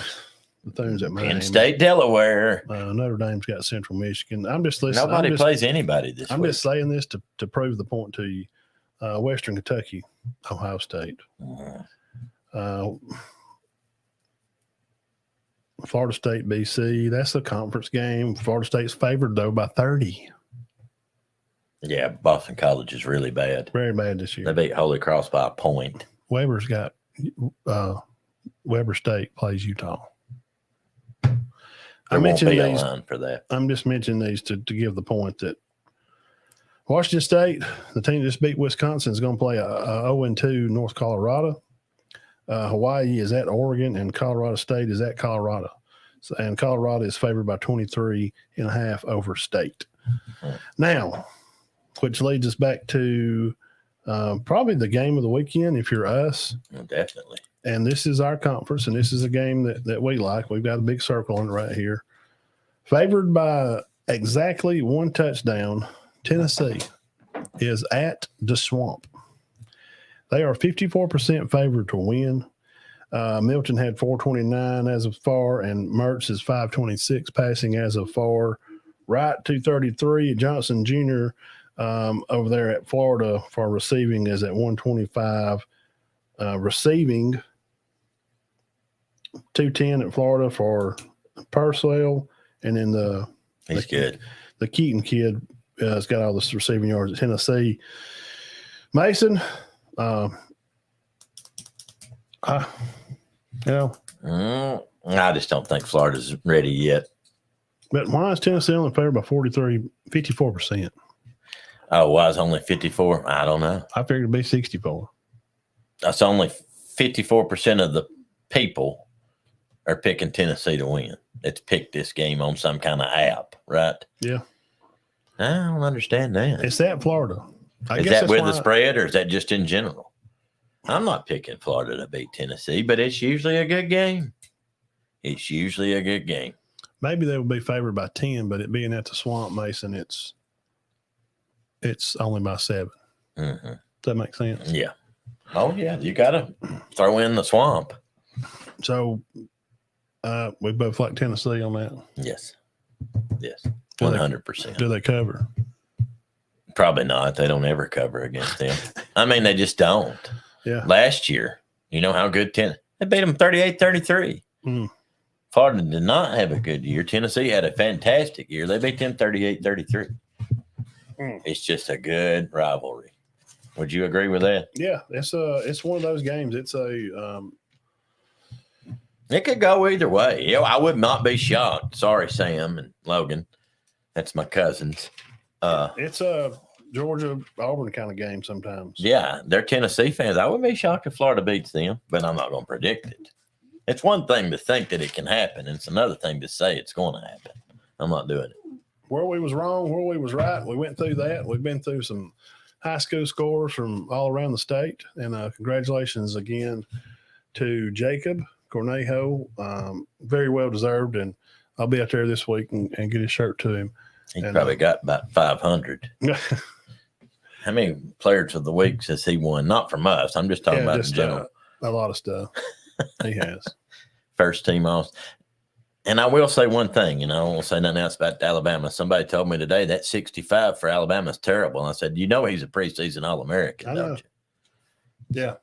Bethune's at Miami.
Penn State, Delaware.
Notre Dame's got Central Michigan. I'm just listening.
Nobody plays anybody this
I'm
week.
just saying this to prove the point to you. Western Kentucky, Ohio State. Florida State, BC. That's the conference game. Florida State's favored, though, by 30.
Yeah, Boston College is really bad.
Very bad this year.
They beat Holy Cross by a point.
Weber's got Weber State plays Utah.
There won't be a line for that.
I'm just mentioning these to give the point that Washington State, the team that just beat Wisconsin, is going to play a 0-2 North Colorado. Hawaii is at Oregon, and Colorado State is at Colorado. And Colorado is favored by 23.5 over State. Now, which leads us back to probably the game of the weekend if you're us.
Definitely.
And this is our conference, and this is a game that we like. We've got a big circle on it right here. Favored by exactly one touchdown, Tennessee is at the Swamp. They are 54% favored to win. Milton had 429 as of far, and Mertz is 526 passing as of far. Wright 233. Johnson Jr. Over there at Florida for receiving is at 125. Receiving 210 at Florida for Purcell, and then
He's good.
The Keaton kid has got all the receiving yards at Tennessee. Mason, I
just don't think Florida's ready yet.
But why is Tennessee only favored by 54%?
Oh, why is only 54? I don't know.
I figured it'd be 64.
That's only 54% of the people are picking Tennessee to win. It's picked this game on some kind of app, right?
Yeah.
I don't understand that.
It's at Florida.
Is that with the spread, or is that just in general? I'm not picking Florida to beat Tennessee, but it's usually a good game. It's usually a good game.
Maybe they would be favored by 10, but it being at the Swamp, Mason, it's only by 7.
Mm-hmm.
Does that make sense?
Yeah. Oh, yeah. You got to throw in the Swamp.
So we both like Tennessee on that.
Yes. 100%.
Do they cover?
Probably not. They don't ever cover against them. I mean, they just don't.
Yeah.
Last year, you know how good they beat them 38-33. Florida did not have a good year. Tennessee had a fantastic year. They beat them 38-33. It's just a good rivalry. Would you agree with that?
Yeah, it's one of those games. It's
it could go either way. I would not be shocked. Sorry, Sam and Logan. That's my cousins.
It's a Georgia Auburn kind of game sometimes.
Yeah, they're Tennessee fans. I wouldn't be shocked if Florida beats them, but I'm not going to predict it. It's one thing to think that it can happen. It's another thing to say it's going to happen. I'm not doing it.
Where we was wrong, where we was right. We went through that. We've been through some high school scores from all around the state. And congratulations again to Jacob Cornejo. Very well deserved. And I'll be out there this week and get his shirt to him.
He's probably got about 500. How many players of the week has he won? Not from us. I'm just talking about in general.
A lot of stuff. He has.
First team all. And I will say one thing, I won't say nothing else about Alabama. Somebody told me today that 65 for Alabama is terrible. And I said, he's a preseason All-American, don't you?
Yeah.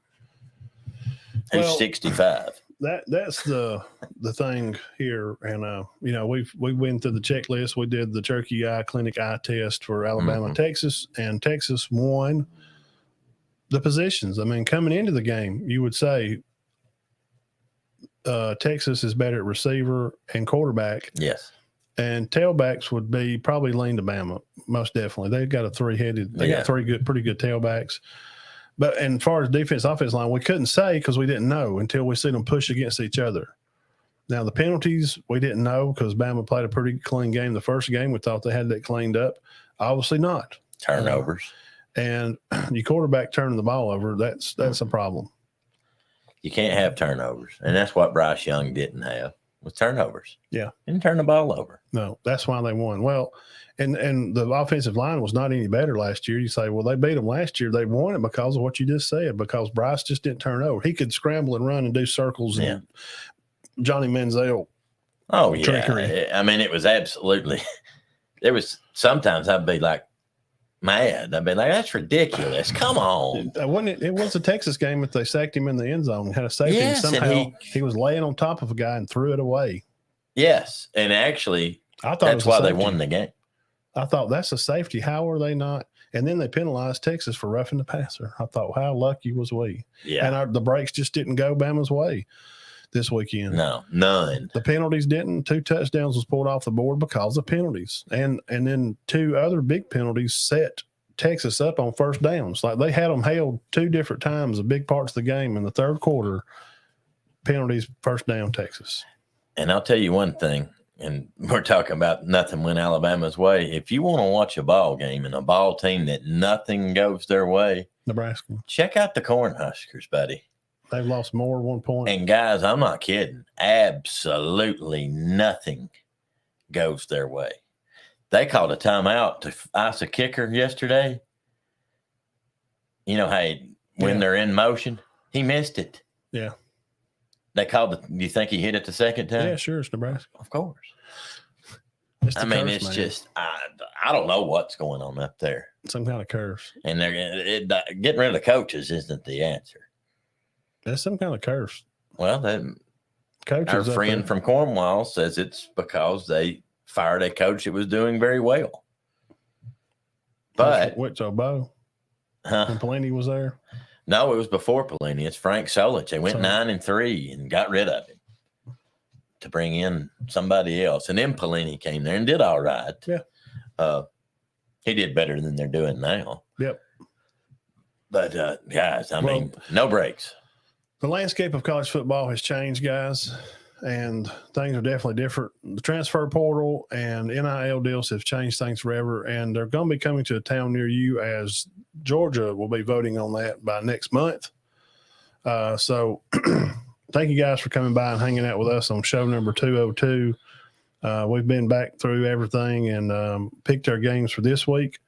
Who's 65?
That's the thing here. And, we went through the checklist. We did the Turkey Eye Clinic eye test for Alabama, Texas, and Texas won the positions. I mean, coming into the game, you would say Texas is better at receiver and quarterback.
Yes.
And tailbacks would be probably lean to Bama, most definitely. They've got a got pretty good tailbacks. But as far as defense, offense line, we couldn't say because we didn't know until we see them push against each other. Now, the penalties, we didn't know because Bama played a pretty clean game the first game. We thought they had that cleaned up. Obviously not.
Turnovers.
and your quarterback turning the ball over, that's a problem.
You can't have turnovers, and that's what Bryce Young didn't have was turnovers.
Yeah.
Didn't turn the ball over.
No, that's why they won. Well, and the offensive line was not any better last year. You say, well, they beat them last year. They won it because of what you just said, because Bryce just didn't turn over. He could scramble and run and do circles and Johnny Manziel.
Oh, yeah.
Trickery.
I mean, it was absolutely – there was – sometimes I'd be like mad. I'd be like, that's ridiculous. Come on.
It was a Texas game if they sacked him in the end zone, had a safety,
Yes,
and
and
somehow he was laying on top of a guy and threw it away.
Yes, and actually
I thought
that's why they
safety.
won the game.
I thought that's a safety. How are they not? And then they penalized Texas for roughing the passer. I thought, how lucky was we?
Yeah.
And the breaks just didn't go Bama's way this weekend.
No, none.
The penalties didn't. 2 touchdowns was pulled off the board because of penalties. And then 2 other big penalties set Texas up on first downs. Like they had them held 2 different times, the big parts of the game in the third quarter. Penalties, first down, Texas.
And I'll tell you one thing, and we're talking about nothing went Alabama's way. If you want to watch a ball game and a ball team that nothing goes their way,
Nebraska.
check out the Cornhuskers, buddy.
They've lost more 1 point.
And guys, I'm not kidding. Absolutely nothing goes their way. They called a timeout to ice a kicker yesterday. You know, hey, when they're in motion, he missed it.
Yeah.
They called it. Do you think he hit it the second time?
Yeah, sure. It's Nebraska.
Of course.
It's
It's just, I don't know what's going on up there.
some kind of curse.
And getting rid of the coaches isn't the answer.
That's some kind of curse.
Well,
Coaches
our
up
friend
there.
from Cornwall says it's because they fired a coach that was doing very well. But
Which Bo and Pelini was there.
no, it was before Pelini. It's Frank Solich. They went
So-
9-3 and got rid of him to bring in somebody else. And then Pelini came there and did all right.
Yeah.
He did better than they're doing now.
Yep.
But guys, I mean, no breaks.
The landscape of college football has changed, guys, and things are definitely different. The transfer portal and NIL deals have changed things forever, and they're going to be coming to a town near you, as Georgia will be voting on that by next month. So thank you guys for coming by and hanging out with us on show number 202. We've been back through everything and picked our games for this week.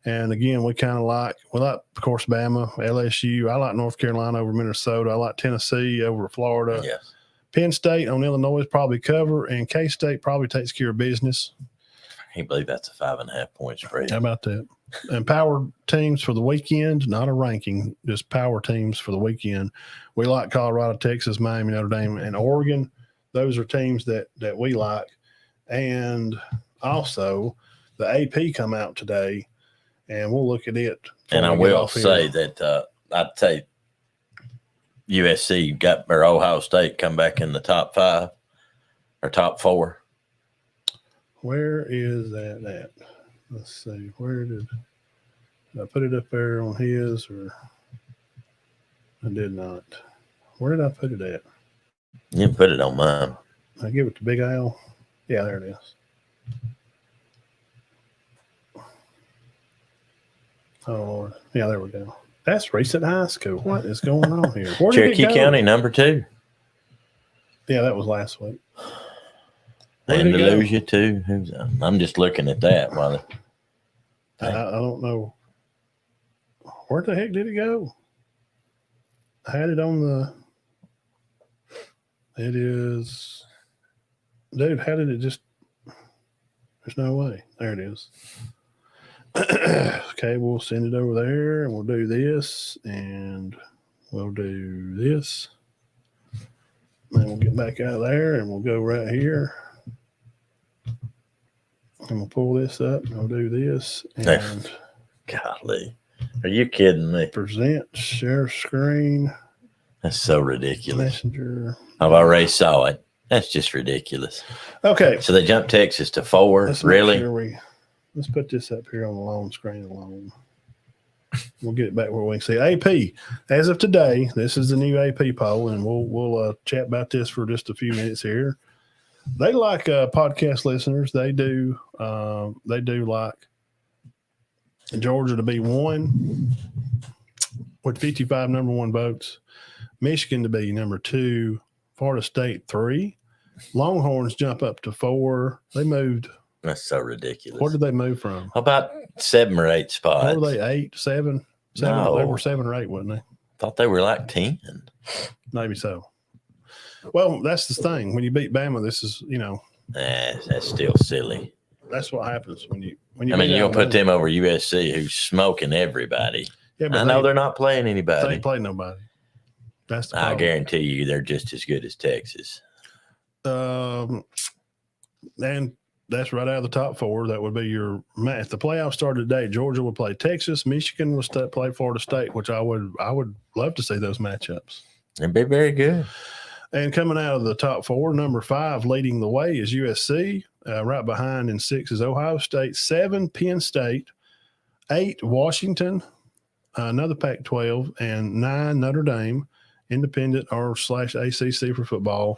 And again, we like, of course, Bama, LSU. I like North Carolina over Minnesota. I like Tennessee over Florida.
Yes.
Penn State on Illinois probably cover, and K-State probably takes care of business.
I can't believe that's a 5.5 point spread.
How about that? And power teams for the weekend, not a ranking, just power teams for the weekend. We like Colorado, Texas, Miami, Notre Dame, and Oregon. Those are teams that we like. And also, the AP come out today, and we'll look at it.
And I will say that I'd say USC or Ohio State come back in the top 5 or top 4.
Where is that at? Let's see. Where did I put it up there on his, or I did not? Where did I put it at?
You can put it on mine.
I give it to Big Al. Yeah, there it is. Oh, Lord. Yeah, there we go. That's Recent High School. What is going on here? Where did it
Cherokee
go?
County, number 2.
Yeah, that was last week. Where did it go?
Andalusia, too. I'm just looking at that while
I don't know. Where the heck did it go? I had it on the. It is. Dude, how did it just. There's no way. There it is. Okay, we'll send it over there and we'll do this and we'll do this. Then we'll get back out of there and we'll go right here. And we'll pull this up and we'll do this and
golly. Are you kidding me?
present, share screen,
That's so ridiculous.
messenger.
I've already saw it. That's just ridiculous.
Okay.
So they jumped Texas to 4.
Let's make
Really?
sure let's put this up here on the long screen alone. We'll get it back where we can see AP. As of today, this is the new AP poll, and we'll chat about this for just a few minutes here. They like podcast listeners. They do like Georgia to be 1 with 55 number 1 votes. Michigan to be number 2. Florida State 3. Longhorns jump up to 4. They moved.
That's so ridiculous.
Where did they move from?
How about 7 or 8 spots?
What were they? 8, 7?
No.
They were 7 or 8, wasn't they?
Thought they were like 10.
Maybe so. Well, that's the thing. When you beat Bama, this is,
That's still silly.
that's what happens when you.
I mean, you'll put them over USC, who's smoking everybody.
Yeah, but
I know they're not playing
they
anybody.
ain't played nobody. That's the
I
problem.
guarantee you, they're just as good as Texas.
And that's right out of the top 4. That would be your match. If the playoffs started today, Georgia would play Texas, Michigan would play Florida State, which I would love to see those matchups.
They'd be very good.
And coming out of the top 4, number 5 leading the way is USC. Right behind in 6 is Ohio State. 7, Penn State. 8, Washington. Another Pac-12, and 9, Notre Dame, independent or /ACC for football.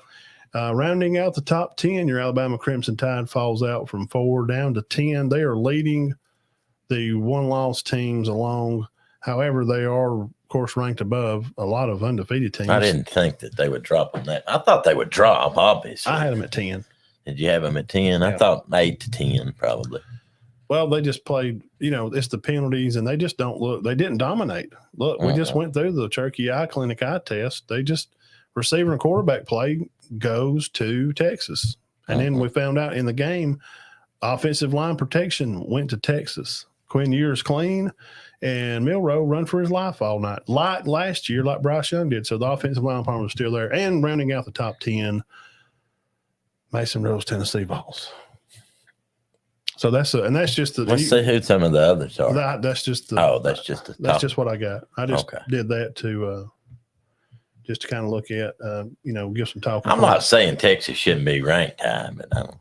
Rounding out the top 10, your Alabama Crimson Tide falls out from 4 down to 10. They are leading the one-loss teams along. However, they are, of course, ranked above a lot of undefeated teams.
I didn't think that they would drop them that. I thought they would drop, obviously.
I had them at 10.
Did you have them at 10? I
Yeah.
thought 8 to 10, probably.
Well, they just played, it's the penalties, and they just don't look. They didn't dominate. Look, we just went through the Cherokee Eye Clinic eye test. They just, receiver and quarterback play goes to Texas. And then we found out in the game, offensive line protection went to Texas. Quinn Ewers clean, and Milroe run for his life all night. Like last year, like Bryce Young did. So the offensive line department was still there. And rounding out the top 10, Mason Rose, Tennessee Vols. So that's just the.
Let's see who some of the others are.
That's just the.
That's just the top.
That's just what I got. I just
Okay.
did that to just to kind of look at, give some talking.
I'm not saying Texas shouldn't be ranked high, but I don't,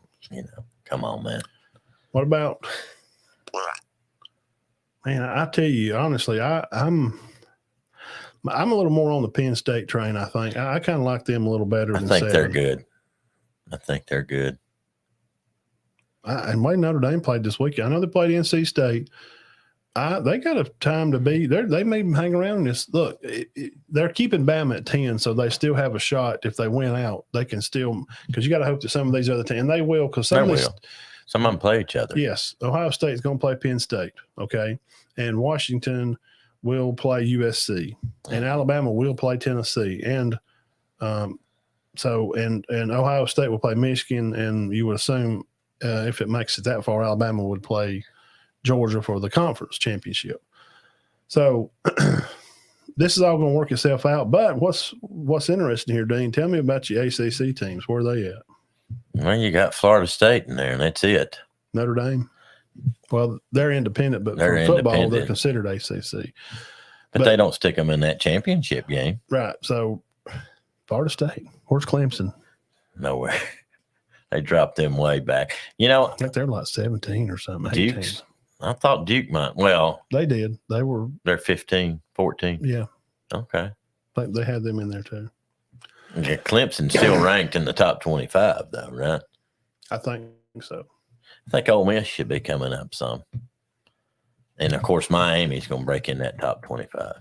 come on, man.
What about? Man, I tell you honestly, I'm a little more on the Penn State train. I think I kind of like them a little better.
I
than
think
7.
they're good. I think they're good.
And Wayne Notre Dame played this weekend. I know they played NC State. They got a time to be there. They may hang around this. Look, they're keeping Bama at 10, so they still have a shot. If they win out, they can still, because you got to hope that some of these other teams, and they will, because some of
them play each other.
Yes, Ohio State's going to play Penn State, okay, and Washington will play USC, and Alabama will play Tennessee, and and Ohio State will play Michigan, and you would assume if it makes it that far, Alabama would play Georgia for the conference championship. So this is all going to work itself out. But what's interesting here, Dean? Tell me about your ACC teams. Where are they at?
Well, you got Florida State in there, and that's it.
Notre Dame. Well, they're independent, but
They're
for football,
independent.
they're considered ACC.
But they don't stick them in that championship game.
Right. So Florida State. Where's Clemson?
Nowhere. They dropped them way back. I
I think they're like 17 or something. 18.
Duke's. I thought Duke might. Well,
They did. They were.
they're 15, 14.
Yeah.
Okay.
I think they had them in there too.
Yeah, Clemson's still ranked in the top 25, though, right?
I think so.
I think Ole Miss should be coming up some. And, of course, Miami's going to break in that top 25.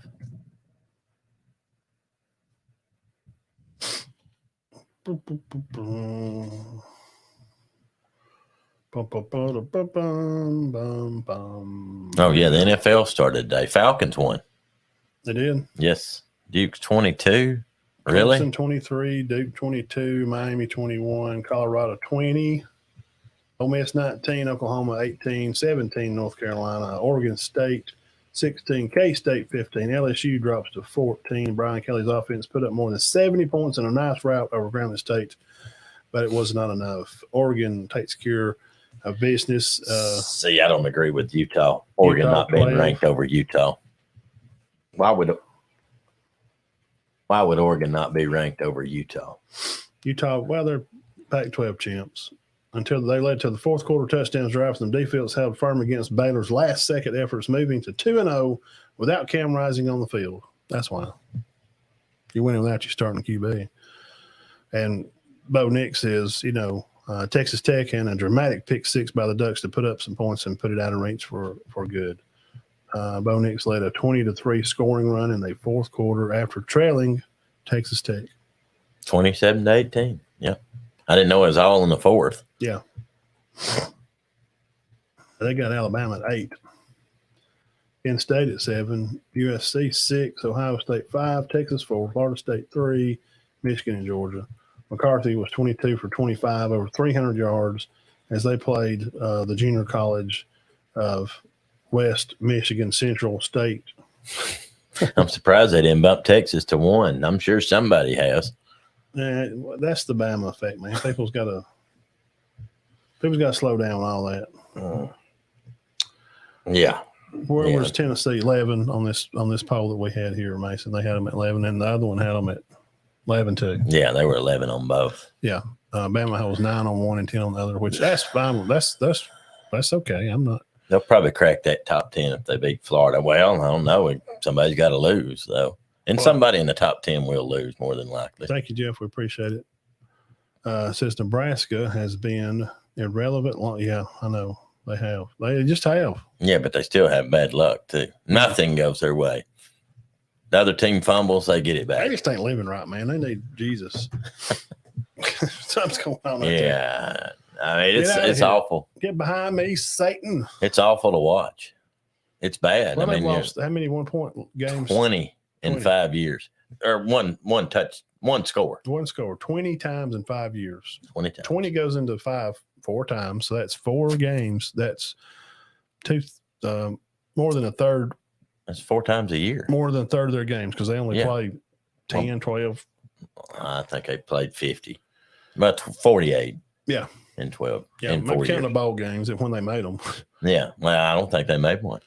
Oh, yeah, the NFL started today. Falcons won.
They did.
Yes. Duke's 22. Really?
Clemson 23, Duke 22, Miami 21, Colorado 20, Ole Miss 19, Oklahoma 18, 17, North Carolina, Oregon State 16, K-State 15, LSU drops to 14. Brian Kelly's offense put up more than 70 points in a nice rout over Grambling State, but it was not enough. Oregon takes care of business.
See, I don't agree with Utah. Oregon
Utah
not being
playoff.
ranked over Utah. Why would Oregon not be ranked over Utah?
Utah, well, they're Pac-12 champs. Until they led to the fourth quarter touchdowns drive, and the defense held firm against Baylor's last-second efforts, moving to 2-0 without Cam Rising on the field. That's why. You win without your starting QB. And Bo Nix is, Texas Tech and a dramatic pick six by the Ducks to put up some points and put it out of reach for good. Bo Nix led a 20-3 scoring run in the fourth quarter after trailing Texas Tech.
27-18. Yeah. I didn't know it was all in the fourth.
Yeah. They got Alabama at 8. Penn State at 7. USC 6. Ohio State 5. Texas 4. Florida State 3. Michigan and Georgia. McCarthy was 22 for 25, over 300 yards as they played the junior college of West Michigan Central State.
I'm surprised they didn't bump Texas to 1. I'm sure somebody has.
That's the Bama effect, man. People's got to slow down all that.
Yeah.
Where was Tennessee 11 on this poll that we had here, Mason? They had them at 11, and the other one had them at 11 too.
Yeah, they were 11 on both.
Yeah, Bama was 9 on one and 10 on the other, which that's fine. That's okay. I'm not.
They'll probably crack that top 10 if they beat Florida. Well, I don't know. Somebody's got to lose though, and somebody in the top 10 will lose more than likely.
Thank you, Jeff. We appreciate it. It says Nebraska has been irrelevant. Yeah, I know they have. They just have.
Yeah, but they still have bad luck too. Nothing goes their way. The other team fumbles, they get it back.
They just ain't living right, man. They need Jesus. Something's going on.
Yeah, I mean it's awful.
Get behind me, Satan.
It's awful to watch. It's bad.
Well,
I mean,
lost how many 1-point games?
20 in 5 years, or one score.
One score 20 times in 5 years.
20 times.
20 goes into 4 times, so that's 4 games. That's more than a third.
That's 4 times a year.
More than a third of their games because they only play 10, 12.
I think they played 50, about 48.
Yeah.
In 12.
Yeah, I'm counting the bowl games when they made them.
Yeah. Well, I don't think they made one.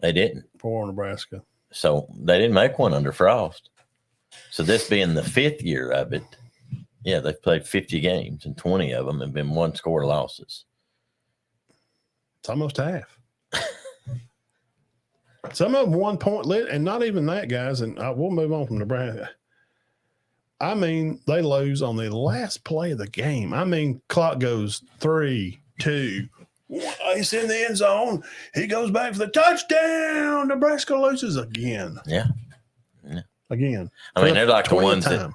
They didn't.
4 Nebraska.
So they didn't make one under Frost. So this being the 5th year of it, yeah, they've played 50 games and 20 of them have been 1-score losses.
It's almost half. Some of them 1 point lit, and not even that, guys. And we'll move on from Nebraska. I mean, they lose on the last play of the game. I mean, clock goes 3, 2, 1. He's in the end zone. He goes back for the touchdown. Nebraska loses again.
Yeah.
Again.
I mean, they're like the ones
time.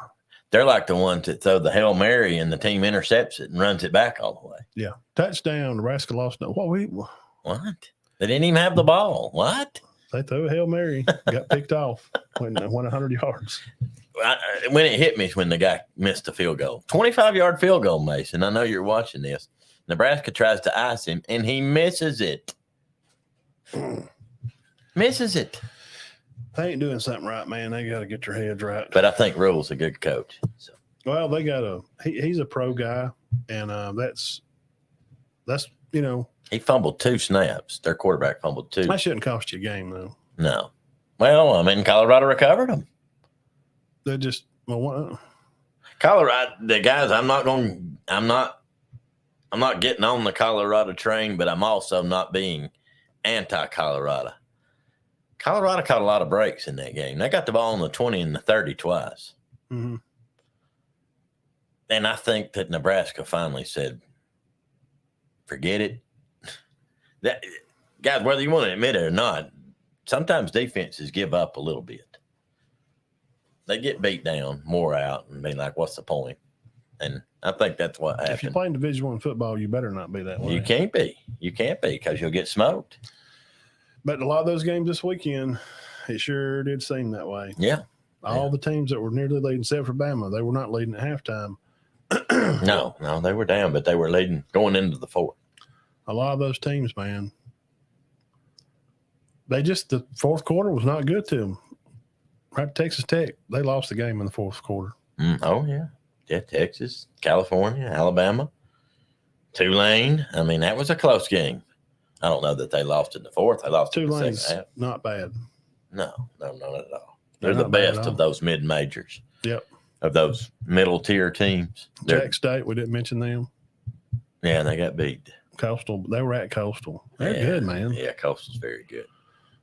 They're like the ones that throw the Hail Mary and the team intercepts it and runs it back all the way.
Yeah. Touchdown. Nebraska lost.
What? They didn't even have the ball. What?
They threw a Hail Mary, got picked off, went 100 yards.
When it hit me when the guy missed the field goal. 25-yard field goal, Mason. I know you're watching this. Nebraska tries to ice him, and he misses it. Misses it.
They ain't doing something right, man. They got to get their heads right.
But I think Rule's a good coach. So.
Well, they got he's a pro guy, and that's
He fumbled 2 snaps. Their quarterback fumbled 2.
That shouldn't cost you a game, though.
No. Well, I mean, Colorado recovered them.
They're just
Colorado. The guys, I'm not getting on the Colorado train, but I'm also not being anti-Colorado. Colorado caught a lot of breaks in that game. They got the ball on the 20 and the 30 twice.
Mm-hmm.
And I think that Nebraska finally said, forget it. That, guys, whether you want to admit it or not, sometimes defenses give up a little bit. They get beat down, more out, and be like, what's the point? And I think that's what happened.
If you're playing Division I football, you better not be that way.
You can't be. You can't be because you'll get smoked.
But a lot of those games this weekend, it sure did seem that way.
Yeah.
All the teams that were nearly leading, except for Bama, they were not leading at halftime.
No, they were down, but they were leading going into the 4th.
A lot of those teams, man, the fourth quarter was not good to them. Right, Texas Tech, they lost the game in the fourth quarter.
Oh, yeah. Yeah, Texas, California, Alabama, Tulane. I mean, that was a close game. I don't know that they lost in the 4th. They lost in the second half.
Not bad.
No, not at all. They're the best of those mid-majors.
Yep.
Of those middle-tier teams.
Jack State, we didn't mention them.
Yeah, they got beat.
Coastal, they were at Coastal. They're good, man.
Yeah, Coastal's very good.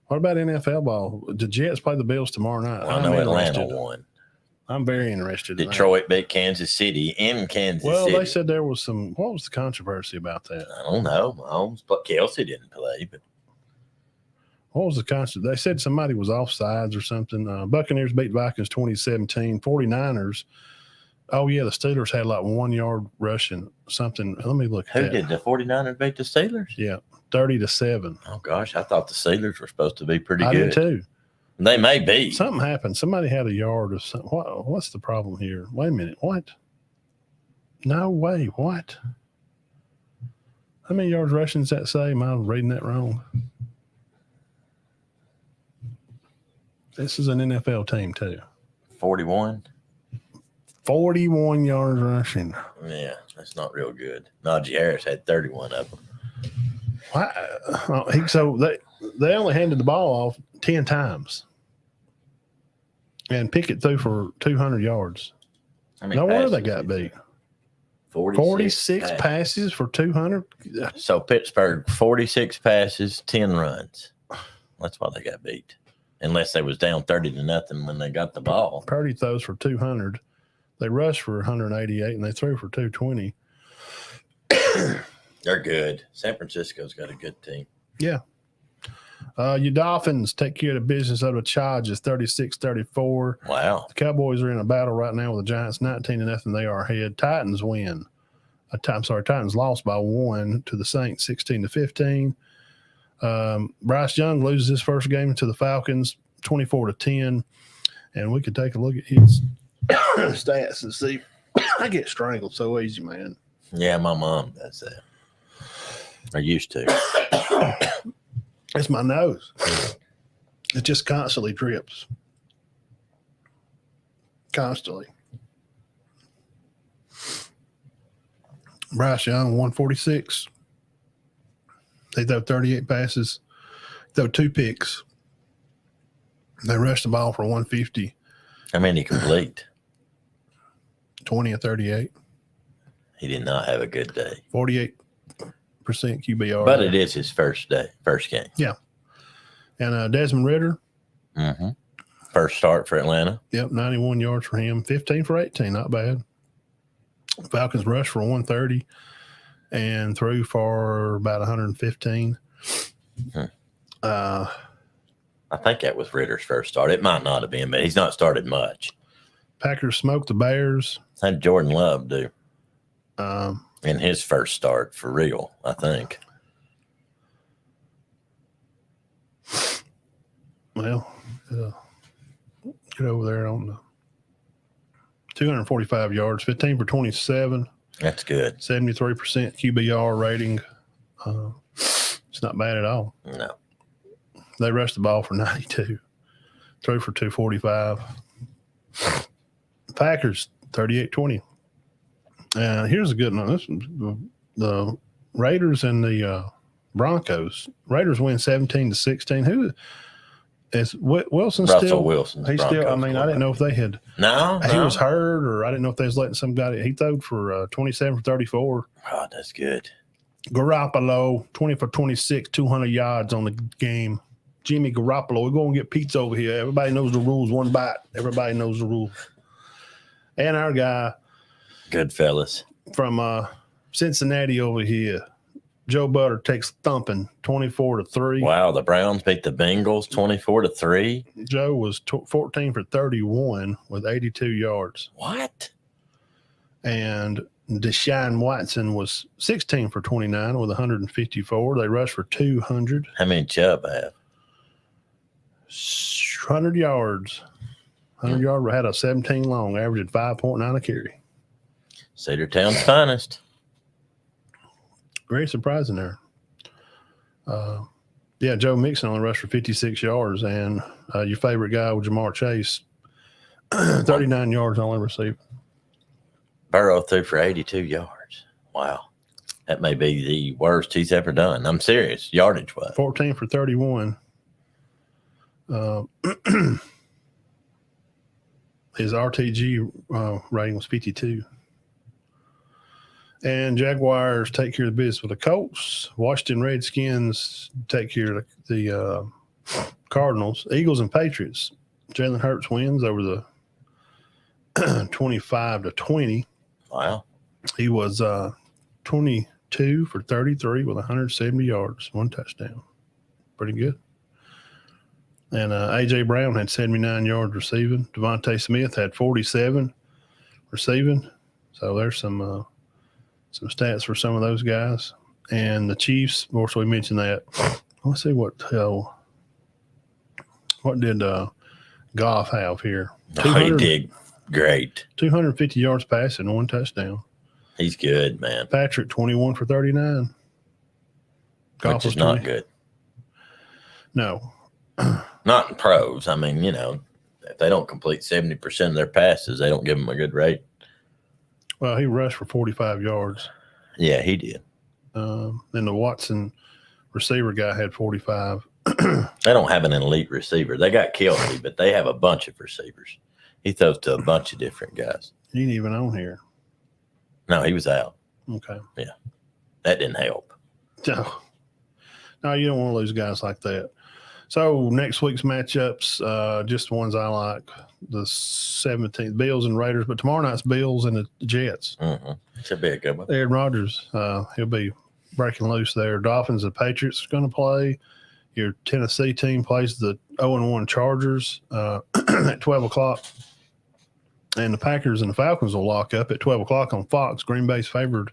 What about NFL ball? The Jets play the Bills tomorrow night.
Well, I know Atlanta won.
I'm very interested.
Detroit beat Kansas City in Kansas City.
Well, they said there was what was the controversy about that?
I don't know. Mahomes, but Kelsey didn't play. But
What was the constant? They said somebody was offsides or something. Buccaneers beat Vikings 2017. 49ers. Oh, yeah, the Steelers had like 1 yard rushing something. Let me look at
Who
that.
did the 49ers beat the Steelers?
Yeah, 30-7.
Oh, gosh. I thought the Steelers were supposed to be pretty
I
good.
did too.
They may be.
Something happened. Somebody had a yard of something. What's the problem here? Wait a minute. What? No way. What? How many yards rushing does that say? Am I reading that wrong? This is an NFL team too.
41?
41 yards rushing.
Yeah, that's not real good. Najee Harris had 31 of them.
So they only handed the ball off 10 times. And Pickett threw for 200 yards. No wonder they got beat. 46 passes for 200.
So Pittsburgh, 46 passes, 10 runs. That's why they got beat. Unless they was down 30-0 when they got the ball.
Purdy throws for 200. They rushed for 188 and they threw for 220.
They're good. San Francisco's got a good team.
Yeah. Your Dolphins take care of the business of the Chargers 36-34.
Wow.
The Cowboys are in a battle right now with the Giants 19-0. They are ahead. Titans win. Titans lost by 1 to the Saints 16-15. Bryce Young loses his first game to the Falcons 24-10. And we could take a look at his stats and see. I get strangled so easy, man.
Yeah, my mom does that. I used to.
It's my nose. It just constantly drips. Constantly. Bryce Young, 146. They throw 38 passes. Throw 2 picks. They rushed the ball for 150.
How many complete?
20 and 38.
He did not have a good day.
48% QBR.
But it is his first game.
Yeah. And Desmond Ritter.
Mm-hmm. First start for Atlanta.
Yep, 91 yards for him. 15 for 18, not bad. Falcons rushed for 130 and threw for about 115.
I think that was Ritter's first start. It might not have been, but he's not started much.
Packers smoked the Bears.
How did Jordan Love do
Um,
in his first start for real, I think?
Well, get over there on the 245 yards, 15 for 27,
That's good.
73% QBR rating. It's not bad at all.
No.
They rushed the ball for 92, threw for 245. Packers, 38-20. Here's a good one. This the Raiders and the Broncos. Raiders win 17-16. Who is Wilson
Russell
still?
Wilson.
He's still. I mean, I didn't know if they had.
No.
He was hurt, or I didn't know if they was letting some guy. He threw for 27 for 34.
Oh, that's good.
Garoppolo, 20 for 26, 200 yards on the game. Jimmy Garoppolo, we're going to get pizza over here. Everybody knows the rules. One bite. Everybody knows the rules. And our guy,
Good fellas.
from Cincinnati over here, Joe Butter takes thumping 24-3.
Wow, the Browns beat the Bengals 24-3.
Joe was 14 for 31 with 82 yards.
What?
And Deshaun Watson was 16 for 29 with 154. They rushed for 200.
How many Chubb have?
100 yards. 100 yard had a 17 long, averaging 5.9 a carry.
Cedar Town's finest.
Very surprising there. Yeah, Joe Mixon only rushed for 56 yards, and your favorite guy with Jamar Chase, 39 yards only received.
Burrow threw for 82 yards. Wow. That may be the worst he's ever done. I'm serious. Yardage wise.
14 for 31. His RTG rating was 52. And Jaguars take care of the business with the Colts. Washington Redskins take care of the Cardinals. Eagles and Patriots. Jalen Hurts wins over the 25-20.
Wow.
He was 22 for 33 with 170 yards, 1 touchdown. Pretty good. And A.J. Brown had 79 yards receiving. Devontae Smith had 47 receiving. So there's some stats for some of those guys. And the Chiefs, of course, we mentioned that. Let's see what did Goff have here?
Oh, he did great.
250 yards passing and 1 touchdown.
He's good, man.
Patrick, 21 for 39. Goff
Which is
was
not good.
No.
Not in pros. I mean, if they don't complete 70% of their passes, they don't give them a good rate.
Well, he rushed for 45 yards.
Yeah, he did.
Then the Watson receiver guy had 45.
They don't have an elite receiver. They got Kelsey, but they have a bunch of receivers. He throws to a bunch of different guys.
He ain't even on here.
No, he was out.
Okay.
Yeah. That didn't help.
No, you don't want to lose guys like that. So next week's matchups, just the ones I like. The 17th, Bills and Raiders, but tomorrow night's Bills and the Jets.
Mm-hmm. Should be a good one.
Aaron Rodgers, he'll be breaking loose there. Dolphins and Patriots are going to play. Your Tennessee team plays the 0-1 Chargers at 12 o'clock. And the Packers and the Falcons will lock up at 12 o'clock on Fox. Green Bay's favored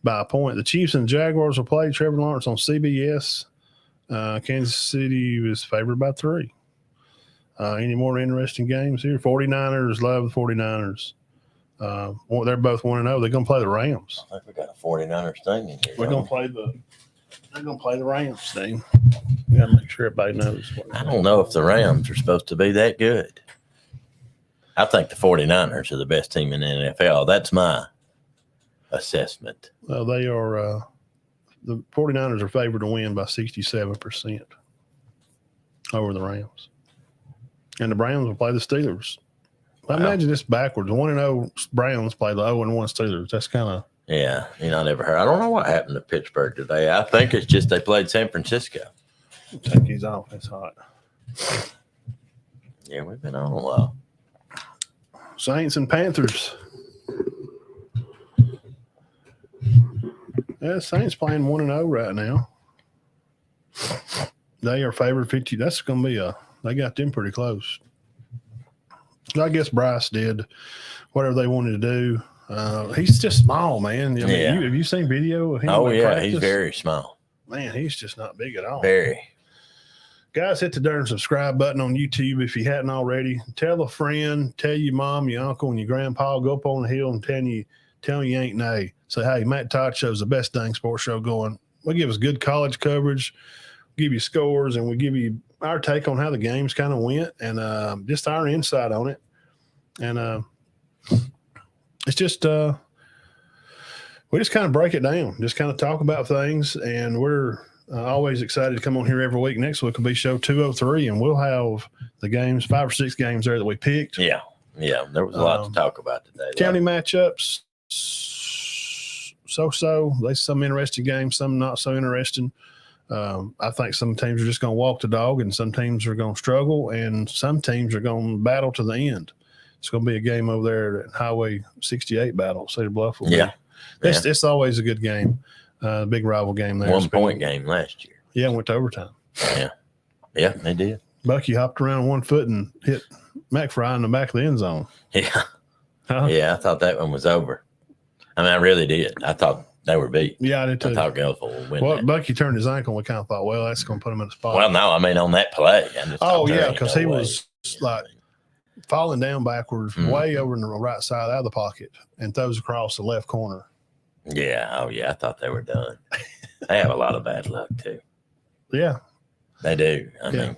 by a point. The Chiefs and Jaguars will play. Trevor Lawrence on CBS. Kansas City is favored by 3. Any more interesting games here? 49ers, love the 49ers. They're both 1-0. They're going to play the Rams.
I think we got a 49ers thing in here.
They're going to play the Rams thing. We got to make sure everybody knows.
I don't know if the Rams are supposed to be that good. I think the 49ers are the best team in the NFL. That's my assessment.
Well, they are the 49ers are favored to win by 67% over the Rams. And the Browns will play the Steelers. I imagine this backwards. 1-0 Browns play the 0-1 Steelers. That's kind of.
Yeah, I never heard. I don't know what happened to Pittsburgh today. I think it's just they played San Francisco.
Take these off. It's hot.
Yeah, we've been on a while.
Saints and Panthers. Yeah, Saints playing 1-0 right now. They are favored 50. That's going to be they got them pretty close. I guess Bryce did whatever they wanted to do. He's just small, man. I mean, have you seen video of him?
Oh, yeah.
Practice?
He's very small.
Man, he's just not big at all.
Very.
Guys, hit the darn subscribe button on YouTube if you hadn't already. Tell a friend, tell your mom, your uncle, and your grandpa, go up on the hill and tell them you ain't nay. Say, hey, Matt Todd Show's the best dang sports show going. We give us good college coverage, give you scores, and we give you our take on how the games kind of went and just our insight on it. And it's just we just kind of break it down, just kind of talk about things, and we're always excited to come on here every week. Next week will be show 203, and we'll have the games, 5 or 6 games there that we picked.
Yeah, there was a lot to talk about today.
County matchups, so. There's some interesting games, some not so interesting. I think some teams are just going to walk the dog, and some teams are going to struggle, and some teams are going to battle to the end. It's going to be a game over there at Highway 68 battle, Cedar Bluff. It's always a good game. Big rival game there.
1 point game last year.
Yeah, went to overtime.
Yeah, they did.
Bucky hopped around 1 foot and hit McFry in the back of the end zone.
Yeah.
Huh?
Yeah, I thought that one was over. I mean, I really did. I thought they were beat.
Yeah, I did too.
I thought Gulfville would win.
Well, Bucky turned his ankle. We kind of thought, well, that's going to put him in a spot.
Well, no, I mean, on that play.
Because he was like falling down backwards, way over in the right side out of the pocket, and throws across the left corner.
Yeah. Oh, yeah. I thought they were done. They have a lot of bad luck, too.
Yeah.
They do. I mean,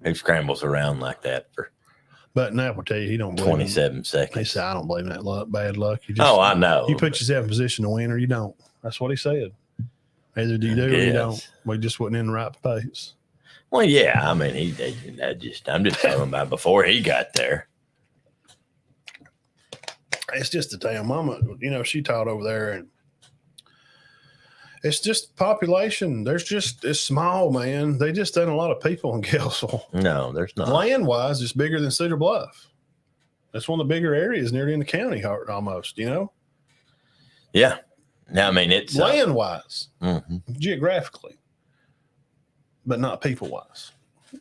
who scrambles around like that for
But Knapp will tell you he don't believe
27 seconds.
He said, I don't believe in that bad luck. You
I know.
You put yourself in position to win or you don't. That's what he said. Either do you do or you don't. We just wasn't in the right place.
Well, yeah. I mean, I'm just talking about before he got there.
It's just a damn mama. She taught over there, and it's just population. It's small, man. They just ain't a lot of people in Gainesville.
No, there's not.
Land wise, it's bigger than Cedar Bluff. That's one of the bigger areas near the end of the county, almost.
Yeah. Now, I mean, it's
land wise, geographically, but not people wise.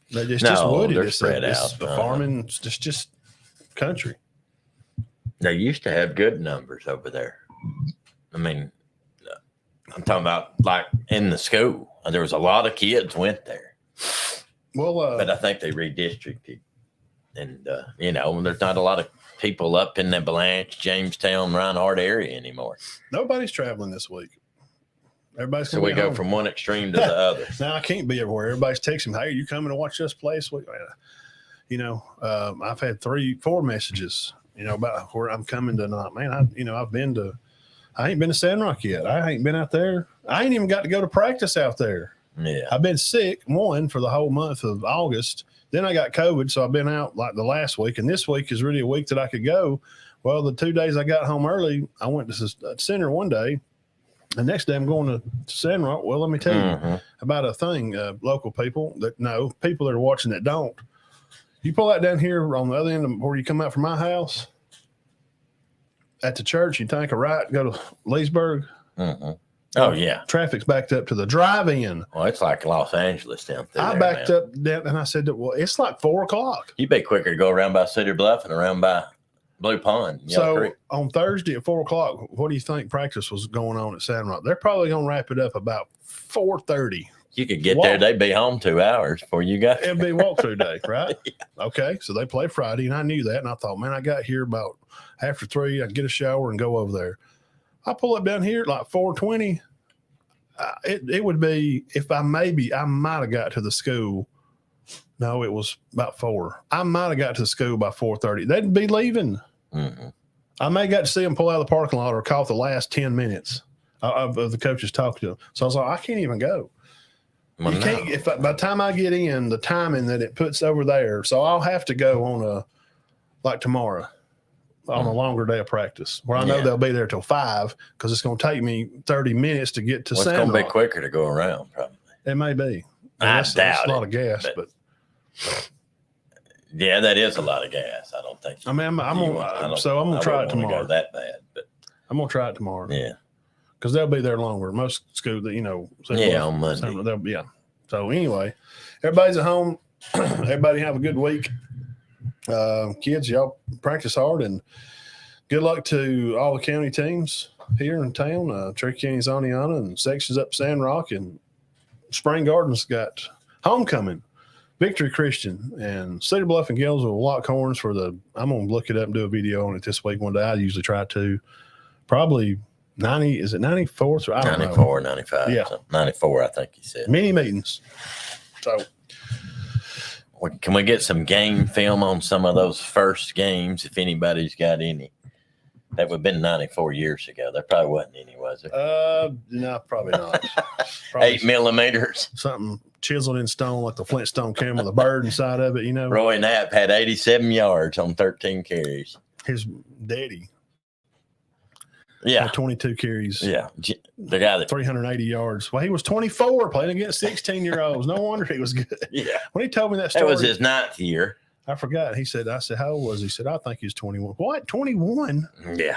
It's
No,
just wooded.
they're
It's
spread
it's
out.
a farming. It's just country.
They used to have good numbers over there. I mean, I'm talking about like in the school. There was a lot of kids went there,
Well,
but I think they redistricted. And, there's not a lot of people up in the Blanche, Jamestown, Reinhardt area anymore.
nobody's traveling this week. Everybody's
So
gonna
we
be
go
home.
from one extreme to the other.
Now I can't be everywhere. Everybody's texting me, "Hey, are you coming to watch us play this week?" I've had 3-4 messages, about where I'm coming tonight. Man, I ain't been to Sandrock yet. I ain't been out there. I ain't even got to go to practice out there.
Yeah.
I've been sick, for the whole month of August. Then I got COVID, so I've been out like the last week. And this week is really a week that I could go. Well, the 2 days I got home early, I went to the center one day. The next day I'm going to Sandrock. Well, let me tell you about a thing, local people that know, people that are watching that don't. You pull that down here on the other end of where you come out from my house at the church, you take a right, go to Leesburg.
Oh, yeah.
Traffic's backed up to the drive-in.
Well, it's like Los Angeles down there.
I backed up down and I said, well, it's like 4:00.
You'd be quicker to go around by Cedar Bluff and around by Blue Pond. Yellow
So
Creek.
on Thursday at 4:00, what do you think practice was going on at Sandrock? They're probably going to wrap it up about 4:30.
You could get there. They'd be home 2 hours before you got there.
It'd be walkthrough day, right? Okay. So they play Friday, and I knew that. And I thought, man, I got here about after 3. I'd get a shower and go over there. I pull up down here at like 4:20. It would be, if I might have got to the school. No, it was about 4. I might have got to the school by 4:30. They'd be leaving. I may have got to see them pull out of the parking lot or caught the last 10 minutes of the coaches talking to them. So I was like, I can't even go.
Well,
You can't. By the time I get in, the timing that it puts over there, so I'll have to go on tomorrow, on a longer day of practice, where I know they'll be there till 5 because it's going to take me 30 minutes to get to
It's going to be
Sandrock.
quicker to go around, probably.
It may be.
That's
a lot of gas, but
yeah, that is a lot of gas. I don't think.
I mean, I'm gonna try it tomorrow.
Go that bad, but
I'm gonna try it tomorrow.
yeah,
because they'll be there longer. Most schools,
on Monday.
Yeah. So anyway, everybody's at home. Everybody have a good week. Kids, y'all practice hard and good luck to all the county teams here in town. Cherokee County, Zoniana, and sections up Sandrock, and Spring Gardens got homecoming. Victory Christian and Cedar Bluff and Gales will lock horns for I'm going to look it up and do a video on it this week one day. I usually try to. Probably 90, is it 94th? I don't
94, 95.
Yeah.
94, I think he said.
Mini meetings. So
Can we get some game film on some of those first games, if anybody's got any? That would have been 94 years ago. There probably wasn't any, was there?
no, probably not. Probably
8 millimeters.
something chiseled in stone like the Flintstone camera, the bird inside of it,
Roy Knapp had 87 yards on 13 carries.
His daddy
Yeah.
had 22 carries.
Yeah. The guy that.
380 yards. Well, he was 24 playing against 16-year-olds. No wonder he was good.
Yeah.
When he told me that story,
That was his 9th year.
I forgot. I said, how old was he? He said, I think he's 21. What? 21?
Yeah.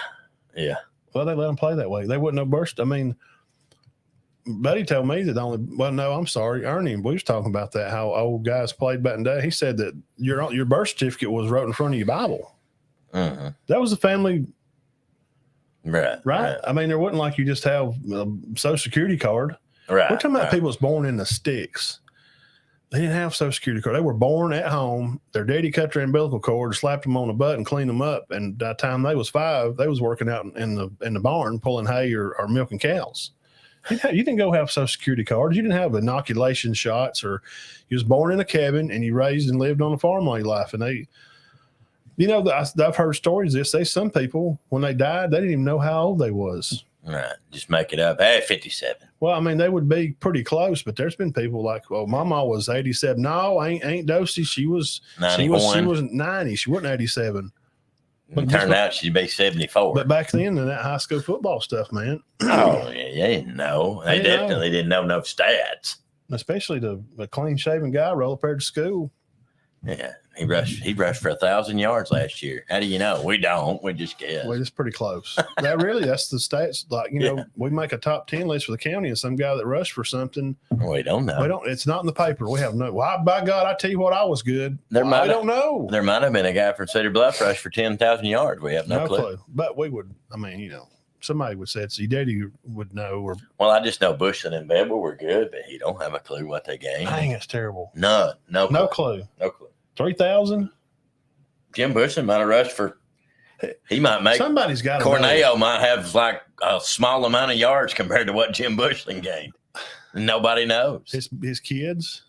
Yeah.
Well, they let him play that way. They wouldn't have burst. I mean, Buddy told me that Ernie, we was talking about that, how old guys played back in the day. He said that your birth certificate was wrote in front of your Bible.
Mm-hmm.
That was the family,
Right.
I mean, there wasn't like you just have a Social Security card.
Right.
We're talking about people that's born in the sticks. They didn't have Social Security card. They were born at home. Their daddy cut their umbilical cord, slapped them on the butt, and cleaned them up. And by the time they was 5, they was working out in the barn pulling hay or milking cows. You didn't go have Social Security cards. You didn't have inoculation shots, or you was born in a cabin and you raised and lived on a farm all your life. And I've heard stories of this. There's some people, when they died, they didn't even know how old they was.
Right. Just make it up. Hey, 57.
Well, I mean, they would be pretty close, but there's been people like, well, Mama was 87. No, ain't Dosey. She was
91.
She was 90. She wasn't 87.
It turned out she'd be 74.
But back then, in that high school football stuff, man,
Oh, yeah. They didn't know. They definitely didn't know no stats.
especially the clean shaven guy roll up there to school.
Yeah, he rushed for 1,000 yards last year. How do you know? We don't. We just guess.
Well, it's pretty close. That's the stats. Like, we make a top 10 list for the county and some guy that rushed for something.
We don't know.
It's not in the paper. We have no, well, by God, I tell you what, I was good. I don't know.
There might have been a guy from Cedar Bluff rushed for 10,000 yards. We have no clue.
But we would, somebody would say it's Daddy would know.
Well, I just know Bushland and Bedwell were good, but he don't have a clue what they gained.
Dang, it's terrible.
No clue.
3,000?
Jim Bushland might have rushed for. He might make.
Somebody's got.
Cornell might have like a small amount of yards compared to what Jim Bushland gained. Nobody knows.
His kids.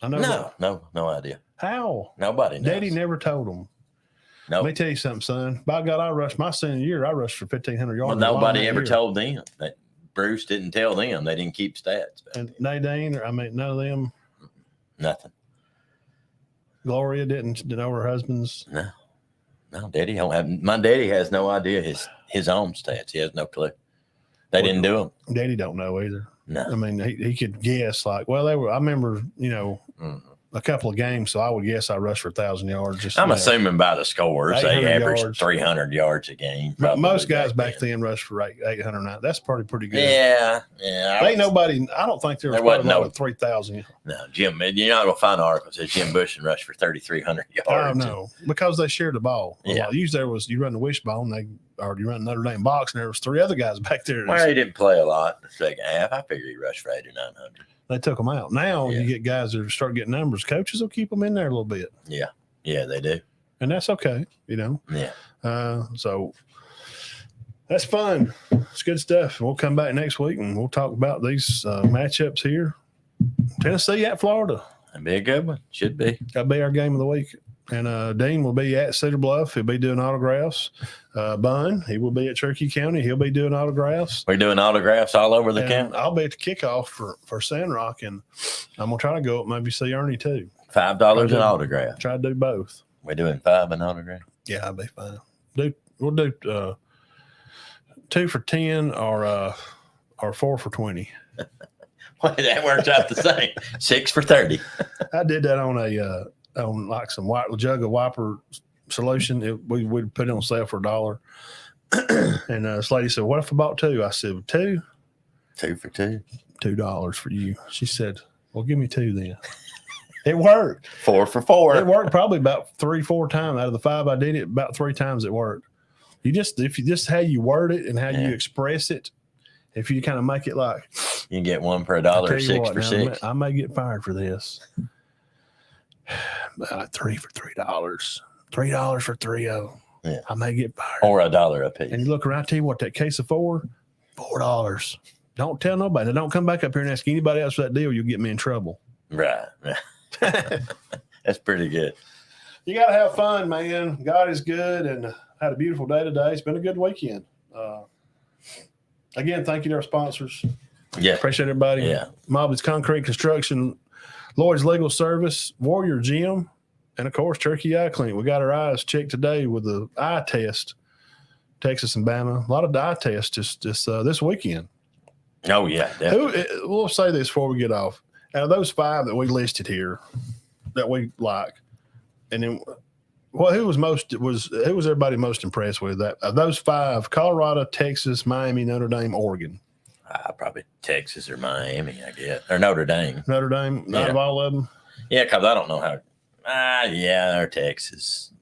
I know.
No idea.
How?
Nobody knows.
Daddy never told him.
No.
Let me tell you something, son. By God, I rushed my senior year. I rushed for 1,500 yards.
Well, nobody ever told them that. Bruce didn't tell them. They didn't keep stats.
And Nadine, none of them.
Nothing.
Gloria didn't know her husband's.
No, Daddy don't have. My daddy has no idea his own stats. He has no clue. They didn't do them.
Daddy don't know either.
No.
He could guess like, well, they were. I remember, a couple of games, so I would guess I rushed for 1,000 yards.
I'm assuming by the scores, they averaged 300 yards a game.
Most guys back then rushed for 800. That's pretty good.
Yeah.
Ain't nobody. I don't think there wasn't no 3,000.
No, Jim. You're not gonna find an article that says Jim Bushland rushed for 3,300 yards.
I know because they shared the ball.
Yeah.
Usually there was you run the wishbone, or you run Notre Dame box, and there was 3 other guys back there.
Well, he didn't play a lot in the second half. I figured he rushed for 800 or 900.
They took them out. Now you get guys that start getting numbers. Coaches will keep them in there a little bit.
Yeah, they do,
and that's okay.
Yeah.
So that's fun. It's good stuff. We'll come back next week and we'll talk about these matchups here. Tennessee at Florida.
That'd be a good one. Should be.
That'll be our game of the week. And Dean will be at Cedar Bluff. He'll be doing autographs. Bun, he will be at Cherokee County. He'll be doing autographs.
We're doing autographs all over the county.
I'll be at the kickoff for Sandrock, and I'm going to try to go up maybe see Ernie too.
$5 an autograph.
Try to do both.
We're doing $5 an autograph.
Yeah, I'll be fine. We'll do 2 for 10 or 4 for 20.
Well, that works out the same. 6 for 30.
I did that on on like some jug of wiper solution. We'd put it on sale for $1. And this lady said, "What if I bought 2?" I said, 2?
2 for 2.
$2 for you. She said, "Well, give me 2 then." It worked.
4 for 4.
It worked probably about 3-4 times out of the 5 I did it. About 3 times it worked. If you just how you word it and how you express it, if you kind of make it like
you can get 1 for $1 or 6 for 6.
I may get fired for this. 3 for $3. $3 for 3.
Yeah.
I may get fired.
Or $1 a piece.
And you look around, I tell you what, that case of $4. Don't tell nobody. Don't come back up here and ask anybody else for that deal. You'll get me in trouble.
Right. That's pretty good.
You got to have fun, man. God is good, and had a beautiful day today. It's been a good weekend. Again, thank you to our sponsors.
Yeah.
Appreciate everybody.
Yeah.
Mobley's Concrete Construction, Lloyd's Legal Service, Warrior Gym, and, of course, Cherokee Eye Clinic. We got our eyes checked today with the eye test, Texas and Bama. A lot of eye tests just this weekend.
Oh, yeah, definitely.
We'll say this before we get off. Out of those 5 that we listed here that we like, and then who was everybody most impressed with? That of those 5, Colorado, Texas, Miami, Notre Dame, Oregon.
Probably Texas or Miami, I guess, or Notre Dame.
Notre Dame, out of all of them.
Yeah, because I don't know how. They're Texas.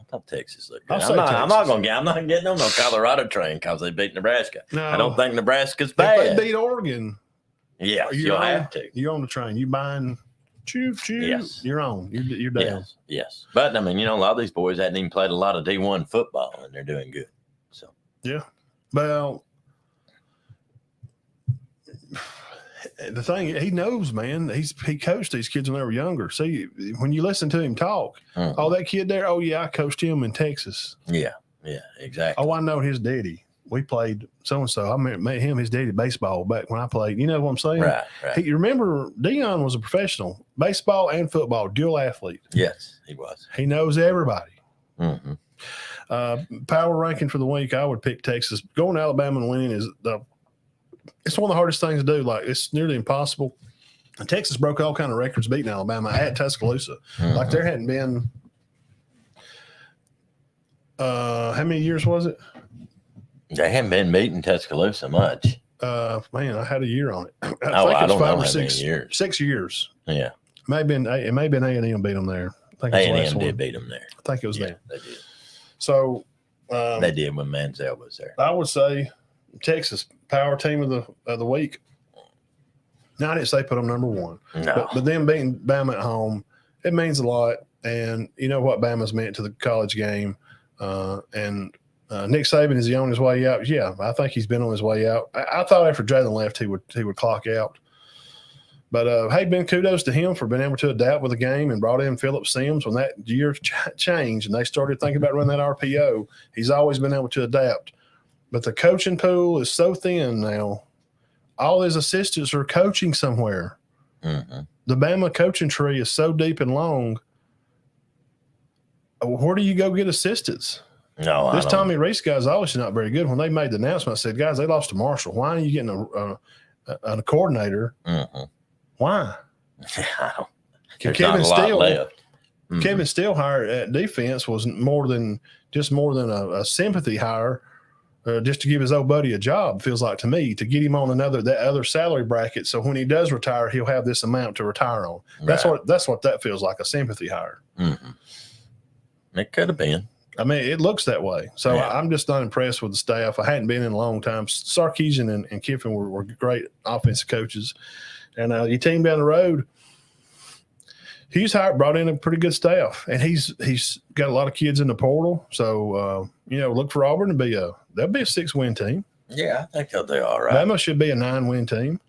I thought Texas looked good. I'm not getting on no Colorado train because they beat Nebraska.
No,
I don't think Nebraska's bad.
If they beat Oregon,
yeah, you'll have to.
You're on the train. You buying. Choo choo.
Yes.
You're on. You're down.
Yes. But I mean, a lot of these boys hadn't even played a lot of D1 football, and they're doing good. So
yeah. Well, the thing he knows, man. He coached these kids when they were younger. See, when you listen to him talk, that kid there. Oh yeah, I coached him in Texas.
Yeah, exactly.
Oh, I know his daddy. We played so and so. I met him, his daddy, baseball back when I played. You know what I'm saying?
Right.
You remember Dion was a professional, baseball and football, dual athlete.
Yes, he was.
He knows everybody.
Mm-hmm.
Power ranking for the week, I would pick Texas. Going to Alabama and winning it's one of the hardest things to do. Like, it's nearly impossible. And Texas broke all kind of records beating Alabama at Tuscaloosa.
Mhm.
Like there hadn't been how many years was it?
They haven't been beating Tuscaloosa much.
Man, I had a year on it. I
I don't know how many
6
years.
6 years.
Yeah,
It may have been A&M beat them there. I think it was the last
A&M
one.
did beat them there.
I think it was
Yeah,
them.
they did.
So
They did when Manziel was there.
I would say Texas power team of the week. Now I didn't say put them number one,
No,
but them beating Bama at home, it means a lot. And you know what Bama's meant to the college game. And Nick Saban, is he on his way out? Yeah, I think he's been on his way out. I thought after Jalen left, he would clock out. But hey, Ben, kudos to him for being able to adapt with the game and brought in Philip Sims when that year changed and they started thinking about running that RPO. He's always been able to adapt. But the coaching pool is so thin now. All his assistants are coaching somewhere.
mm-hmm.
The Bama coaching tree is so deep and long. Where do you go get assistants?
No,
This
I don't.
Tommy Reese guy's obviously not very good. When they made the announcement, I said, guys, they lost to Marshall. Why are you getting a coordinator?
Mhm.
Why?
I don't. There's
Kevin
not a lot
Steele,
left. Mhm.
Kevin Steele hire at defense was more than a sympathy hire, just to give his old buddy a job. Feels like to me to get him on that other salary bracket. So when he does retire, he'll have this amount to retire on. That's
Right.
what that feels like, a sympathy hire.
Mhm. It could have been.
I mean, it looks that way. So
Yeah.
I'm just not impressed with the staff. I hadn't been in a long time. Sarkisian and Kiffin were great offensive coaches. And your team down the road, Hughes Hart brought in a pretty good staff. And he's got a lot of kids in the portal. So, look for Auburn to they'll be a 6-win team.
Yeah, I think they'll do all right.
Bama should be a 9-win team.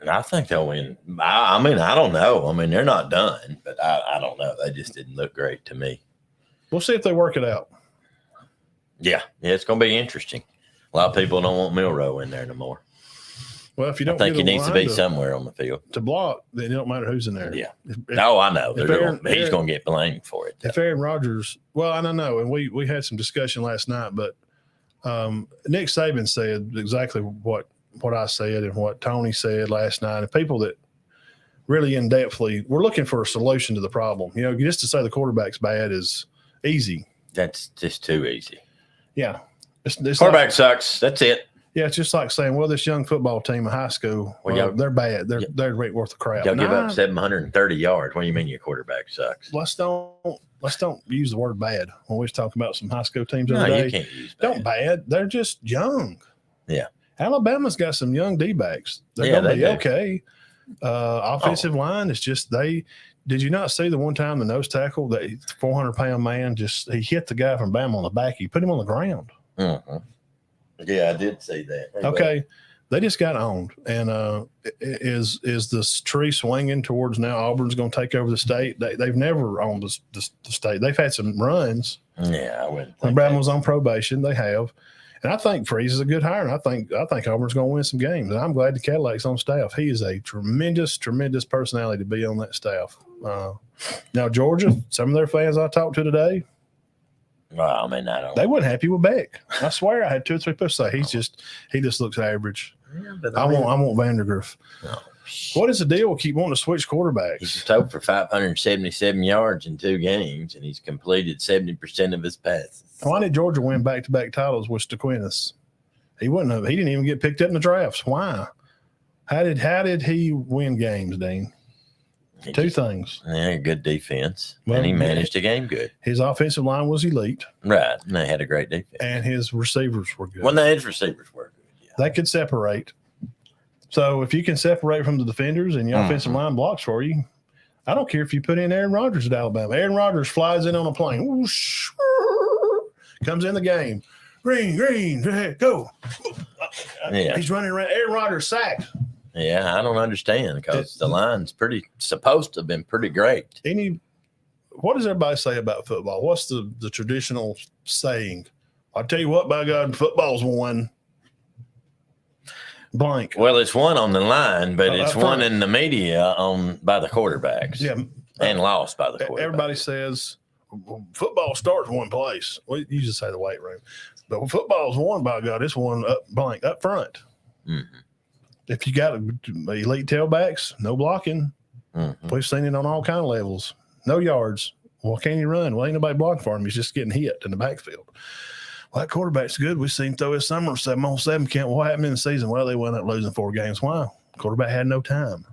And I think they'll win. I mean, I don't know. I mean, they're not done, but I don't know. They just didn't look great to me.
We'll see if they work it out.
Yeah, it's going to be interesting. A lot of people don't want Milroe in there no more.
Well, if you
I
don't
think
get
he
a
needs to
line
be somewhere on the field.
to block, then it don't matter who's in there.
Yeah.
If,
No, I know.
if
He's going to get blamed for it.
if Aaron Rodgers, well, I don't know, and we had some discussion last night, but Nick Saban said exactly what I said and what Tony said last night, and people that really in depthly, we're looking for a solution to the problem. Just to say the quarterback's bad is easy.
That's just too easy.
Yeah, it's
Quarterback
like,
sucks. That's it.
yeah, it's just like saying, well, this young football team in high school,
Well,
they're bad. They're worth a crap.
Y'all give
Nah,
up 730 yards. What do you mean your quarterback sucks?
let's don't use the word bad when we was talking about some high school teams the
No,
other day.
you can't use
Don't
bad.
bad. They're just young.
Yeah.
Alabama's got some young D-backs. They're
Yeah,
going to
they
be
do.
okay. Offensive line is just did you not see the one time the nose tackle, that 400-pound man, he hit the guy from Bama on the back. He put him on the ground.
Mm-hmm. Yeah, I did see that.
Okay. They just got owned. And is this tree swinging towards now Auburn's going to take over the state? They've never owned the state. They've had some runs.
Yeah, I wouldn't
When
think
Brown
that.
was on probation, they have. And I think Freeze is a good hire. And I think Auburn's going to win some games. And I'm glad the Cadillac's on staff. He is a tremendous, tremendous personality to be on that staff. Now, Georgia, some of their fans I talked to today,
Well, I mean, I don't.
they weren't happy with Beck. I swear I had 2 or 3 people say he just looks average.
Yeah, but
I want Vandergriff.
No.
What is the deal with keep wanting to switch quarterbacks?
He's thrown for 577 yards in 2 games, and he's completed 70% of his passes.
Why did Georgia win back-to-back titles with Stequinas? He didn't even get picked up in the drafts. Why? How did he win games, Dean?
He
2
just-
things.
Yeah, good defense,
Well,
and he
yeah.
managed the game good.
His offensive line was elite,
Right, and they had a great defense.
and his receivers were good.
When the edge receivers were good, yeah.
They could separate. So if you can separate from the defenders and your
Mhm.
offensive line blocks for you, I don't care if you put in Aaron Rodgers at Alabama. Aaron Rodgers flies in on a plane, whoosh, comes in the game. Green, go.
Yeah.
He's running around. Aaron Rodgers sacked.
Yeah, I don't understand because the line's supposed to have been pretty great.
What does everybody say about football? What's the traditional saying? I tell you what, by God, football's won. Blank.
Well, it's one on the line, but
Oh,
it's
up
one
front.
in the media by the quarterbacks.
Yeah.
And lost by the quarterback.
Everybody says football starts one place. Well, you just say the weight room. But football's won, by God, it's won up front.
Mhm.
If you got elite tailbacks, no blocking.
Mhm.
We've seen it on all kind of levels. No yards. Well, can he run? Well, ain't nobody blocking for him. He's just getting hit in the backfield. Well, that quarterback's good. We've seen him throw his summer 7-on-7 count. What happened in the season? Well, they wound up losing 4 games. Why? Quarterback had no time.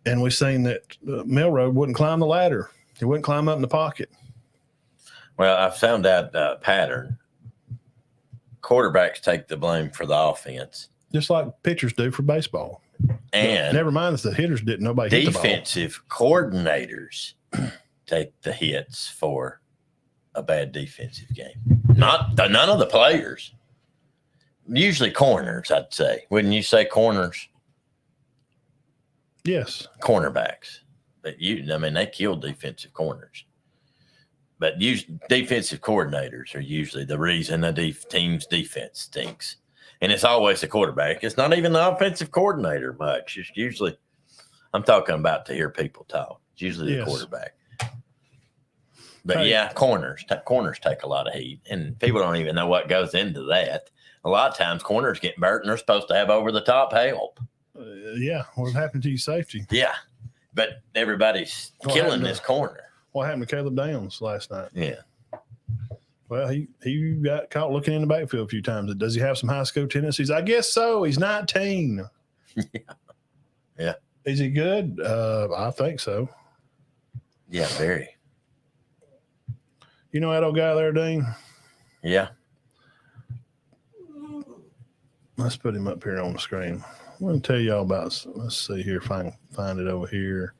And we've seen that Milroe wouldn't climb the ladder. He wouldn't climb up in the pocket.
Well, I found out a pattern. Quarterbacks take the blame for the offense.
Just like pitchers do for baseball.
And
never mind if the hitters didn't. Nobody hit the ball.
defensive coordinators take the hits for a bad defensive game. None of the players. Usually corners, I'd say. Wouldn't you say corners?
Yes.
Cornerbacks. But they kill defensive corners. But defensive coordinators are usually the reason the team's defense stinks. And it's always the quarterback. It's not even the offensive coordinator much. It's usually, I'm talking about to hear people talk. It's usually the quarterback. But
Hey.
Corners take a lot of heat. And people don't even know what goes into that. A lot of times corners get burnt and they're supposed to have over-the-top help.
What happened to your safety?
Yeah. But everybody's killing this corner.
What happened to Caleb Downs last night?
Yeah.
Well, he got caught looking in the backfield a few times. Does he have some high school tendencies? I guess so. He's 19.
Yeah.
Is he good? I think so.
Yeah, very.
You know that old guy there, Dean?
Yeah.
Let's put him up here on the screen. I'm going to tell y'all about, let's see here if I can find it over here.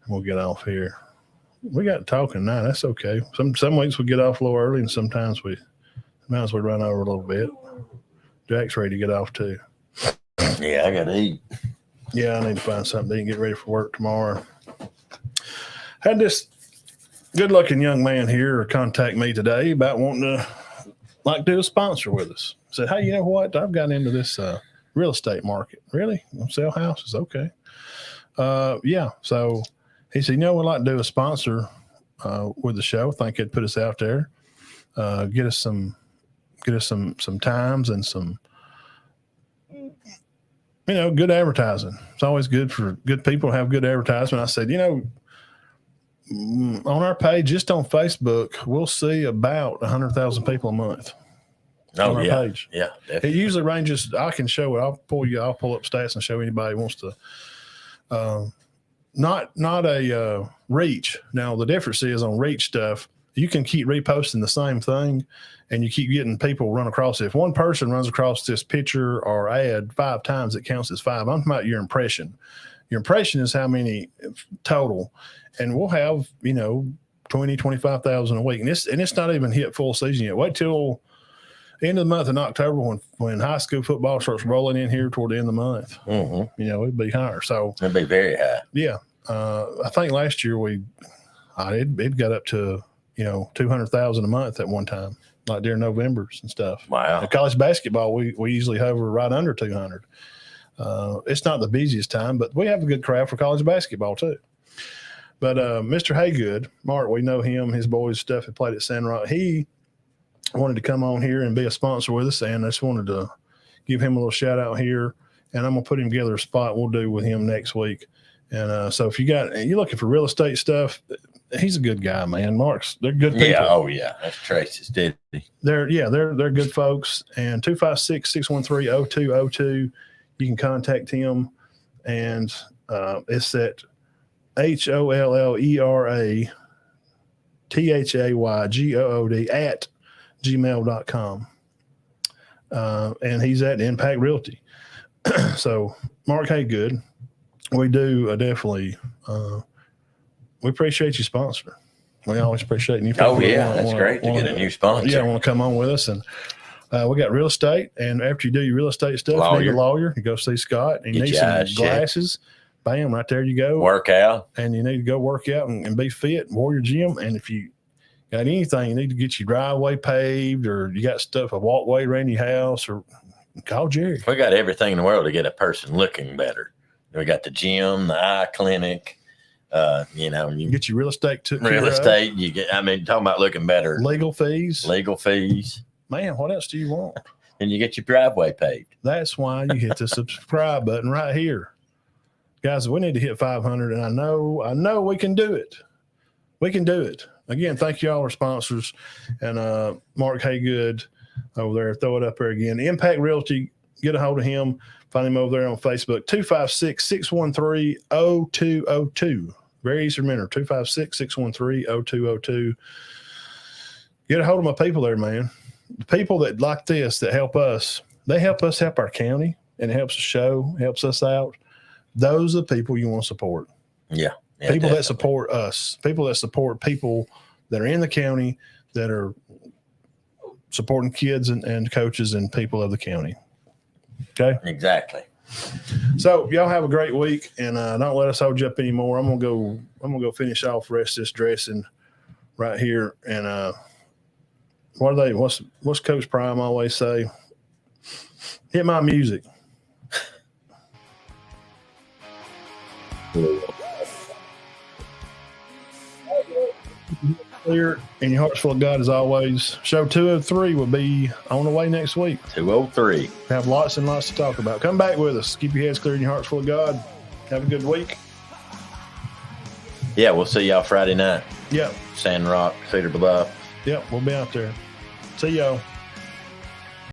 And we'll get off here. We got talking now. That's okay. Some weeks we get off a little early, and sometimes we run over a little bit. Jack's ready to get off too.
Yeah, I got to eat.
Yeah, I need to find something to eat and get ready for work tomorrow. Had this good-looking young man here contact me today about wanting to do a sponsor with us. Said, hey, you know what? I've gotten into this real estate market. Really? I'll sell houses? Okay. Yeah. So he said, we'd like to do a sponsor with the show. Think it'd put us out there, get us some times and some, good advertising. It's always good for good people to have good advertisement. I said, on our page, just on Facebook, we'll see about 100,000 people a month.
Oh,
on our
yeah.
page.
Yeah,
It
definitely.
usually ranges. I can show it. I'll pull up stats and show anybody who wants to. Not a reach. Now the difference is on reach stuff, you can keep reposting the same thing, and you keep getting people run across it. If one person runs across this picture or ad 5 times, it counts as 5. I'm talking about your impression. Your impression is how many total, and we'll have 20, 25,000 a week, and it's not even hit full season yet. Wait till end of the month in October when high school football starts rolling in here toward the end of the month.
Mm-hmm.
It'd be higher. So
It'd be very high.
yeah, I think last year it got up to 200,000 a month at one time, like during Novembers and stuff.
Wow.
Now, college basketball, we usually hover right under 200. It's not the busiest time, but we have a good crowd for college basketball too. But Mr. Haygood, Mark, we know him. His boys stuff had played at Sandrock. He wanted to come on here and be a sponsor with us, and I just wanted to give him a little shout out here. And I'm gonna put him together a spot we'll do with him next week. And so if you're looking for real estate stuff, he's a good guy, man. They're good people.
Yeah. Oh, yeah. That's Tracy's daddy.
They're good folks. And 256-613-0202, you can contact him, and it's at HOLLERATHAYGOOD@gmail.com. And he's at Impact Realty. So Mark Haygood, we do definitely we appreciate you sponsoring. We always appreciate you.
Oh, yeah. That's great to get a new sponsor.
Yeah, want to come on with us. And we got real estate. And after you do your real estate stuff, you need a lawyer. You go see Scott. And you need some glasses. Bam, right there you go.
Work out.
And you need to go work out and be fit, Warrior Gym. And if you got anything, you need to get your driveway paved, or you got stuff, a walkway around your house, or call Jerry.
We got everything in the world to get a person looking better. We got the gym, the eye clinic, you
get your real estate
estate. You get, talking about looking better.
Legal fees.
Legal fees.
Man, what else do you want?
And you get your driveway paved.
That's why you hit the subscribe button right here. Guys, we need to hit 500, and I know we can do it. We can do it. Again, thank you all our sponsors. And Mark Haygood over there, throw it up there again. Impact Realty, get a hold of him. Find him over there on Facebook, 256-613-0202. Very easy to remember, 256-613-0202. Get a hold of my people there, man. The people that like this, that help us, they help us help our county, and it helps the show, helps us out. Those are the people you want to support.
Yeah.
People
definitely.
that support us, people that support people that are in the county, that are supporting kids and coaches and people of the county. Okay.
Exactly.
So y'all have a great week, and don't let us hold you up anymore. I'm gonna go finish off the rest of this dressing right here. And what's Coach Prime always say? Hit my music. Clear and your heart's full of God as always. Show 203 will be on the way next week.
203.
Have lots and lots to talk about. Come back with us. Keep your heads clear and your hearts full of God. Have a good week.
Yeah, we'll see y'all Friday night.
Yep.
Sand Rock, Cedar Bluff.
Yep. We'll be out there. See y'all.